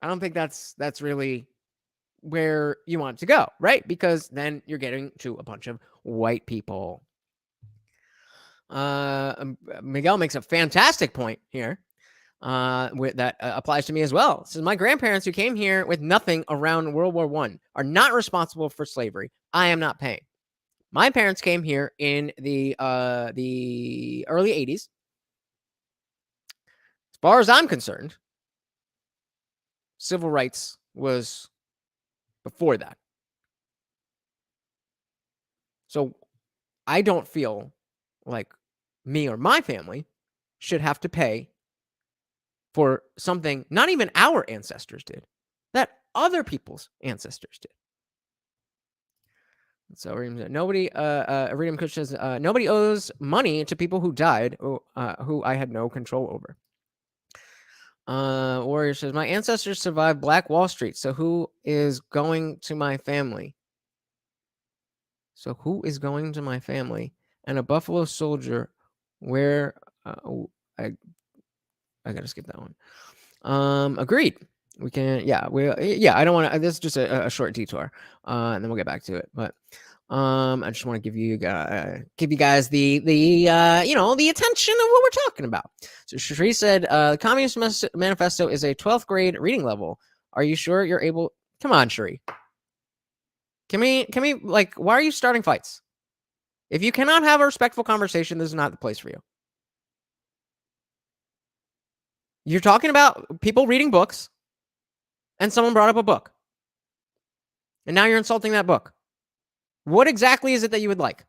I don't think that's really where you want to go, right? Because then you're getting to a bunch of white people. Miguel makes a fantastic point here that applies to me as well. So my grandparents who came here with nothing around World War I are not responsible for slavery. I am not paying. My parents came here in the early 80s. As far as I'm concerned, civil rights was before that. So I don't feel like me or my family should have to pay for something not even our ancestors did, that other people's ancestors did. So nobody, Iridium Kush says, nobody owes money to people who died, who I had no control over. Warrior says, my ancestors survived Black Wall Street, so who is going to my family? So who is going to my family? And a Buffalo Soldier, where I gotta skip that one. Agreed. We can, yeah. I don't want to. This is just a short detour, and then we'll get back to it. But I just want to give you guys the the attention of what we're talking about. So Shree said, the Communist Manifesto is a 12th grade reading level. Are you sure you're able? Come on, Shree. Can we like? Why are you starting fights? If you cannot have a respectful conversation, this is not the place for you. You're talking about people reading books, and someone brought up a book. And now you're insulting that book. What exactly is it that you would like?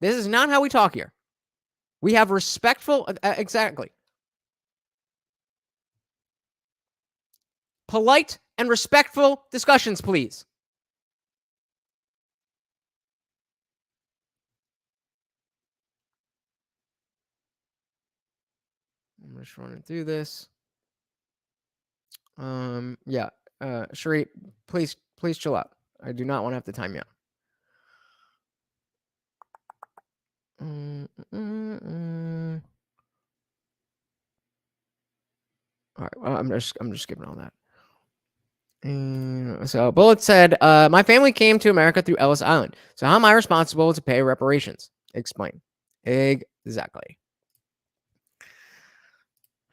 This is not how we talk here. We have respectful, exactly. Polite and respectful discussions, please. I'm just running through this. Yeah. Sheree, please chill out. I do not want to have to time you out. All right. Well, I'm just skipping all that. So Bullet said, my family came to America through Ellis Island. So how am I responsible to pay reparations? Explain. Exactly.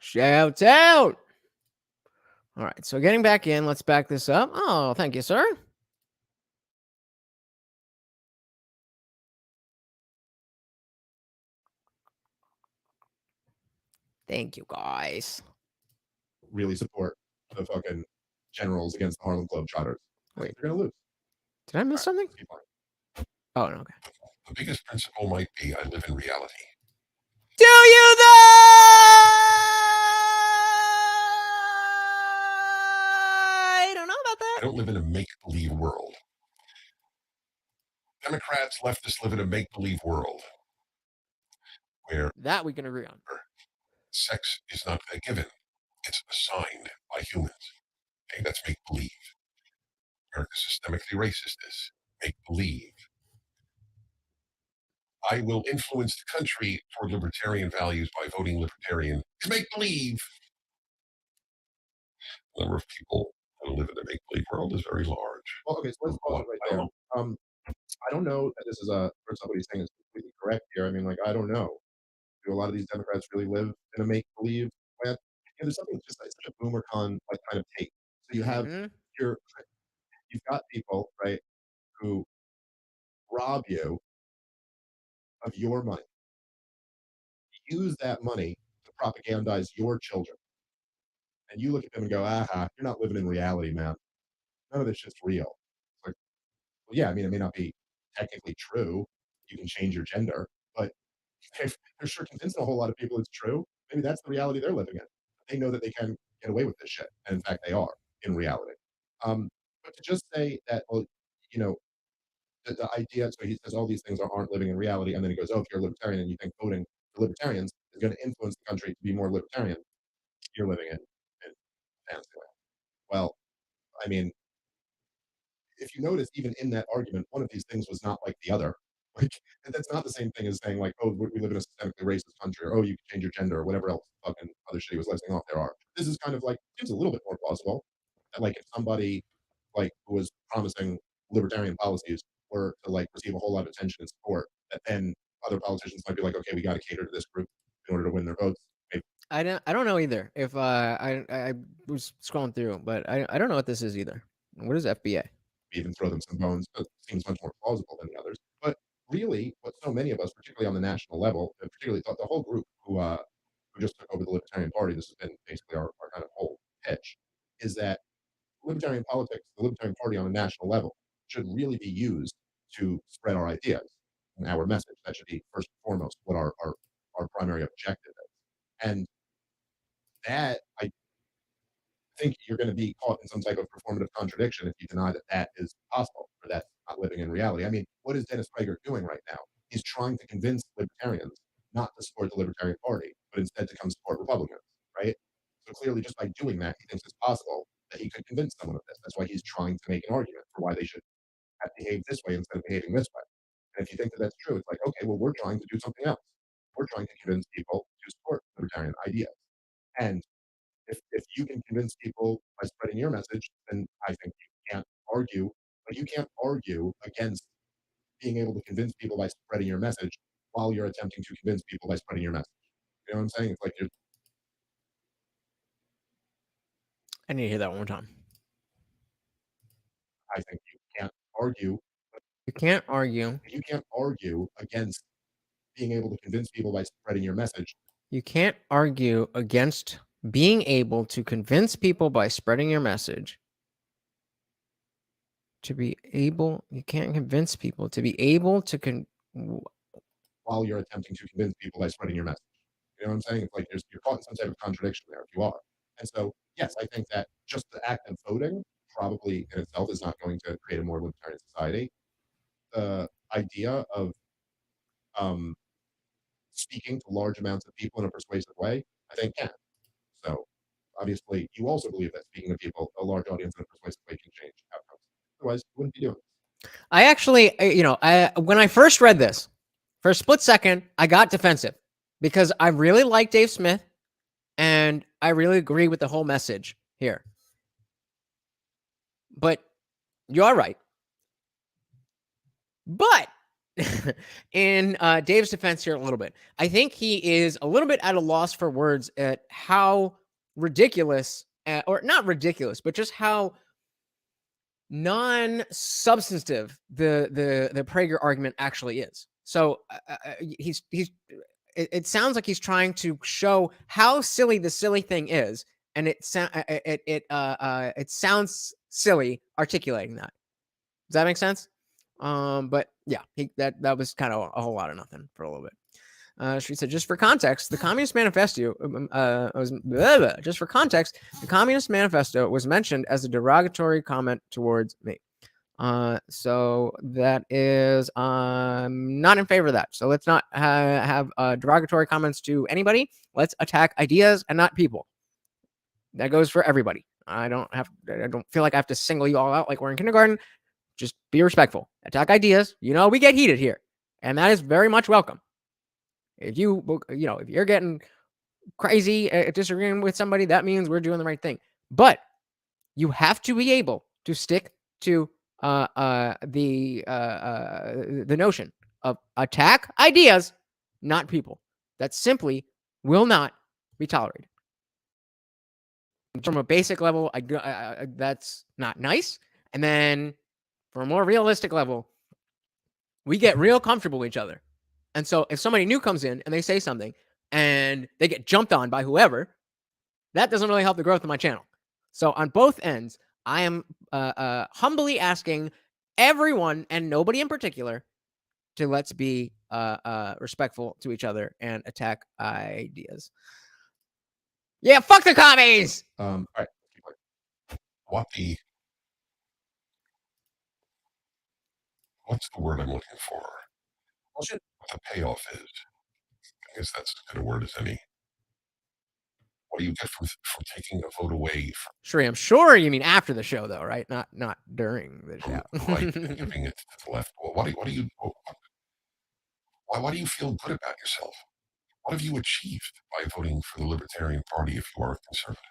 Shout out. All right. So getting back in, let's back this up. Oh, thank you, sir. Thank you, guys. Really support the fucking generals against the Harlem Globetrotters. Wait, they're gonna lose. Did I miss something? Oh, no, okay. The biggest principle might be I live in reality. Do you though? I don't know about that. I don't live in a make-believe world. Democrats, leftists live in a make-believe world where that we can agree on. Sex is not a given. It's assigned by humans. Okay, that's make-believe. America's systemically racist is make-believe. I will influence the country toward libertarian values by voting libertarian is make-believe. The number of people who live in a make-believe world is very large. Well, okay, so let's pause it right there. I don't know that this is for somebody saying is completely correct here. I mean, like, I don't know. Do a lot of these Democrats really live in a make-believe land? There's something just like such a boomer-con like kind of take. So you have your you've got people, right, who rob you of your money, use that money to propagandize your children. And you look at them and go, aha, you're not living in reality, man. None of this shit's real. It's like, well, yeah, I mean, it may not be technically true. You can change your gender, but if they're sure convincing a whole lot of people it's true, maybe that's the reality they're living in. They know that they can get away with this shit. And in fact, they are in reality. But to just say that, well, you know, the idea, so he says all these things aren't living in reality. And then he goes, oh, if you're a libertarian and you think voting for libertarians is going to influence the country to be more libertarian, you're living in fantasy land. Well, I mean, if you notice, even in that argument, one of these things was not like the other. Like, that's not the same thing as saying, like, oh, we live in a systemically racist country, or oh, you can change your gender, or whatever else fucking other shit he was listing off there are. This is kind of like, seems a little bit more plausible that, like, if somebody, like, who was promising libertarian policies were to, like, receive a whole lot of attention and support, that then other politicians might be like, okay, we got to cater to this group in order to win their votes. Maybe. I don't know either. If I was scrolling through, but I don't know what this is either. What is FBA? Even throw them some bones. It seems much more plausible than the others. But really, what so many of us, particularly on the national level, and particularly the whole group who just took over the Libertarian Party, this has been basically our kind of whole pitch, is that libertarian politics, the Libertarian Party on a national level, should really be used to spread our ideas and our message. That should be first and foremost what our primary objective is. And that I think you're going to be caught in some type of performative contradiction if you deny that that is possible or that's not living in reality. I mean, what is Dennis Prager doing right now? He's trying to convince libertarians not to support the Libertarian Party, but instead to come support Republicans, right? So clearly, just by doing that, he thinks it's possible that he could convince someone of this. That's why he's trying to make an argument for why they should have behaved this way instead of behaving this way. And if you think that that's true, it's like, okay, well, we're trying to do something else. We're trying to convince people to support libertarian ideas. And if you can convince people by spreading your message, then I think you can't argue. But you can't argue against being able to convince people by spreading your message while you're attempting to convince people by spreading your message. You know what I'm saying? It's like I need to hear that one more time. I think you can't argue. You can't argue. You can't argue against being able to convince people by spreading your message. You can't argue against being able to convince people by spreading your message. To be able, you can't convince people to be able to while you're attempting to convince people by spreading your message. You know what I'm saying? It's like you're caught in some type of contradiction there if you are. And so, yes, I think that just the act of voting probably in itself is not going to create a more libertarian society. The idea of speaking to large amounts of people in a persuasive way, I think can. So, obviously, you also believe that speaking to people, a large audience in a persuasive way can change outcomes. Otherwise, you wouldn't be doing this. I actually, when I first read this, for a split second, I got defensive because I really like Dave Smith and I really agree with the whole message here. But you are right. But in Dave's defense here a little bit, I think he is a little bit at a loss for words at how ridiculous, or not ridiculous, but just how non-substantive the Prager argument actually is. So it sounds like he's trying to show how silly the silly thing is, and it sounds silly articulating that. Does that make sense? But yeah, that was kind of a whole lot of nothing for a little bit. She said, just for context, the Communist Manifesto just for context, the Communist Manifesto was mentioned as a derogatory comment towards me. So that is not in favor of that. So let's not have derogatory comments to anybody. Let's attack ideas and not people. That goes for everybody. I don't feel like I have to single you all out like we're in kindergarten. Just be respectful. Attack ideas. We get heated here, and that is very much welcome. If if you're getting crazy disagreeing with somebody, that means we're doing the right thing. But you have to be able to stick to the notion of attack ideas, not people. that simply will not be tolerated. From a basic level, that's not nice. And then from a more realistic level, we get real comfortable with each other. And so if somebody new comes in and they say something and they get jumped on by whoever, that doesn't really help the growth of my channel. So on both ends, I am humbly asking everyone, and nobody in particular, to let's be respectful to each other and attack ideas. Yeah, fuck the commies! All right. What's the word I'm looking for? Bullshit. What the payoff is. I guess that's as good a word as any. What do you get from taking a vote away from? Sure, I'm sure you mean after the show, though, right? Not during the show. Right, and giving it to the left. Well, why do you feel good about yourself? What have you achieved by voting for the Libertarian Party if you are a conservative?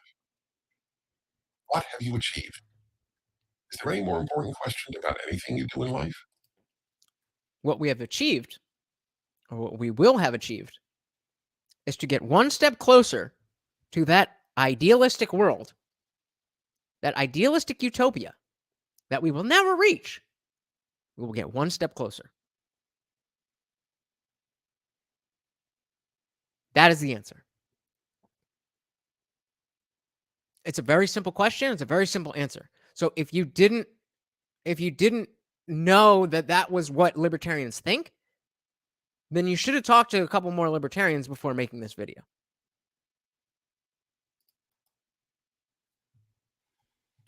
What have you achieved? Is there any more important question about anything you do in life? What we have achieved, or what we will have achieved, is to get one step closer to that idealistic world, that idealistic utopia that we will never reach. We will get one step closer. That is the answer. It's a very simple question. It's a very simple answer. So if you didn't know that was what libertarians think, then you should have talked to a couple more libertarians before making this video.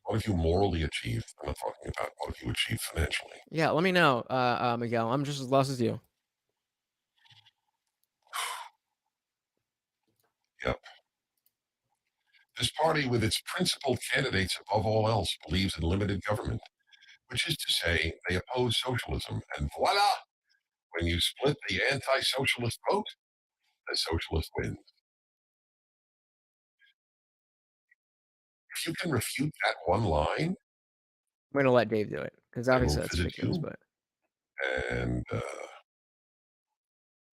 What have you morally achieved? I'm not talking about what have you achieved financially. Yeah, let me know, Miguel. I'm just as lost as you. Yep. This party, with its principal candidates above all else, believes in limited government, which is to say, they oppose socialism, and voila! When you split the anti-socialist vote, the socialist wins. If you can refute that one line, I'm going to let Dave do it, because obviously that's ridiculous, you, but... and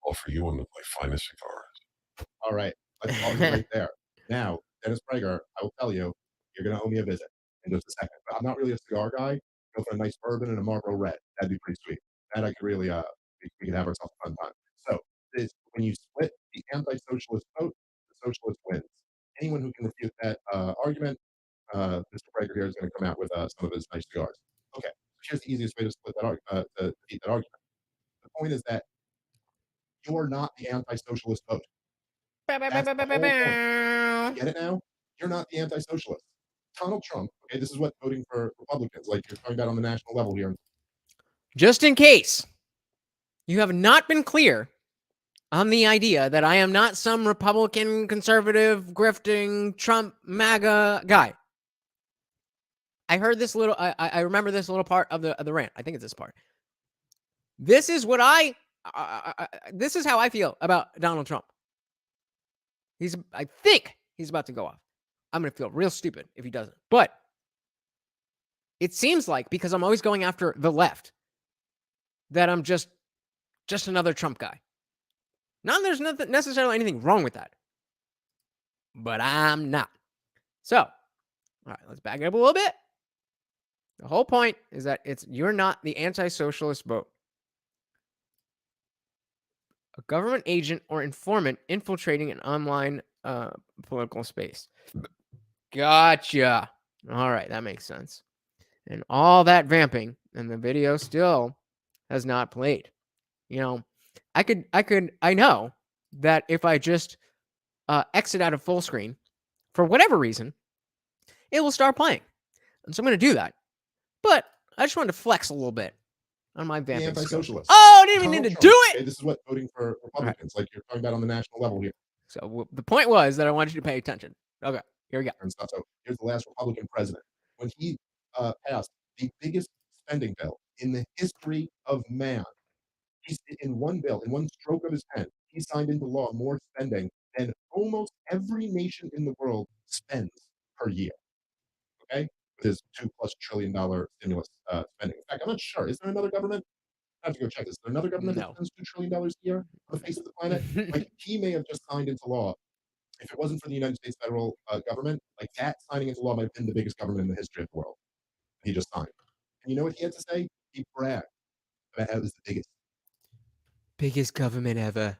offer you one of my finest cigars. All right. Let's pause it right there. Now, Dennis Prager, I will tell you, you're going to owe me a visit in just a second. But I'm not really a cigar guy. Go for a nice bourbon and a Marlboro Red. That'd be pretty sweet. That I could really, we could have ourselves a fun time. So, when you split the anti-socialist vote, the socialist wins. Anyone who can refute that argument, Mr. Prager here is going to come out with some of his nice cigars. Okay. Here's the easiest way to split that argument, to defeat that argument. The point is that you're not the anti-socialist vote. That's the whole point. Get it now? You're not the anti-socialist. Donald Trump, okay, this is what voting for Republicans, like you're talking about on the national level here. Just in case you have not been clear on the idea that I am not some Republican, conservative, grifting, Trump, MAGA guy. I heard this little, I remember this little part of the rant. I think it's this part. This is what this is how I feel about Donald Trump. I think he's about to go off. I'm going to feel real stupid if he doesn't. But it seems like, because I'm always going after the left, that I'm just another Trump guy. Not there's nothing necessarily anything wrong with that. But I'm not. So, all right, let's back it up a little bit. The whole point is that you're not the anti-socialist vote. A government agent or informant infiltrating an online political space. Gotcha. All right, that makes sense. And all that vamping, and the video still has not played. You know, I know that if I just exit out of full screen, for whatever reason, it will start playing. And so I'm going to do that. But I just wanted to flex a little bit on my vamping. Anti-socialist. Oh, I didn't even need to do it. Okay, this is what voting for Republicans, like you're talking about on the national level here. So the point was that I wanted you to pay attention. Okay, here we go. And stuff. So here's the last Republican president. When he passed the biggest spending bill in the history of man, he's in one bill, in one stroke of his pen, he signed into law more spending than almost every nation in the world spends per year. Okay? With his $2+ trillion stimulus spending. In fact, I'm not sure. Is there another government I have to go check this. Is there another government that spends $2 trillion a year on the face of the planet? Like, he may have just signed into law. If it wasn't for the United States federal government, like that signing into law might have been the biggest government in the history of the world. He just signed. And you know what he had to say? He bragged that it was the biggest government ever.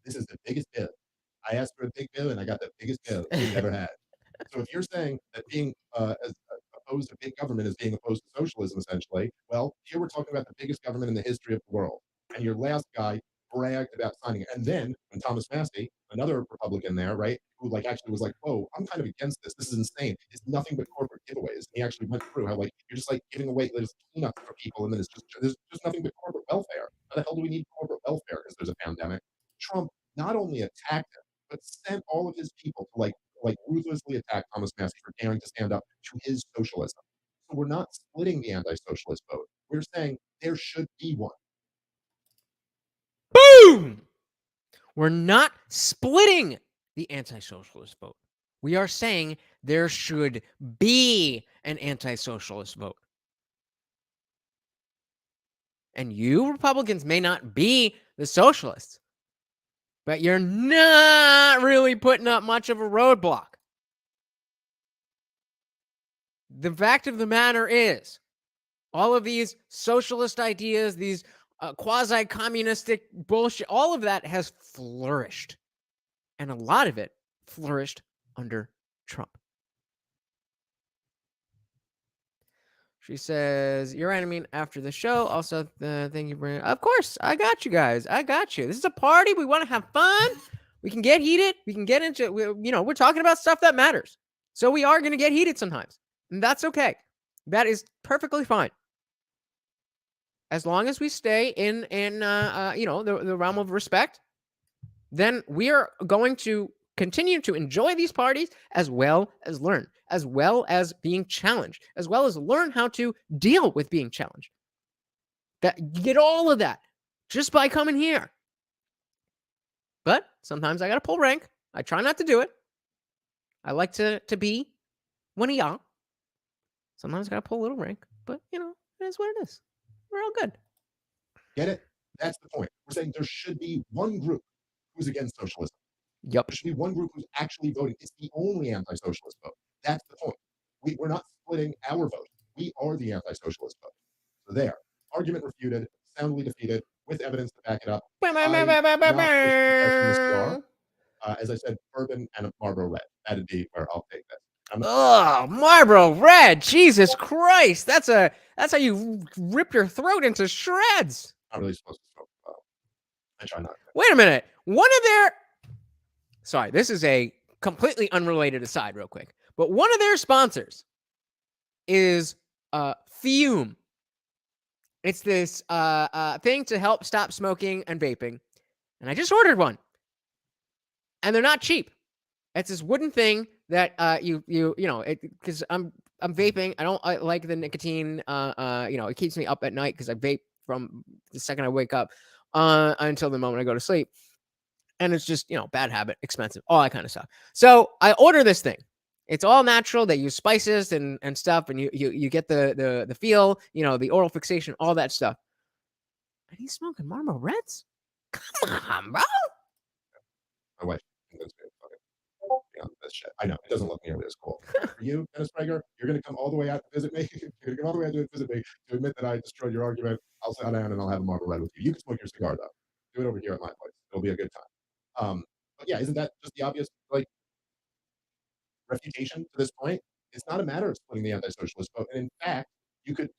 This is the biggest bill. I asked for a big bill, and I got the biggest bill we've ever had. So if you're saying that being as opposed to big government is being opposed to socialism, essentially, well, here we're talking about the biggest government in the history of the world. And your last guy bragged about signing it. And then when Thomas Massey, another Republican there, right, who like actually was like, whoa, I'm kind of against this. This is insane. It's nothing but corporate giveaways. And he actually went through how like you're just like giving away there's peanuts for people, and then there's just nothing but corporate welfare. How the hell do we need corporate welfare because there's a pandemic? Trump not only attacked him, but sent all of his people to like ruthlessly attack Thomas Massey for daring to stand up to his socialism. So we're not splitting the anti-socialist vote. We're saying there should be one. Boom! We're not splitting the anti-socialist vote. We are saying there should be an anti-socialist vote. And you Republicans may not be the socialists, but you're not really putting up much of a roadblock. The fact of the matter is, all of these socialist ideas, these quasi-communistic bullshit, all of that has flourished. And a lot of it flourished under Trump. She says, you're enemy after the show. Also, thank you for... Of course, I got you guys. I got you. This is a party. We want to have fun. We can get heated. We can get into... we're talking about stuff that matters. So we are going to get heated sometimes. And that's okay. That is perfectly fine. As long as we stay in the realm of respect, then we are going to continue to enjoy these parties as well as learn, as well as being challenged, as well as learn how to deal with being challenged. That you get all of that just by coming here. But sometimes I got to pull rank. I try not to do it. I like to be one of y'all. Sometimes I got to pull a little rank, but it is what it is. We're all good. Get it? That's the point. We're saying there should be one group who's against socialism. Yep. There should be one group who's actually voting. It's the only anti-socialist vote. That's the point. We're not splitting our vote. We are the anti-socialist vote. So there. Argument refuted, soundly defeated, with evidence to back it up. As I said, bourbon and a Marlboro Red. That'd be where I'll take this. Marlboro Red. Jesus Christ. That's how you rip your throat into shreds. Not really supposed to smoke. I try not to. Wait a minute. Sorry, this is a completely unrelated aside real quick. But one of their sponsors is Fume. It's this thing to help stop smoking and vaping. And I just ordered one. And they're not cheap. It's this wooden thing that because I'm vaping. I like the nicotine. It keeps me up at night because I vape from the second I wake up until the moment I go to sleep. And it's just, bad habit, expensive, all that kind of stuff. So I order this thing. It's all natural. They use spices and stuff, and you get the feel, the oral fixation, all that stuff. And he's smoking Marlboro Reds? Come on, bro. My wife convinced me to this shit. I know, it doesn't look nearly as cool. For you, Dennis Prager, you're going to come all the way out to visit me. You're going to come all the way out to visit me to admit that I destroyed your argument. I'll sit down and I'll have a Marlboro Red with you. You can smoke your cigar, though. Do it over here at my place. It'll be a good time. But yeah, isn't that just the obvious refutation to this point? It's not a matter of splitting the anti-socialist vote. And in fact, you could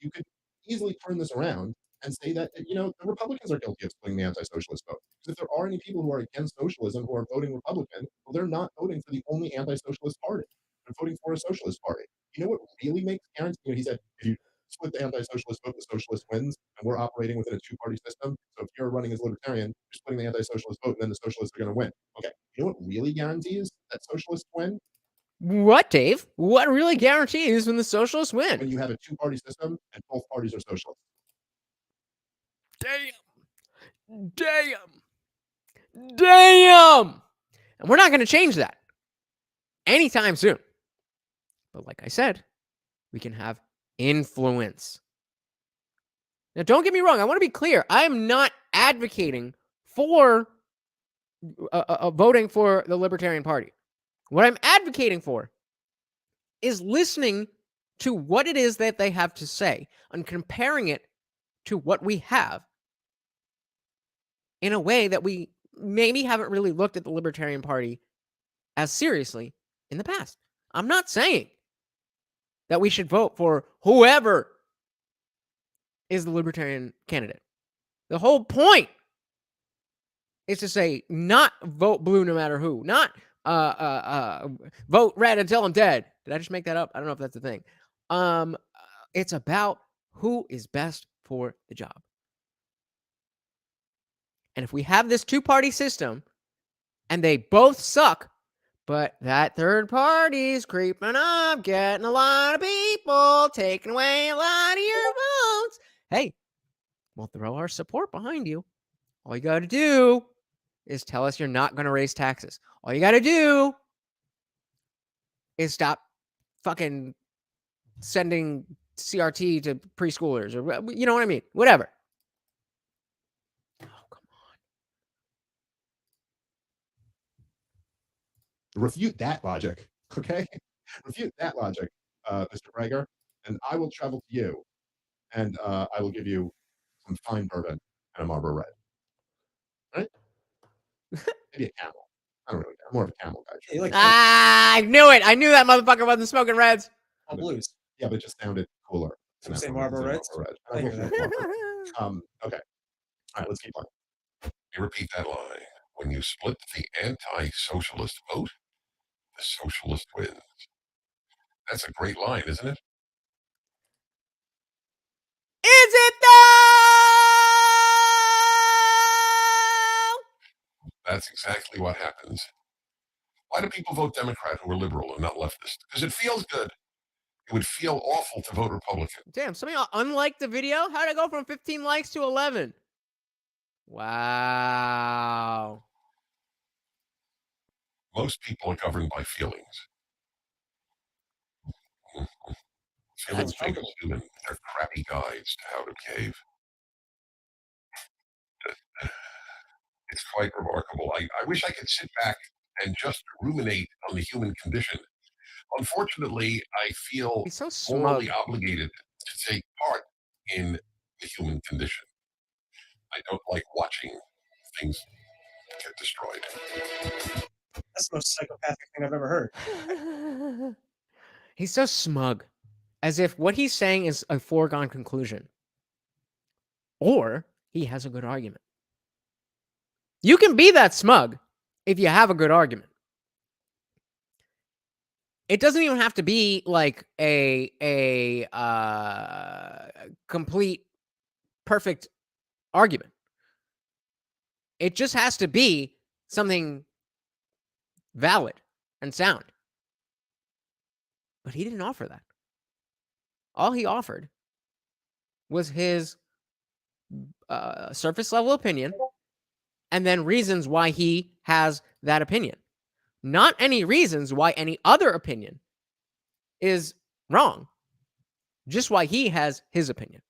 easily turn this around and say that the Republicans are guilty of splitting the anti-socialist vote. Because if there are any people who are against socialism who are voting Republican, well, they're not voting for the only anti-socialist party. They're voting for a socialist party. You know what really makes guarantee? He said, if you split the anti-socialist vote, the socialist wins, and we're operating within a two-party system. So if you're running as libertarian, you're splitting the anti-socialist vote, and then the socialists are going to win. Okay, you know what really guarantees that socialists win? What, Dave? What really guarantees when the socialists win? When you have a two-party system and both parties are socialists. Damn! And we're not going to change that anytime soon. But like I said, we can have influence. Now, don't get me wrong. I want to be clear. I am not advocating for voting for the Libertarian Party. What I'm advocating for is listening to what it is that they have to say and comparing it to what we have in a way that we maybe haven't really looked at the Libertarian Party as seriously in the past. I'm not saying that we should vote for whoever is the Libertarian candidate. The whole point is to say not vote blue no matter who, not vote red until I'm dead. Did I just make that up? I don't know if that's the thing. It's about who is best for the job. And if we have this two-party system and they both suck, but that third party's creeping up, getting a lot of people, taking away a lot of your votes, hey, we'll throw our support behind you. All you got to do is tell us you're not going to raise taxes. All you got to do is stop fucking sending CRT to preschoolers, or you know what I mean? Whatever. Oh, come on. Refute that logic, okay? Refute that logic, Mr. Prager, and I will travel to you, and I will give you some fine bourbon and a Marlboro Red. Right? Maybe a Camel. I don't really care. I'm more of a Camel guy. You like I knew it. I knew that motherfucker wasn't smoking reds. all blues. Yeah, but it just sounded cooler. So say Marlboro Reds? Red. I hear that. Okay. All right, let's keep going. You repeat that line. When you split the anti-socialist vote, the socialist wins. That's a great line, isn't it? Is it though? That's exactly what happens. Why do people vote Democrat who are liberal and not leftist? Because it feels good. It would feel awful to vote Republican. Damn, some of y'all unliked the video? How did I go from 15 likes to 11? Wow. Most people are governed by feelings. Feelings make us human. They're crappy guides to how to behave. It's quite remarkable. I wish I could sit back and just ruminate on the human condition. Unfortunately, I feel He's so smug. morally obligated to take part in the human condition. I don't like watching things get destroyed. That's the most psychopathic thing I've ever heard. He's so smug, as if what he's saying is a foregone conclusion, or he has a good argument. You can be that smug if you have a good argument. It doesn't even have to be like a complete perfect argument. It just has to be something valid and sound. But he didn't offer that. All he offered was his surface level opinion and then reasons why he has that opinion. Not any reasons why any other opinion is wrong. Just why he has his opinion.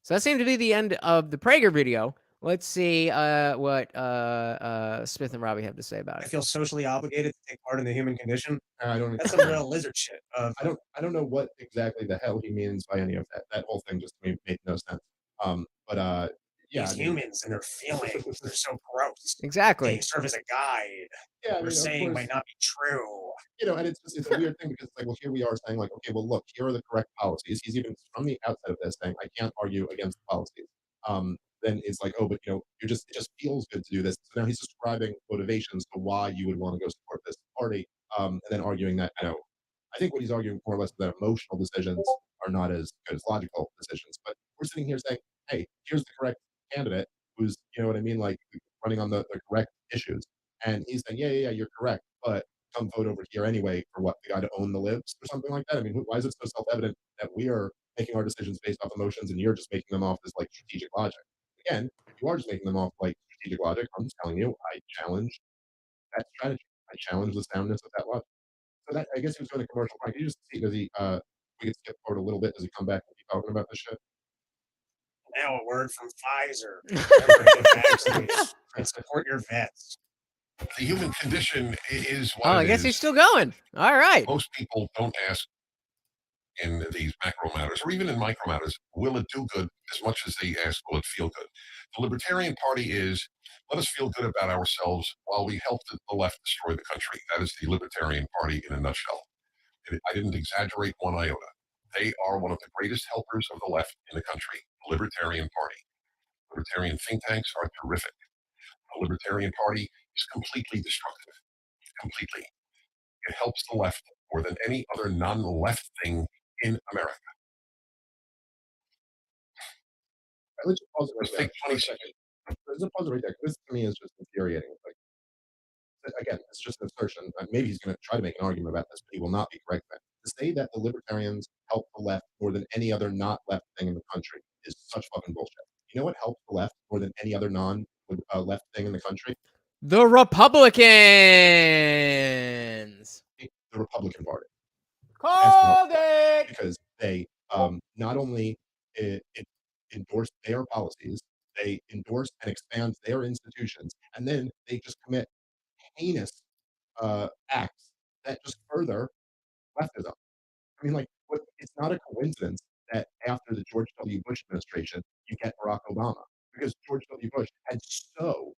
So that seemed to be the end of the Prager video. Let's see what Smith and Robbie have to say about I it. feel socially obligated to take part in the human condition. I don't. That's some real lizard shit. I don't know what exactly the hell he means by any of that. That whole thing just made no sense. Yeah, these humans and their feelings, they're so gross. Exactly. They serve as a guide. Yeah, We're saying might not be true. You know, and it's a weird thing because it's like, well, here we are saying like, okay, well, look, here are the correct policies. He's even from the outset of this saying, I can't argue against the policies. Then it's like, oh, but you know, it just feels good to do this. So now he's describing motivations to why you would want to go support this party, and then arguing that, you know, I think what he's arguing more or less is that emotional decisions are not as good as logical decisions. But we're sitting here saying, hey, here's the correct candidate who's, you know what I mean, like running on the correct issues. And he's saying, yeah, you're correct, but come vote over here anyway for what, the guy to own the libs or something like that? I mean, why is it so self-evident that we are making our decisions based off emotions and you're just making them off as like strategic logic? Again, you are just making them off like strategic logic. I'm just telling you, I challenge that strategy. I challenge the soundness of that logic. So that, I guess he was doing a commercial. Can you just see, does he, we could skip forward a little bit. Does he come back and keep talking about this shit. Now a word from Pfizer. Remember to get vaccinated and support your vets. The human condition is what I guess he's still going. All right. Most people don't ask in these macro matters or even in micro matters, will it do good as much as they ask, will it feel good? The Libertarian Party is, let us feel good about ourselves while we help the left destroy the country. That is the Libertarian Party in a nutshell. I didn't exaggerate one iota. They are one of the greatest helpers of the left in the country, the Libertarian Party. Libertarian think tanks are terrific. The Libertarian Party is completely destructive. Completely. It helps the left more than any other non-left thing in America. Right, let's just pause it right there. 20 seconds. Let's just pause it right there. This to me is just infuriating. Like, again, it's just an assertion. Maybe he's going to try to make an argument about this, but he will not be correct. Then to say that the Libertarians help the left more than any other not left thing in the country is such fucking bullshit. You know what helps the left more than any other non-left thing in the country? The Republicans. The Republican Party. Called it. Because they not only endorse their policies, they endorse and expand their institutions, and then they just commit heinous acts that just further leftism. I mean, like, it's not a coincidence that after the George W. Bush administration, you get Barack Obama, because George W. Bush had so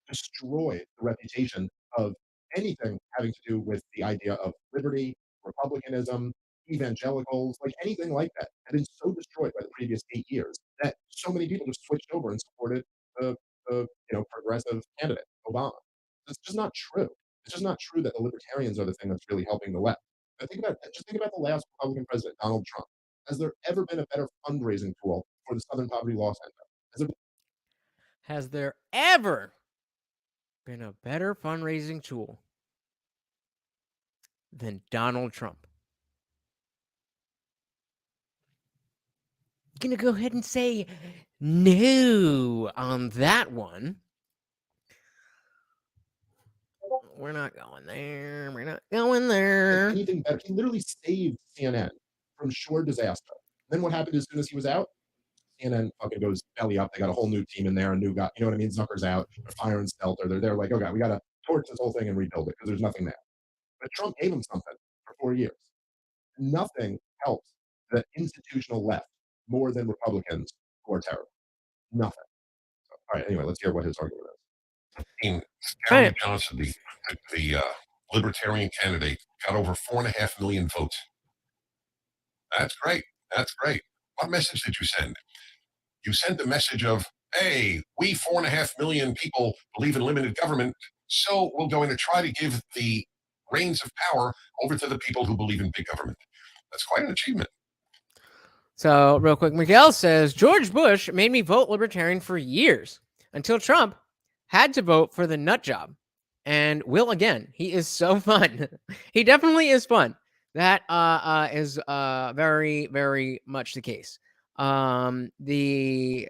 destroyed the reputation of anything having to do with the idea of liberty, republicanism, evangelicals, like anything like that, had been so destroyed by the previous 8 years that so many people just switched over and supported the progressive candidate, Obama. It's just not true. It's just not true that the libertarians are the thing that's really helping the left. But think about the last Republican president, Donald Trump. Has there ever been a better fundraising tool for the Southern Poverty Law Center? Has there ever been a better fundraising tool than Donald Trump? Gonna go ahead and say no on that one. We're not going there. We're not going there. Anything better? He literally saved CNN from sure disaster. Then what happened as soon as he was out? CNN fucking goes belly up. They got a whole new team in there, a new guy. You know what I mean? Zucker's out. They're firing Stelter. They're like, okay, we got to torch this whole thing and rebuild it because there's nothing there. But Trump gave him something for 4 years. Nothing helps the institutional left more than Republicans who are terrible. Nothing. So, all right. Anyway, let's hear what his argument is. Gary Johnson, the Libertarian candidate, got over 4.5 million votes. That's great. That's great. What message did you send? You sent the message of, hey, we 4.5 million people believe in limited government, so we're going to try to give the reins of power over to the people who believe in big government. That's quite an achievement. So, real quick, Miguel says, George Bush made me vote Libertarian for years until Trump had to vote for the nut job and will again. He is so fun. He definitely is fun. That is very, very much the case. The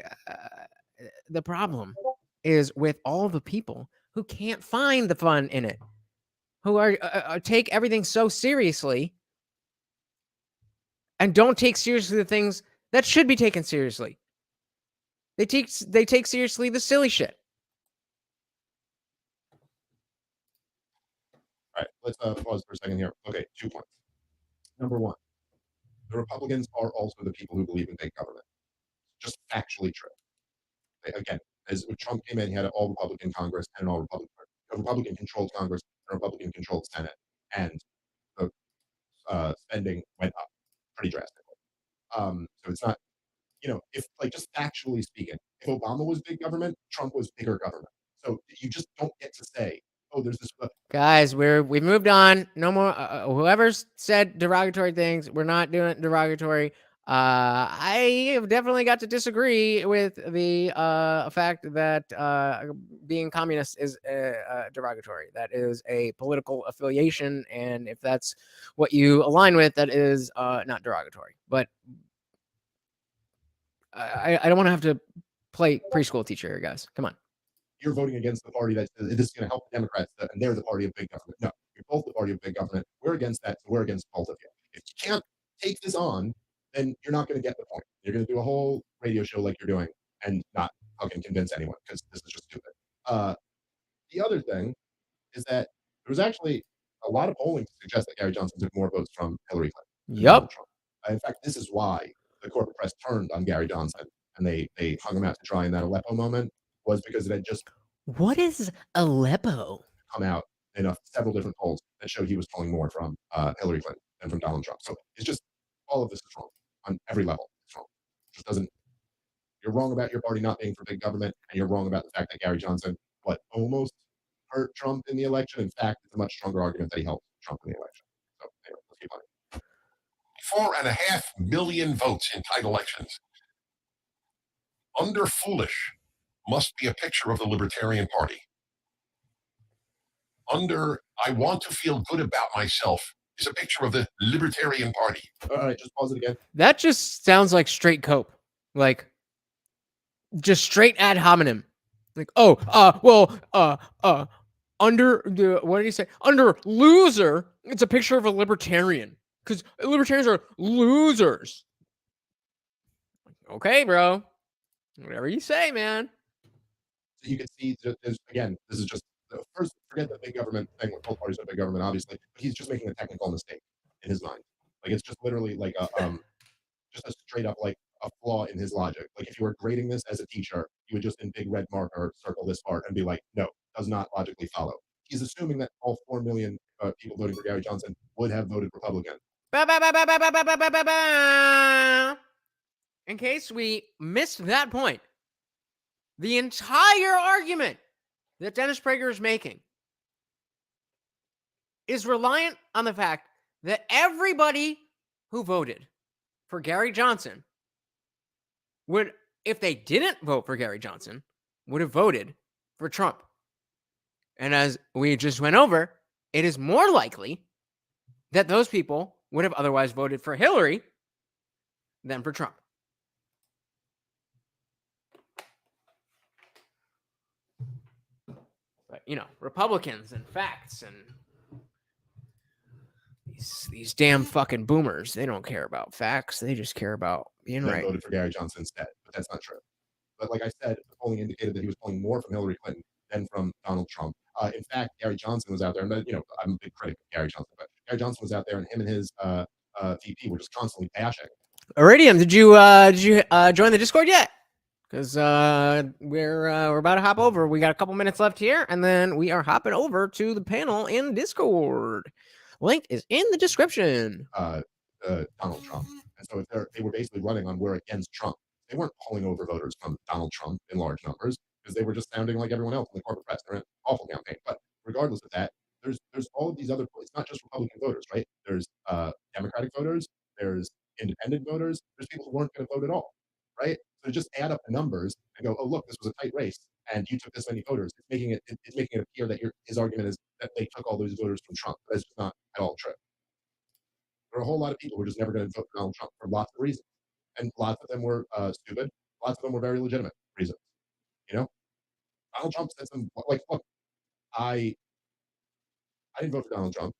problem is with all the people who can't find the fun in it, who are take everything so seriously and don't take seriously the things that should be taken seriously. They take seriously the silly shit. All right, let's pause for a second here. Okay, 2 points. Number one, the Republicans are also the people who believe in big government. Just factually true. Again, as Trump came in, he had an all-Republican Congress and an Republican-controlled Congress and a Republican-controlled Senate, and the spending went up pretty drastically. So it's not, if just factually speaking, if Obama was big government, Trump was bigger government. So you just don't get to say, oh, there's this. Guys, we've moved on. No more. Whoever's said derogatory things, we're not doing derogatory. I have definitely got to disagree with the fact that being communist is derogatory. That is a political affiliation, and if that's what you align with, that is not derogatory. But I don't want to have to play preschool teacher here, guys. Come on. You're voting against the party that this is going to help the Democrats, and they're the party of big government. No, you're both the party of big government. We're against that, so we're against both of you. If you can't take this on, then you're not going to get the point. You're going to do a whole radio show like you're doing and not fucking convince anyone because this is just stupid. The other thing is that there was actually a lot of polling to suggest that Gary Johnson took more votes from Hillary Clinton than Donald Trump. In fact, this is why the corporate press turned on Gary Johnson and they hung him out to dry in that Aleppo moment, was because it had just What is Aleppo? come out in several different polls that showed he was polling more from Hillary Clinton than from Donald Trump. So it's just, all of this is wrong on every level. It's wrong. It just doesn't. You're wrong about your party not being for big government, and you're wrong about the fact that Gary Johnson, almost hurt Trump in the election. In fact, it's a much stronger argument that he helped Trump in the election. So anyway, let's keep on. 4.5 million votes in tight elections. Under foolish must be a picture of the Libertarian Party. Under I want to feel good about myself is a picture of the Libertarian Party. All right, just pause it again. That just sounds like straight cope. Like, just straight ad hominem. Like, under the, what did he say? Under loser, it's a picture of a libertarian. Because libertarians are losers. Okay, bro. Whatever you say, man. So you can see, again, this is just, first, forget the big government thing with both parties are big government, obviously, but he's just making a technical mistake in his mind. Like, it's just literally like just a straight up, like, a flaw in his logic. Like, if you were grading this as a teacher, you would just in big red marker circle this part and be like, no, does not logically follow. He's assuming that all 4 million people voting for Gary Johnson would have voted Republican. In case we missed that point, the entire argument that Dennis Prager is making is reliant on the fact that everybody who voted for Gary Johnson would, if they didn't vote for Gary Johnson, would have voted for Trump. And as we just went over, it is more likely that those people would have otherwise voted for Hillary than for Trump. But, you know, Republicans and facts and these damn fucking boomers, they don't care about facts. They just care about being right. Voted for Gary Johnson instead, but that's not true. But like I said, the polling indicated that he was polling more from Hillary Clinton than from Donald Trump. In fact, Gary Johnson was out there, and you know, I'm a big critic of Gary Johnson, but Gary Johnson was out there, and him and his VP were just constantly bashing. Iridium, did you join the Discord yet? Because we're about to hop over. We got a couple minutes left here, and then we are hopping over to the panel in Discord. Link is in the description. Donald Trump, and so if they were basically running on we're against Trump. They weren't pulling over voters from Donald Trump in large numbers because they were just sounding like everyone else in the corporate press. They're an awful campaign. But regardless of that, there's all of these other. It's not just Republican voters, right? There's Democratic voters. There's independent voters. There's people who weren't going to vote at all, right? So just add up the numbers and go, oh look, this was a tight race, and you took this many voters. It's making it appear that his argument is that they took all those voters from Trump. That's just not at all true. There are a whole lot of people who are just never going to vote for Donald Trump for lots of reasons. And lots of them were stupid. Lots of them were very legitimate reasons. You know, Donald Trump said some like, look, I didn't vote for Donald Trump.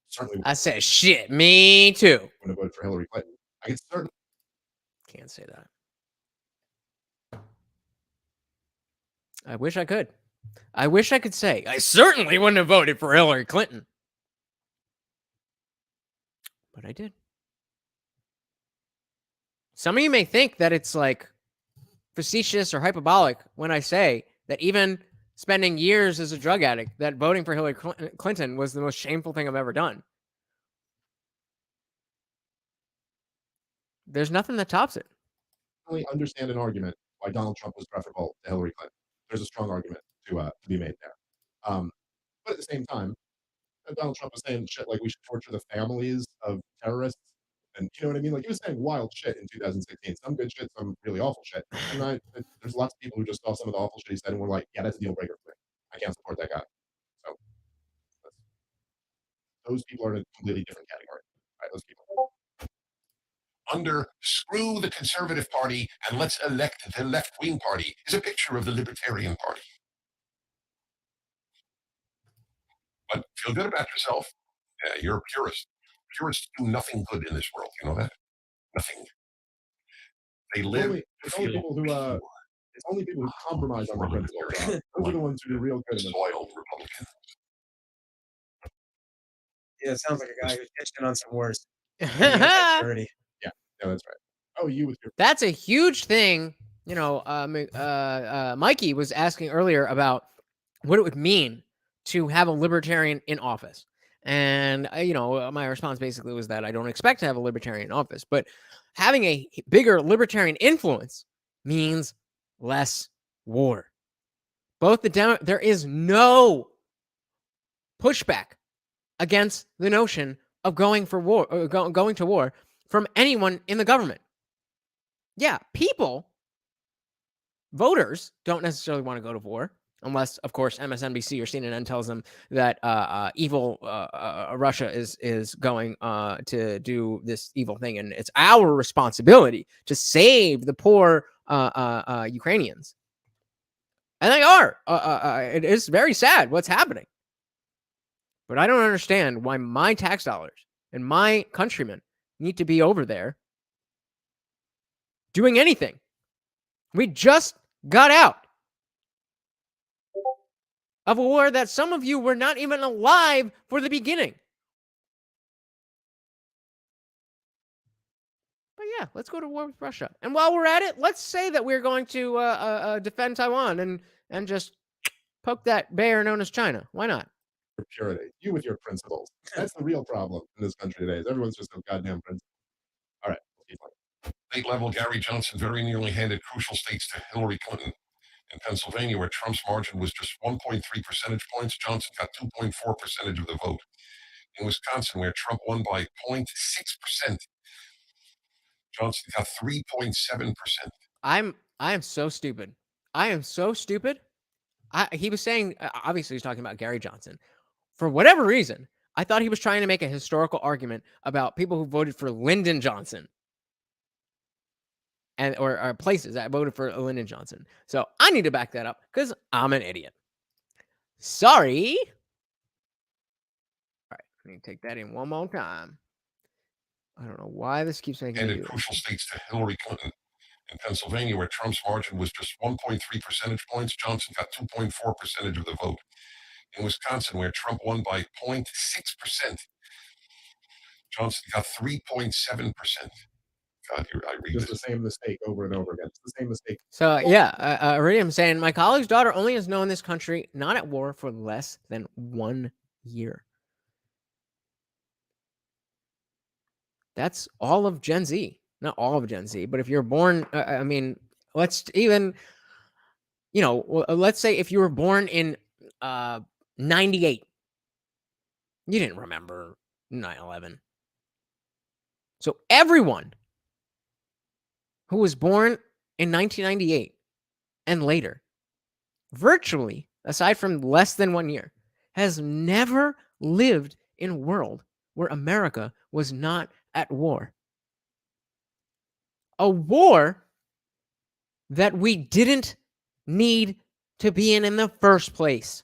Certainly, I said shit. Me too. I'm going to vote for Hillary Clinton. I can certainly can't say that. I wish I could. I wish I could say I certainly wouldn't have voted for Hillary Clinton, but I did. Some of you may think that it's like facetious or hyperbolic when I say that even spending years as a drug addict, that voting for Hillary Clinton was the most shameful thing I've ever done. There's nothing that tops it. I understand an argument why Donald Trump was preferable to Hillary Clinton. There's a strong argument to be made there. But at the same time, Donald Trump was saying shit like we should torture the families of terrorists. And you know what I mean? Like, he was saying wild shit in 2016. Some good shit, some really awful shit. And there's lots of people who just saw some of the awful shit he said and were like, yeah, that's a deal breaker for me. I can't support that guy. So those people are in a completely different category. Right? Those people. Under screw the Conservative Party and let's elect the left-wing party is a picture of the Libertarian Party. But feel good about yourself. Yeah, you're a purist. Purists do nothing good in this world. You know that? nothing. They It's live only, to it's only feel people who pure. it's only people who compromise on For their principles. libertarians, Those are like the ones who do real good in this. soiled Republicans. Yeah, it sounds like a guy who's pitched in on some wars. That's Yeah, that's right. Oh, you with your a huge thing. You know, Mikey was asking earlier about what it would mean to have a libertarian in office. And, you know, my response basically was that I don't expect to have a libertarian in office, but having a bigger libertarian influence means less war. Both there is no pushback against the notion of going for war, or going to war from anyone in the government. Yeah, people, voters, don't necessarily want to go to war, unless, of course, MSNBC or CNN tells them that evil Russia is going to do this evil thing, and it's our responsibility to save the poor Ukrainians. And they are. It is very sad what's happening. But I don't understand why my tax dollars and my countrymen need to be over there doing anything. We just got out of a war that some of you were not even alive for the beginning. But yeah, let's go to war with Russia. And while we're at it, let's say that we're going to defend Taiwan and just poke that bear known as China. Why not? purity. You with your principles. That's the real problem in this country today. Is everyone's just a goddamn principle. All right. Keep on. State level, Gary Johnson very nearly handed crucial states to Hillary Clinton. In Pennsylvania, where Trump's margin was just 1.3 percentage points, Johnson got 2.4% of the vote. In Wisconsin, where Trump won by 0.6%, Johnson got 3.7%. I am so stupid. I am so stupid. He was saying, obviously he's talking about Gary Johnson. For whatever reason, I thought he was trying to make a historical argument about people who voted for Lyndon Johnson. And or places that voted for Lyndon Johnson. So I need to back that up because I'm an idiot. Sorry. All right, I need to take that in one more time. I don't know why this keeps making me do crucial states to Hillary Clinton. In Pennsylvania, where Trump's margin was just 1.3 percentage points, Johnson got 2.4% of the vote. In Wisconsin, where Trump won by 0.6%, Johnson got 3.7%. God, I read Just the same mistake over and over again. It's the same mistake. So yeah, Iridium saying, my colleague's daughter only has known this country not at war for less than 1 year. That's all of Gen Z. Not all of Gen Z, but if you're born, I mean, let's even, you know, let's say if you were born in 98, you didn't remember 9/11. So everyone who was born in 1998 and later, virtually, aside from less than 1 year, has never lived in a world where America was not at war. A war that we didn't need to be in the first place.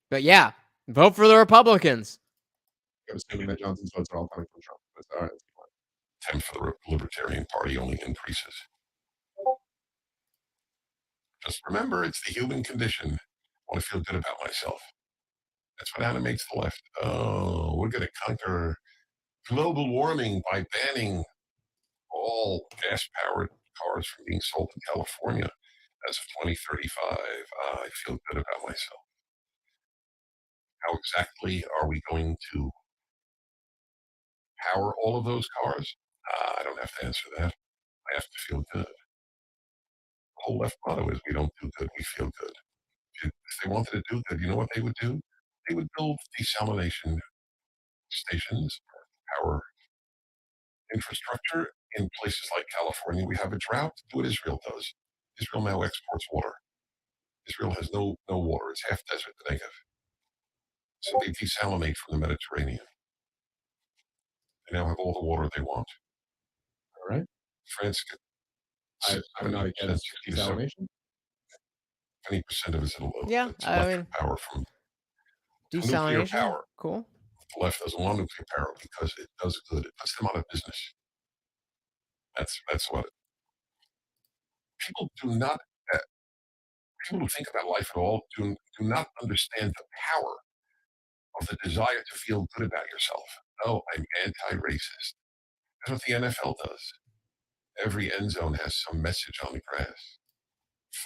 But yeah, vote for the Republicans. I'm assuming that Johnson's votes are all coming from Trump. But all right. Time for the Libertarian Party only increases. Just remember, it's the human condition. I want to feel good about myself. That's what animates the left. Oh, we're going to conquer global warming by banning all gas-powered cars from being sold in California as of 2035. I feel good about myself. How exactly are we going to power all of those cars? I don't have to answer that. I have to feel good. The whole left motto is we don't do good, we feel good. If they wanted to do good, you know what they would do? They would build desalination stations, power infrastructure in places like California. We have a drought. Do what Israel does. Israel now exports water. Israel has no water. It's half desert, the Negev. So they desalinate from the Mediterranean. They now have all the water they want. All right. France gets I'm not against desalination. 20% of its Yeah, I mean, power from desalination. nuclear power. Cool. the left doesn't want nuclear power because it does good. It puts them out of business. That's what people do not. People who think about life at all do not understand the power of the desire to feel good about yourself. No, I'm anti-racist. That's what the NFL does. Every end zone has some message on the grass.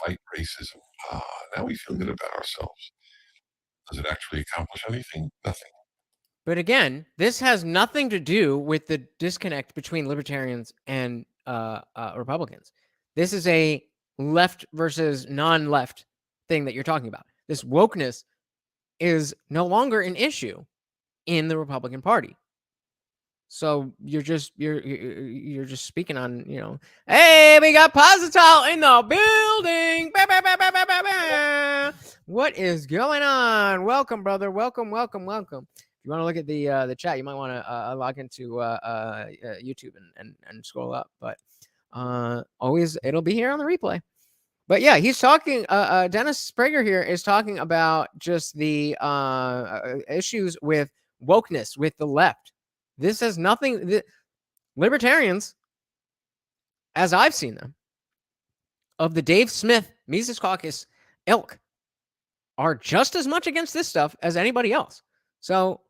Fight racism. Now we feel good about ourselves. Does it actually accomplish anything? Nothing. But again, this has nothing to do with the disconnect between libertarians and Republicans. This is a left versus non-left thing that you're talking about. This wokeness is no longer an issue in the Republican Party. So you're just speaking on, hey, we got Positol in the building. Bah, bah, bah, bah, bah, bah, bah. What is going on? Welcome, brother. Welcome. If you want to look at the chat, you might want to log into YouTube and scroll up. But always, it'll be here on the replay. But yeah, he's talking. Dennis Prager here is talking about just the issues with wokeness with the left. This has nothing. Libertarians, as I've seen them, of the Dave Smith Mises Caucus ilk, are just as much against this stuff as anybody else. So,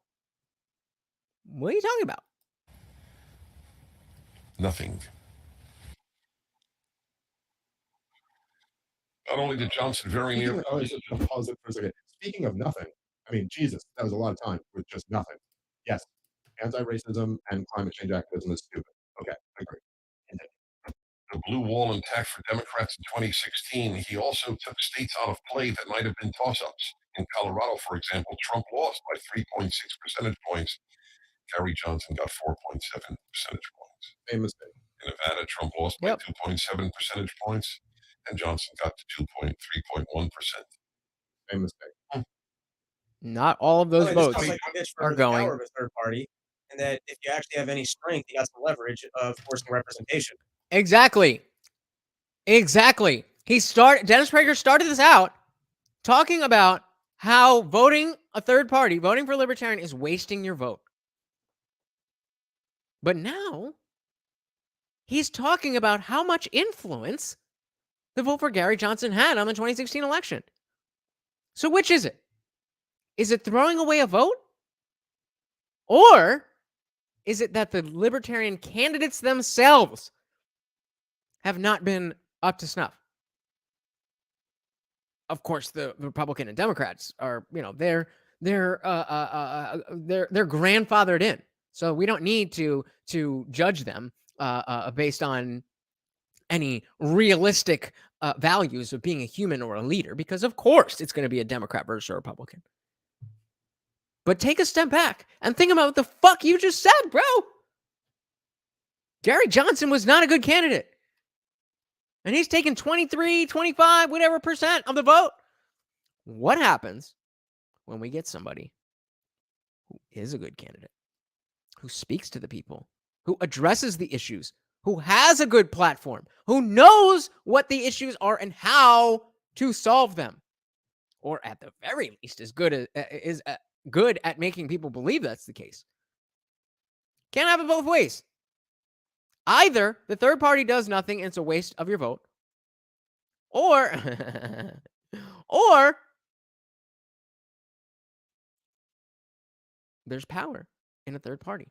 what are you talking about? Nothing. Not only did Johnson very nearly... Pause it for a second. Speaking of nothing, I mean, Jesus, that was a lot of time with just nothing. Yes, anti-racism and climate change activism is stupid. Okay, I agree. The blue wall intact for Democrats in 2016, he also took states out of play that might have been toss-ups. In Colorado, for example, Trump lost by 3.6 percentage points. Gary Johnson got 4.7 percentage points. Same mistake. In Nevada, Trump lost by 2.7 percentage points, and Johnson got to 3.1%. Same mistake. Not all of those votes are going. Power of a third party, and that if you actually have any strength, you got some leverage of forcing representation. Exactly. Dennis Prager started this out talking about how voting a third party, voting for Libertarian, is wasting your vote. But now he's talking about how much influence the vote for Gary Johnson had on the 2016 election. So which is it? Is it throwing away a vote? Or is it that the Libertarian candidates themselves have not been up to snuff? Of course, the Republican and Democrats are, they're grandfathered in. So we don't need to judge them based on any realistic values of being a human or a leader, because of course it's going to be a Democrat versus a Republican. But take a step back and think about what the fuck you just said, bro. Gary Johnson was not a good candidate. And he's taken 23, 25, whatever percent of the vote. What happens when we get somebody who is a good candidate, who speaks to the people, who addresses the issues, who has a good platform, who knows what the issues are and how to solve them, or at the very least is good at making people believe that's the case? Can't have it both ways. Either the third party does nothing and it's a waste of your vote, or there's power in a third party.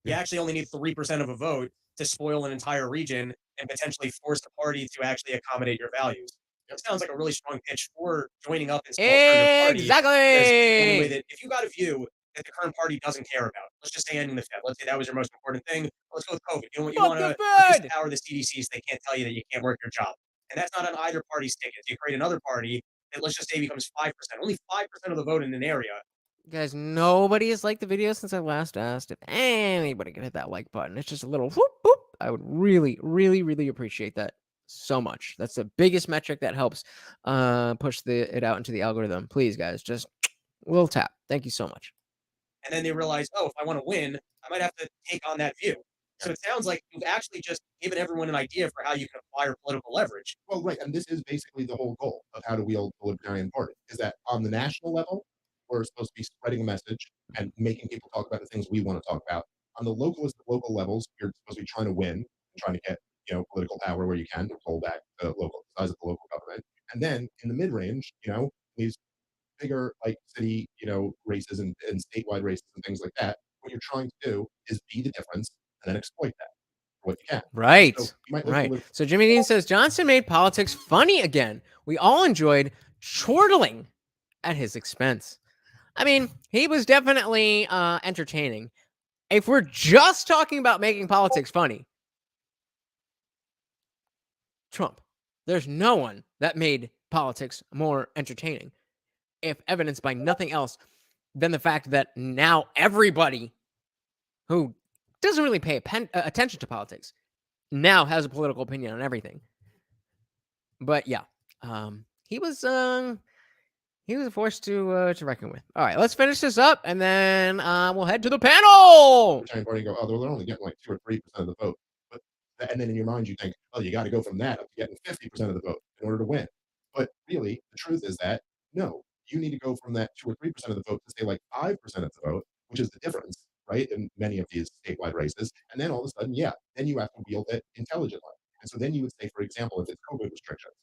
You actually only need 3% of a vote to spoil an entire region and potentially force the party to actually accommodate your values. It sounds like a really strong pitch for joining up and small party. Exactly. That if you got a view that the current party doesn't care about, let's just say ending the Fed. Let's say that was your most important thing. Let's go with COVID. You want to empower the CDC so they can't tell you that you can't work your job. And that's not on either party's ticket. You create another party that, let's just say, becomes 5%. Only 5% of the vote in an area. Guys, nobody has liked the video since I last asked if anybody could hit that like button. It's just a little whoop, whoop. I would really, really, really appreciate that so much. That's the biggest metric that helps push it out into the algorithm. Please, guys, just a little tap. Thank you so much. And then they realize, oh, if I want to win, I might have to take on that view. So it sounds like you've actually just given everyone an idea for how you can acquire political leverage. Well, right, and this is basically the whole goal of how to wield the Libertarian Party, is that on the national level, we're supposed to be spreading a message and making people talk about the things we want to talk about. On the localist local levels, you're supposed to be trying to win and trying to get political power where you can to pull back the local size of the local government. And then in the mid range, these bigger like city, races and statewide races and things like that. What you're trying to do is be the difference and then exploit that for what you can. Right. So you might Right. So Jimmy Dean says Johnson made politics funny again. We all enjoyed chortling at his expense. I mean, he was definitely entertaining. If we're just talking about making politics funny, Trump. There's no one that made politics more entertaining, if evidenced by nothing else than the fact that now everybody who doesn't really pay attention to politics now has a political opinion on everything. But yeah, he was a force to reckon with. All right, let's finish this up, and then we'll head to the panel. Libertarian Party go, oh, they're only getting like 2 or 3% of the vote. And then in your mind, you think, oh, you got to go from that up to getting 50% of the vote in order to win. But really, the truth is that no, you need to go from that 2 or 3% of the vote to say like 5% of the vote, which is the difference, right? In many of these statewide races. And then all of a sudden, then you have to wield it intelligently. And so then you would say, for example, if it's COVID restrictions,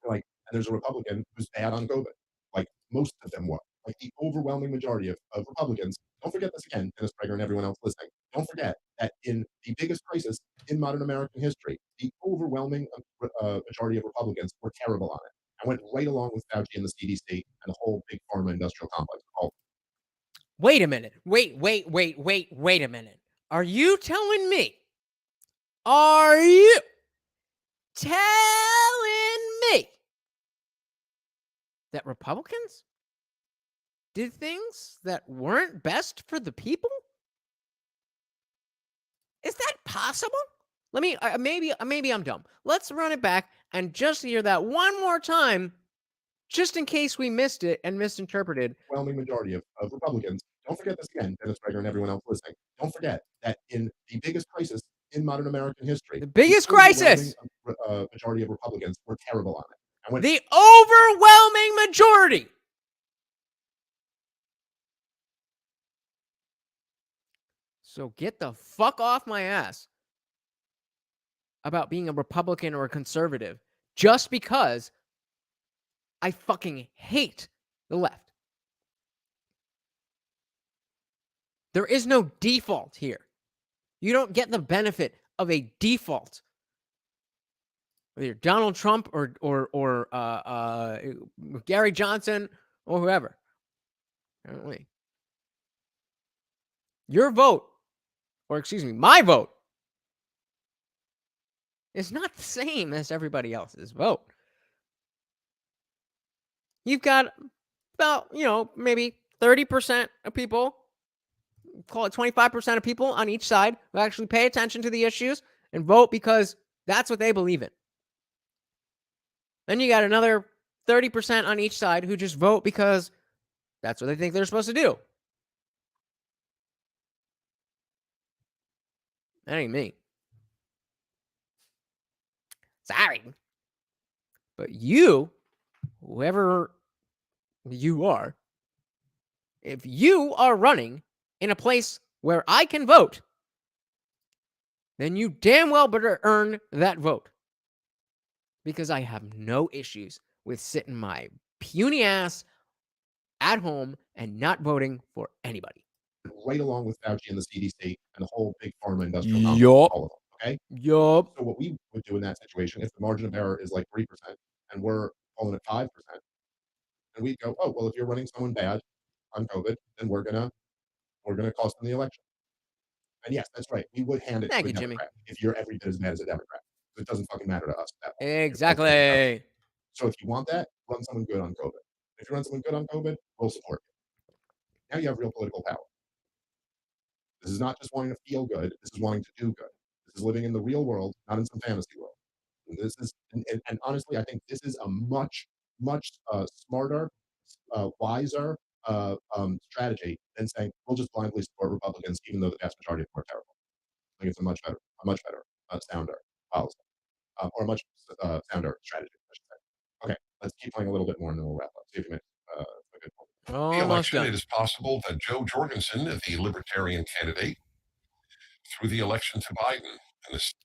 and there's a Republican who's bad on COVID, like most of them were. Like the overwhelming majority of Republicans, don't forget this again, Dennis Prager and everyone else listening, don't forget that in the biggest crisis in modern American history, the overwhelming majority of Republicans were terrible on it. I went right along with Fauci and the CDC and the whole big pharma industrial complex. Wait a minute. Wait a minute. Are you telling me that Republicans did things that weren't best for the people? Is that possible? Let me, maybe I'm dumb. Let's run it back and just hear that one more time, just in case we missed it and misinterpreted. Overwhelming majority of Republicans, don't forget this again, Dennis Prager and everyone else listening, don't forget that in the biggest crisis in modern American history, the biggest crisis, majority of Republicans were terrible on it. The overwhelming majority. So get the fuck off my ass about being a Republican or a conservative just because I fucking hate the left. There is no default here. You don't get the benefit of a default. Whether you're Donald Trump or Gary Johnson or whoever. Apparently. Your vote, or excuse me, my vote, is not the same as everybody else's vote. You've got about, maybe 30% of people, call it 25% of people on each side who actually pay attention to the issues and vote because that's what they believe in. Then you got another 30% on each side who just vote because that's what they think they're supposed to do. That ain't me. Sorry. But you, whoever you are, if you are running in a place where I can vote, then you damn well better earn that vote. Because I have no issues with sitting my puny ass at home and not voting for anybody. Right along with Fauci and the CDC and the whole big pharma industrial complex, all of them, okay? Yup. So what we would do in that situation, if the margin of error is like 3% and we're calling it 5%, and we go, oh, well, if you're running someone bad on COVID, then we're gonna cost them the election. And yes, that's right. We would hand it to a Democrat, Jimmy, if you're every bit as bad as a Democrat. It doesn't fucking matter to us. Exactly. So if you want that, run someone good on COVID. If you run someone good on COVID, we'll support you. Now you have real political power. This is not just wanting to feel good. This is wanting to do good. This is living in the real world, not in some fantasy world. And this is, and honestly, I think this is a much smarter, wiser strategy than saying we'll just blindly support Republicans, even though the vast majority of them are terrible. I think it's a much better, sounder policy, or a much sounder strategy, I should say. Okay, let's keep playing a little bit more, and then we'll wrap up. See if you make a good point. Almost It done. is possible that Joe Jorgensen, the Libertarian candidate, threw the election to Biden.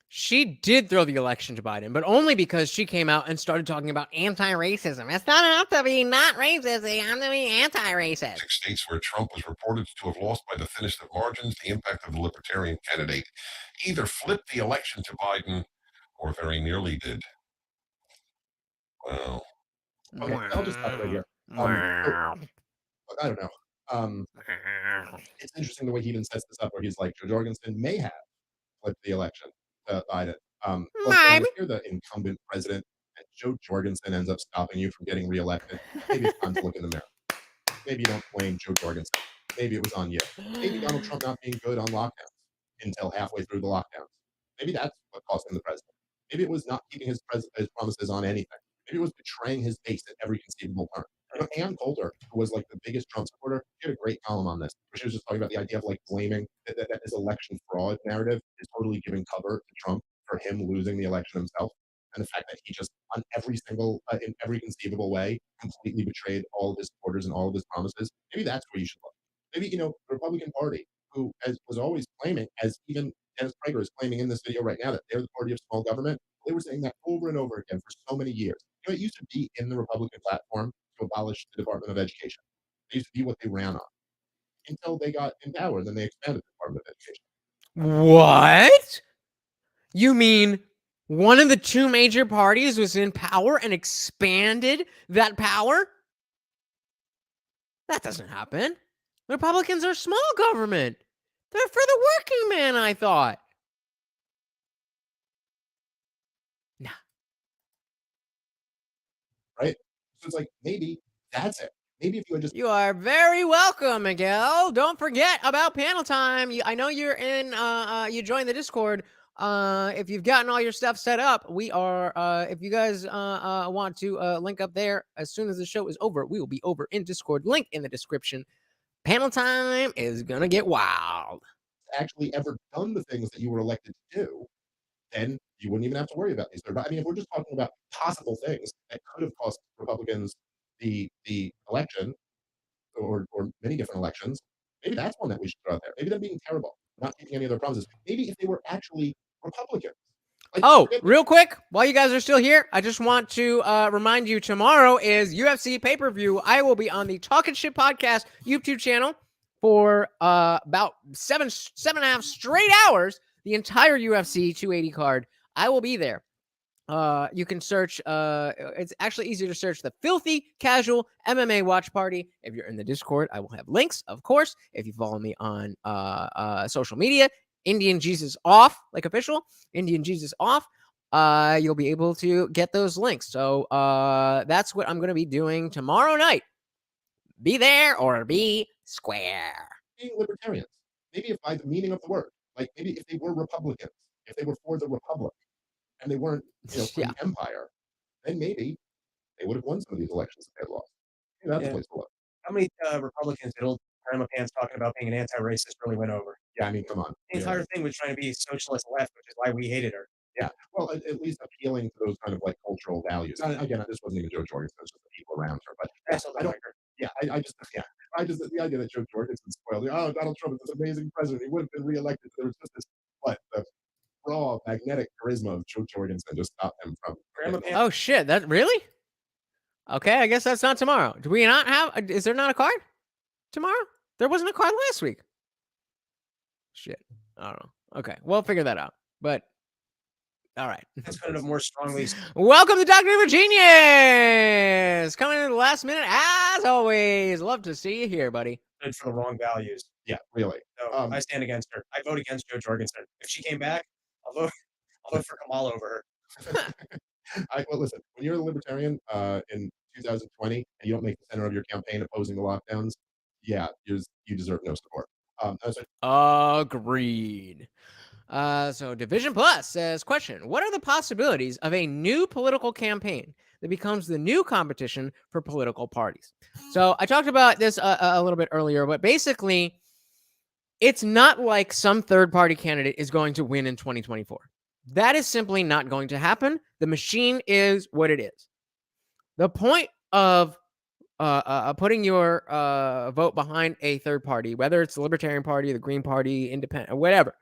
She did throw the election to Biden, but only because she came out and started talking about anti-racism. It's not enough to be not racist, you have to be anti-racist. 6 states where Trump was reported to have lost by the thinnest of margins, the impact of the Libertarian candidate either flipped the election to Biden or very nearly did. Wow. Okay, I'll just stop it right here. I don't know. It's interesting the way he even sets this up, where he's like, Joe Jorgensen may have flipped the election to Biden. Look, when you hear the incumbent president and Joe Jorgensen ends up stopping you from getting reelected, maybe it's time to look in the mirror. Maybe you don't blame Joe Jorgensen. Maybe it was on you. Maybe Donald Trump not being good on lockdowns until halfway through the lockdowns. Maybe that's what cost him the president. Maybe it was not keeping his promises on anything. Maybe it was betraying his base at every conceivable turn. You know, Ann Coulter, who was like the biggest Trump supporter, she had a great column on this, where she was just talking about the idea of like blaming that this election fraud narrative is totally giving cover to Trump for him losing the election himself. And the fact that he just, on every single, in every conceivable way, completely betrayed all of his supporters and all of his promises. Maybe that's where you should look. Maybe, you know, the Republican Party, who was always claiming, as even Dennis Prager is claiming in this video right now, that they're the party of small government. They were saying that over and over again for so many years. You know, it used to be in the Republican platform to abolish the Department of Education. It used to be what they ran on until they got in power. Then they expanded the Department of Education. What? You mean one of the two major parties was in power and expanded that power? That doesn't happen. Republicans are small government. They're for the working man, I thought. Nah. Right? So it's like, maybe that's it. Maybe if you had just... You are very welcome, Miguel. Don't forget about panel time. I know you're in, you joined the Discord. If you've gotten all your stuff set up, we are, if you guys want to link up there as soon as the show is over, we will be over in Discord. Link in the description. Panel time is going to get wild. Actually ever done the things that you were elected to do, then you wouldn't even have to worry about these. I mean, if we're just talking about possible things that could have cost Republicans the election, or many different elections, maybe that's one that we should throw out there. Maybe them being terrible, not keeping any of their promises. Maybe if they were actually Republicans. Oh, real quick, while you guys are still here, I just want to remind you, tomorrow is UFC pay-per-view. I will be on the Talking Shit Podcast YouTube channel for about seven and a half straight hours, the entire UFC 280 card. I will be there. You can search, it's actually easier to search the Filthy Casual MMA Watch Party. If you're in the Discord, I will have links, of course. If you follow me on social media, IndianJesus off, like official, IndianJesus off, you'll be able to get those links. So that's what I'm going to be doing tomorrow night. Be there or be square. Being libertarians. Maybe if by the meaning of the word, like maybe if they were Republicans, if they were for the Republic, and they weren't, you know, for the empire, then maybe they would have won some of these elections that they lost. Maybe that's a place to look. How many Republicans did old Grandma Pants talking about being an anti-racist really went over? Yeah, I mean, come on. The entire thing was trying to be socialist left, which is why we hated her. Yeah, well, at least appealing to those kind of like cultural values. Again, this wasn't even Joe Jorgensen; it was just the people around her. But I don't. Yeah, I just the idea that Joe Jorgensen spoiled. Oh, Donald Trump is this amazing president. He would have been reelected. There was just this, but the raw magnetic charisma of Joe Jorgensen just stopped him from. Oh shit! That really? Okay, I guess that's not tomorrow. Do we not have? Is there not a card tomorrow? There wasn't a card last week. Shit, I don't know. Okay, we'll figure that out. But all right, that's kind of more strongly. Welcome to Dr. Virginius. Coming in the last minute as always. Love to see you here, buddy. Good for the wrong values. Yeah, really. So I stand against her. I vote against Joe Jorgensen. If she came back, I'll vote for Kamala over her. Well, listen, when you're a libertarian in 2020 and you don't make the center of your campaign opposing the lockdowns, yeah, you deserve no support. Agreed. So Division Plus says, question, what are the possibilities of a new political campaign that becomes the new competition for political parties? So I talked about this a little bit earlier, but basically it's not like some third-party candidate is going to win in 2024. That is simply not going to happen. The machine is what it is. The point of putting your vote behind a third party, whether it's the Libertarian Party, the Green Party, Independent, or whatever,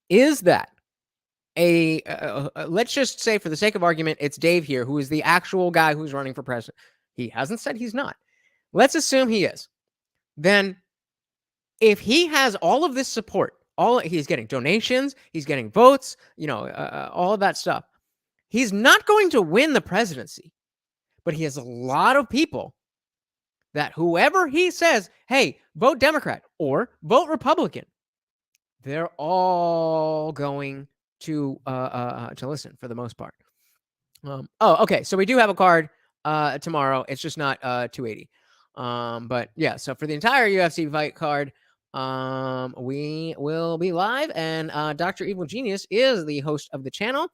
is that let's just say, for the sake of argument, it's Dave here, who is the actual guy who's running for president. He hasn't said he's not. Let's assume he is. Then, if he has all of this support, he's getting donations, he's getting votes, all of that stuff, he's not going to win the presidency. But he has a lot of people that whoever he says, hey, vote Democrat or vote Republican, they're all going to listen for the most part. Okay. So we do have a card tomorrow. It's just not 280. But yeah, so for the entire UFC fight card, we will be live, and Dr. Evil Genius is the host of the channel.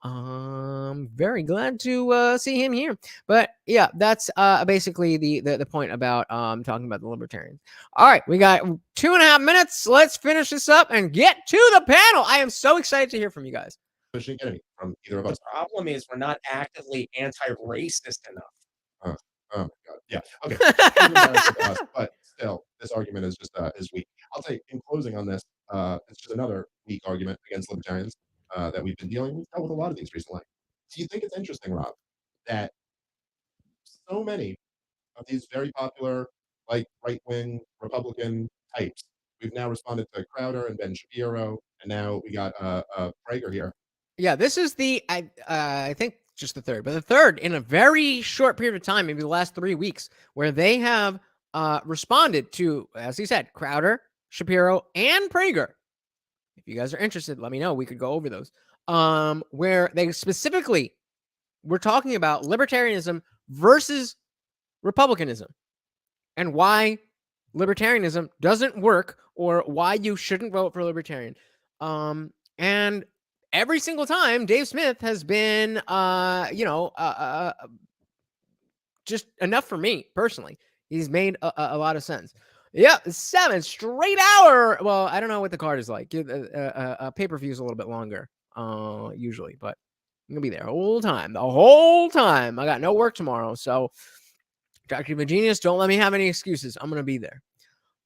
Very glad to see him here. But yeah, that's basically the point about talking about the Libertarians. All right, we got 2.5 minutes. Let's finish this up and get to the panel. I am so excited to hear from you guys. We shouldn't get any from either of us. The problem is we're not actively anti-racist enough. Oh my God. Yeah. Okay. It's embarrassing to us, but still, this argument is just is weak. I'll say in closing on this, it's just another weak argument against libertarians that we've been dealing with. We've dealt with a lot of these recently. Do you think it's interesting, Rob, that so many of these very popular, like right-wing Republican types, we've now responded to Crowder and Ben Shapiro, and now we got Prager here. Yeah, this is I think just the third, but the third in a very short period of time, maybe the last 3 weeks, where they have responded to, as he said, Crowder, Shapiro, and Prager. If you guys are interested, let me know. We could go over those. Where they specifically were talking about libertarianism versus republicanism and why libertarianism doesn't work or why you shouldn't vote for libertarian. And every single time, Dave Smith has been, just enough for me personally. He's made a lot of sense. Yeah, 7 straight hour. Well, I don't know what the card is like. Pay-per-view is a little bit longer, usually, but I'm gonna be there the whole time. I got no work tomorrow, so Dr. Genius, don't let me have any excuses. I'm gonna be there.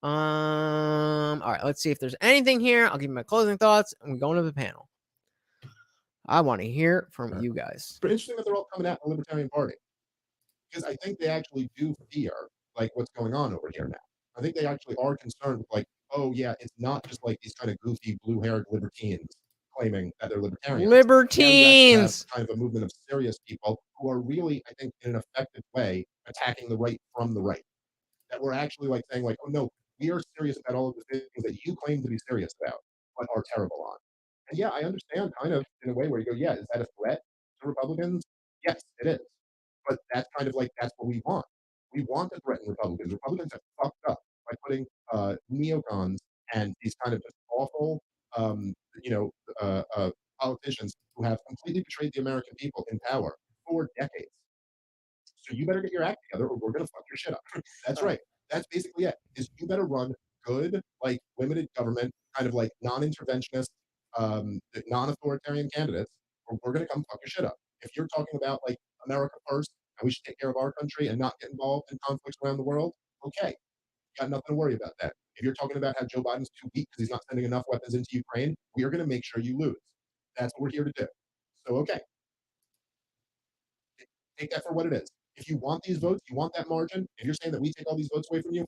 All right, let's see if there's anything here. I'll give you my closing thoughts, and we go into the panel. I want to hear from you guys. It's interesting that they're all coming at the Libertarian Party, because I think they actually do fear like what's going on over here now. I think they actually are concerned with like, oh yeah, it's not just like these kind of goofy blue-haired libertines claiming that they're libertarians. Libertines! Kind of a movement of serious people who are really, I think, in an effective way, attacking the right from the right. That we're actually like saying like, oh no, we are serious about all of the things that you claim to be serious about, but are terrible on. And yeah, I understand kind of in a way where you go, yeah, is that a threat to Republicans? Yes, it is. But that's kind of like, that's what we want. We want to threaten Republicans. Republicans have fucked up by putting neocons and these kind of just awful, politicians who have completely betrayed the American people in power for decades. So you better get your act together or we're going to fuck your shit up. That's right. That's basically it. Is you better run good, like limited government, kind of like non-interventionist, non-authoritarian candidates, or we're going to come fuck your shit up. If you're talking about like America first, and we should take care of our country and not get involved in conflicts around the world, okay, you got nothing to worry about that. If you're talking about how Joe Biden's too weak because he's not sending enough weapons into Ukraine, we are going to make sure you lose. That's what we're here to do. So, okay, take that for what it is. If you want these votes, you want that margin, if you're saying that we take all these votes away from you,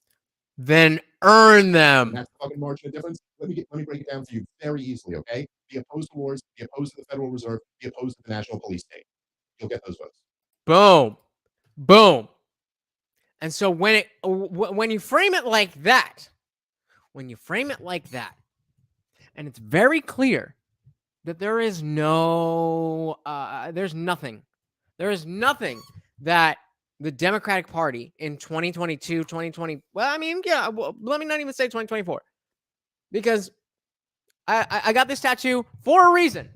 then earn them. And that's the fucking margin of difference. Let me break it down for you very easily, okay? Be opposed to wars, be opposed to the Federal Reserve, be opposed to the National Police State. You'll get those votes. Boom. And so when you frame it like that, and it's very clear that there is nothing that the Democratic Party in 2022, 2020, let me not even say 2024, because I got this tattoo for a reason.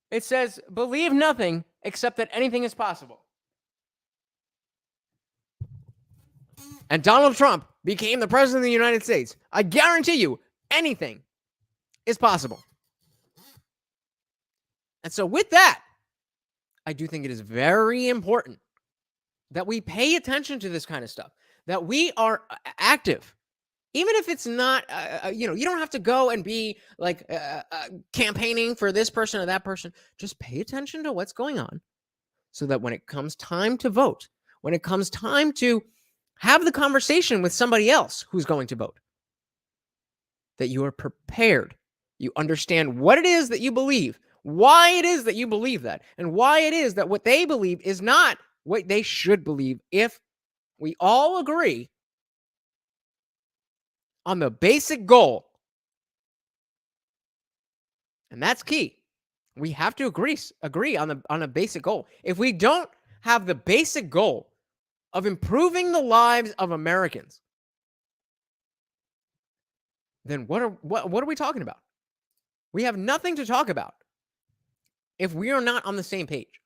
It says, believe nothing except that anything is possible. And Donald Trump became the president of the United States. I guarantee you, anything is possible. And so with that, I do think it is very important that we pay attention to this kind of stuff, that we are active. Even if it's not, you don't have to go and be like campaigning for this person or that person. Just pay attention to what's going on so that when it comes time to vote, when it comes time to have the conversation with somebody else who's going to vote, that you are prepared. You understand what it is that you believe, why it is that you believe that, and why it is that what they believe is not what they should believe if we all agree on the basic goal. And that's key. We have to agree on a basic goal. If we don't have the basic goal of improving the lives of Americans, then what are we talking about? We have nothing to talk about if we are not on the same page.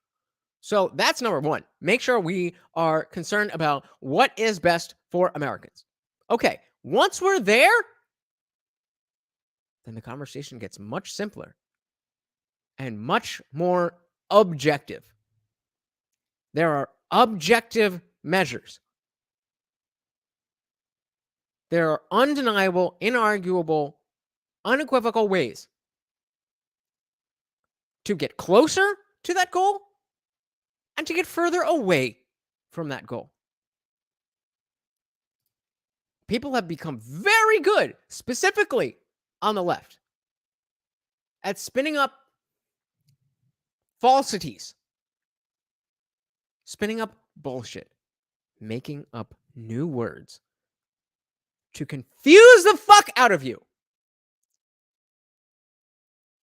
So that's number one. Make sure we are concerned about what is best for Americans. Okay, once we're there, then the conversation gets much simpler and much more objective. There are objective measures. There are undeniable, inarguable, unequivocal ways to get closer to that goal and to get further away from that goal. People have become very good, specifically on the left, at spinning up falsities, spinning up bullshit, making up new words to confuse the fuck out of you,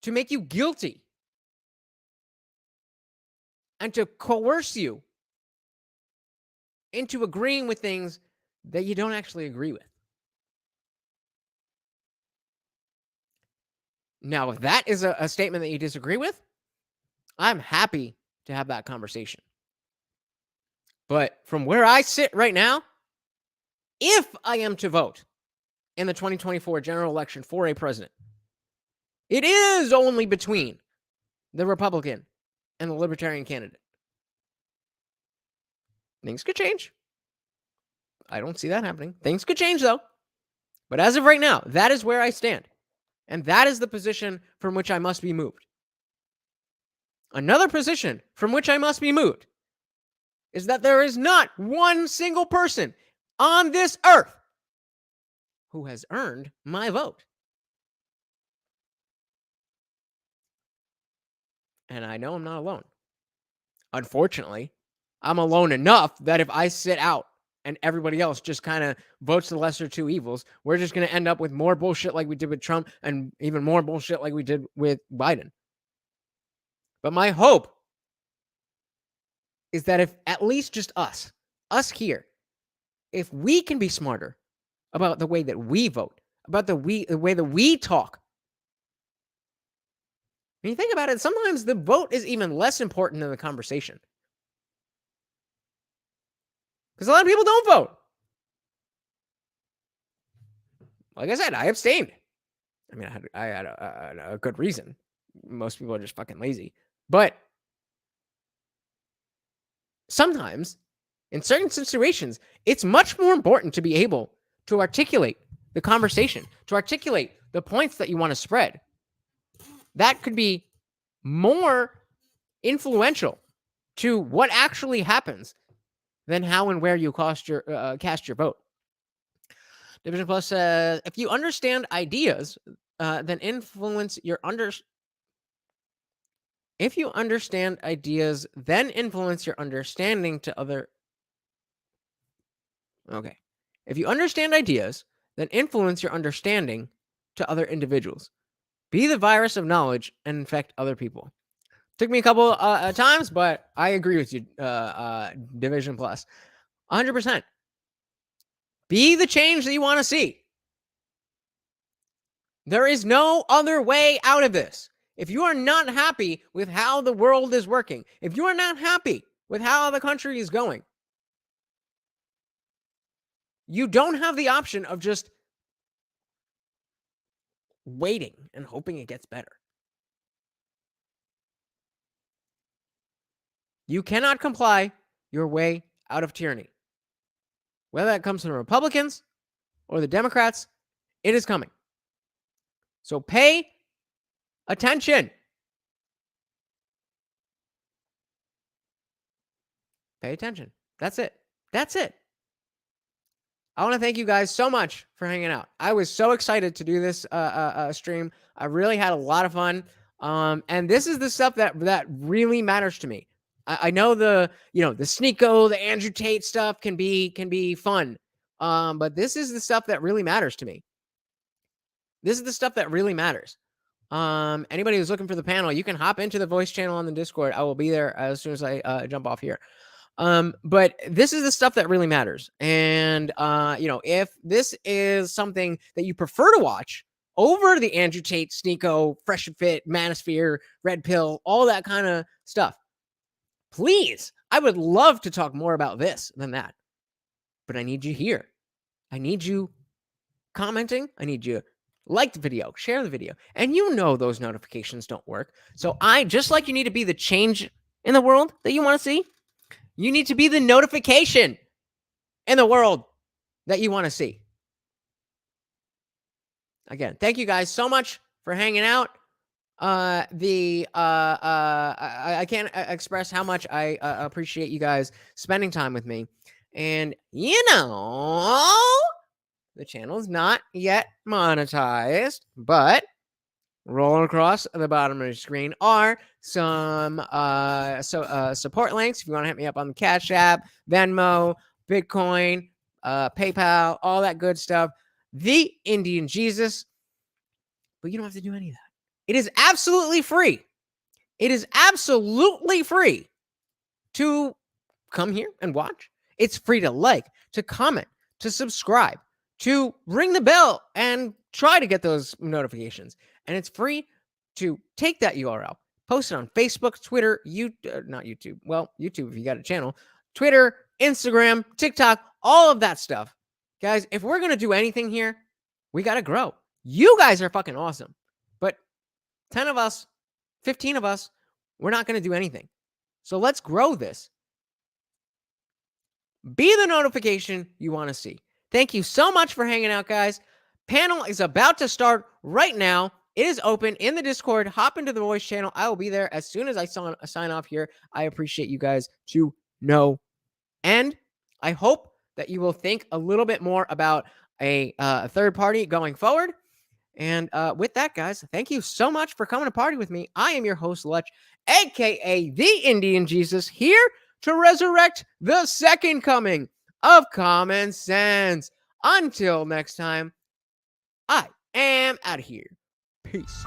to make you guilty, and to coerce you into agreeing with things that you don't actually agree with. Now, if that is a statement that you disagree with, I'm happy to have that conversation. But from where I sit right now, if I am to vote in the 2024 general election for a president, it is only between the Republican and the Libertarian candidate. Things could change. I don't see that happening. Things could change, though. But as of right now, that is where I stand. And that is the position from which I must be moved. Another position from which I must be moved is that there is not one single person on this earth who has earned my vote. And I know I'm not alone. Unfortunately, I'm alone enough that if I sit out and everybody else just kind of votes the lesser two evils, we're just going to end up with more bullshit like we did with Trump and even more bullshit like we did with Biden. But my hope is that if at least just us here, if we can be smarter about the way that we vote, about the way that we talk. When you think about it, sometimes the vote is even less important than the conversation. Because a lot of people don't vote. Like I said, I abstained. I mean, I had a good reason. Most people are just fucking lazy. But sometimes, in certain situations, it's much more important to be able to articulate the conversation, to articulate the points that you want to spread. That could be more influential to what actually happens than how and where you cast your vote. Division Plus says, if you understand ideas, then influence your If you understand ideas, then influence your understanding to other. Okay. If you understand ideas, then influence your understanding to other individuals. Be the virus of knowledge and infect other people. Took me a couple times, but I agree with you, Division Plus. 100%. Be the change that you want to see. There is no other way out of this. If you are not happy with how the world is working, if you are not happy with how the country is going, you don't have the option of just waiting and hoping it gets better. You cannot comply your way out of tyranny. Whether that comes from the Republicans or the Democrats, it is coming. So pay attention. Pay attention. That's it. That's it. I want to thank you guys so much for hanging out. I was so excited to do this stream. I really had a lot of fun. And this is the stuff that really matters to me. I know the Sneeko, the Andrew Tate stuff can be fun. But this is the stuff that really matters to me. This is the stuff that really matters. Anybody who's looking for the panel, you can hop into the voice channel on the Discord. I will be there as soon as I jump off here. But this is the stuff that really matters. And, if this is something that you prefer to watch over the Andrew Tate, Sneeko, Fresh and Fit, Manosphere, Red Pill, all that kind of stuff, please, I would love to talk more about this than that. But I need you here. I need you commenting. I need you like the video, share the video. And those notifications don't work. So just like you need to be the change in the world that you want to see, you need to be the notification in the world that you want to see. Again, thank you guys so much for hanging out. I can't express how much I appreciate you guys spending time with me. And the channel is not yet monetized, but rolling across the bottom of the screen are some support links. If you want to hit me up on the CashApp, Venmo, Bitcoin, PayPal, all that good stuff. TheIndianJesus. But you don't have to do any of that. It is absolutely free. It is absolutely free to come here and watch. It's free to like, to comment, to subscribe, to ring the bell and try to get those notifications. And it's free to take that URL, post it on Facebook, Twitter, not YouTube. Well, YouTube if you got a channel, Twitter, Instagram, TikTok, all of that stuff. Guys, if we're going to do anything here, we got to grow. You guys are fucking awesome. But 10 of us, 15 of us, we're not going to do anything. So let's grow this. Be the notification you want to see. Thank you so much for hanging out, guys. Panel is about to start right now. It is open in the Discord. Hop into the voice channel. I will be there as soon as I sign off here. I appreciate you guys to no end. I hope that you will think a little bit more about a third party going forward. And with that, guys, thank you so much for coming to party with me. I am your host, Lutch, a.k.a. TheIndianJesus, here to resurrect the second coming of common sense. Until next time, I am out of here. Peace.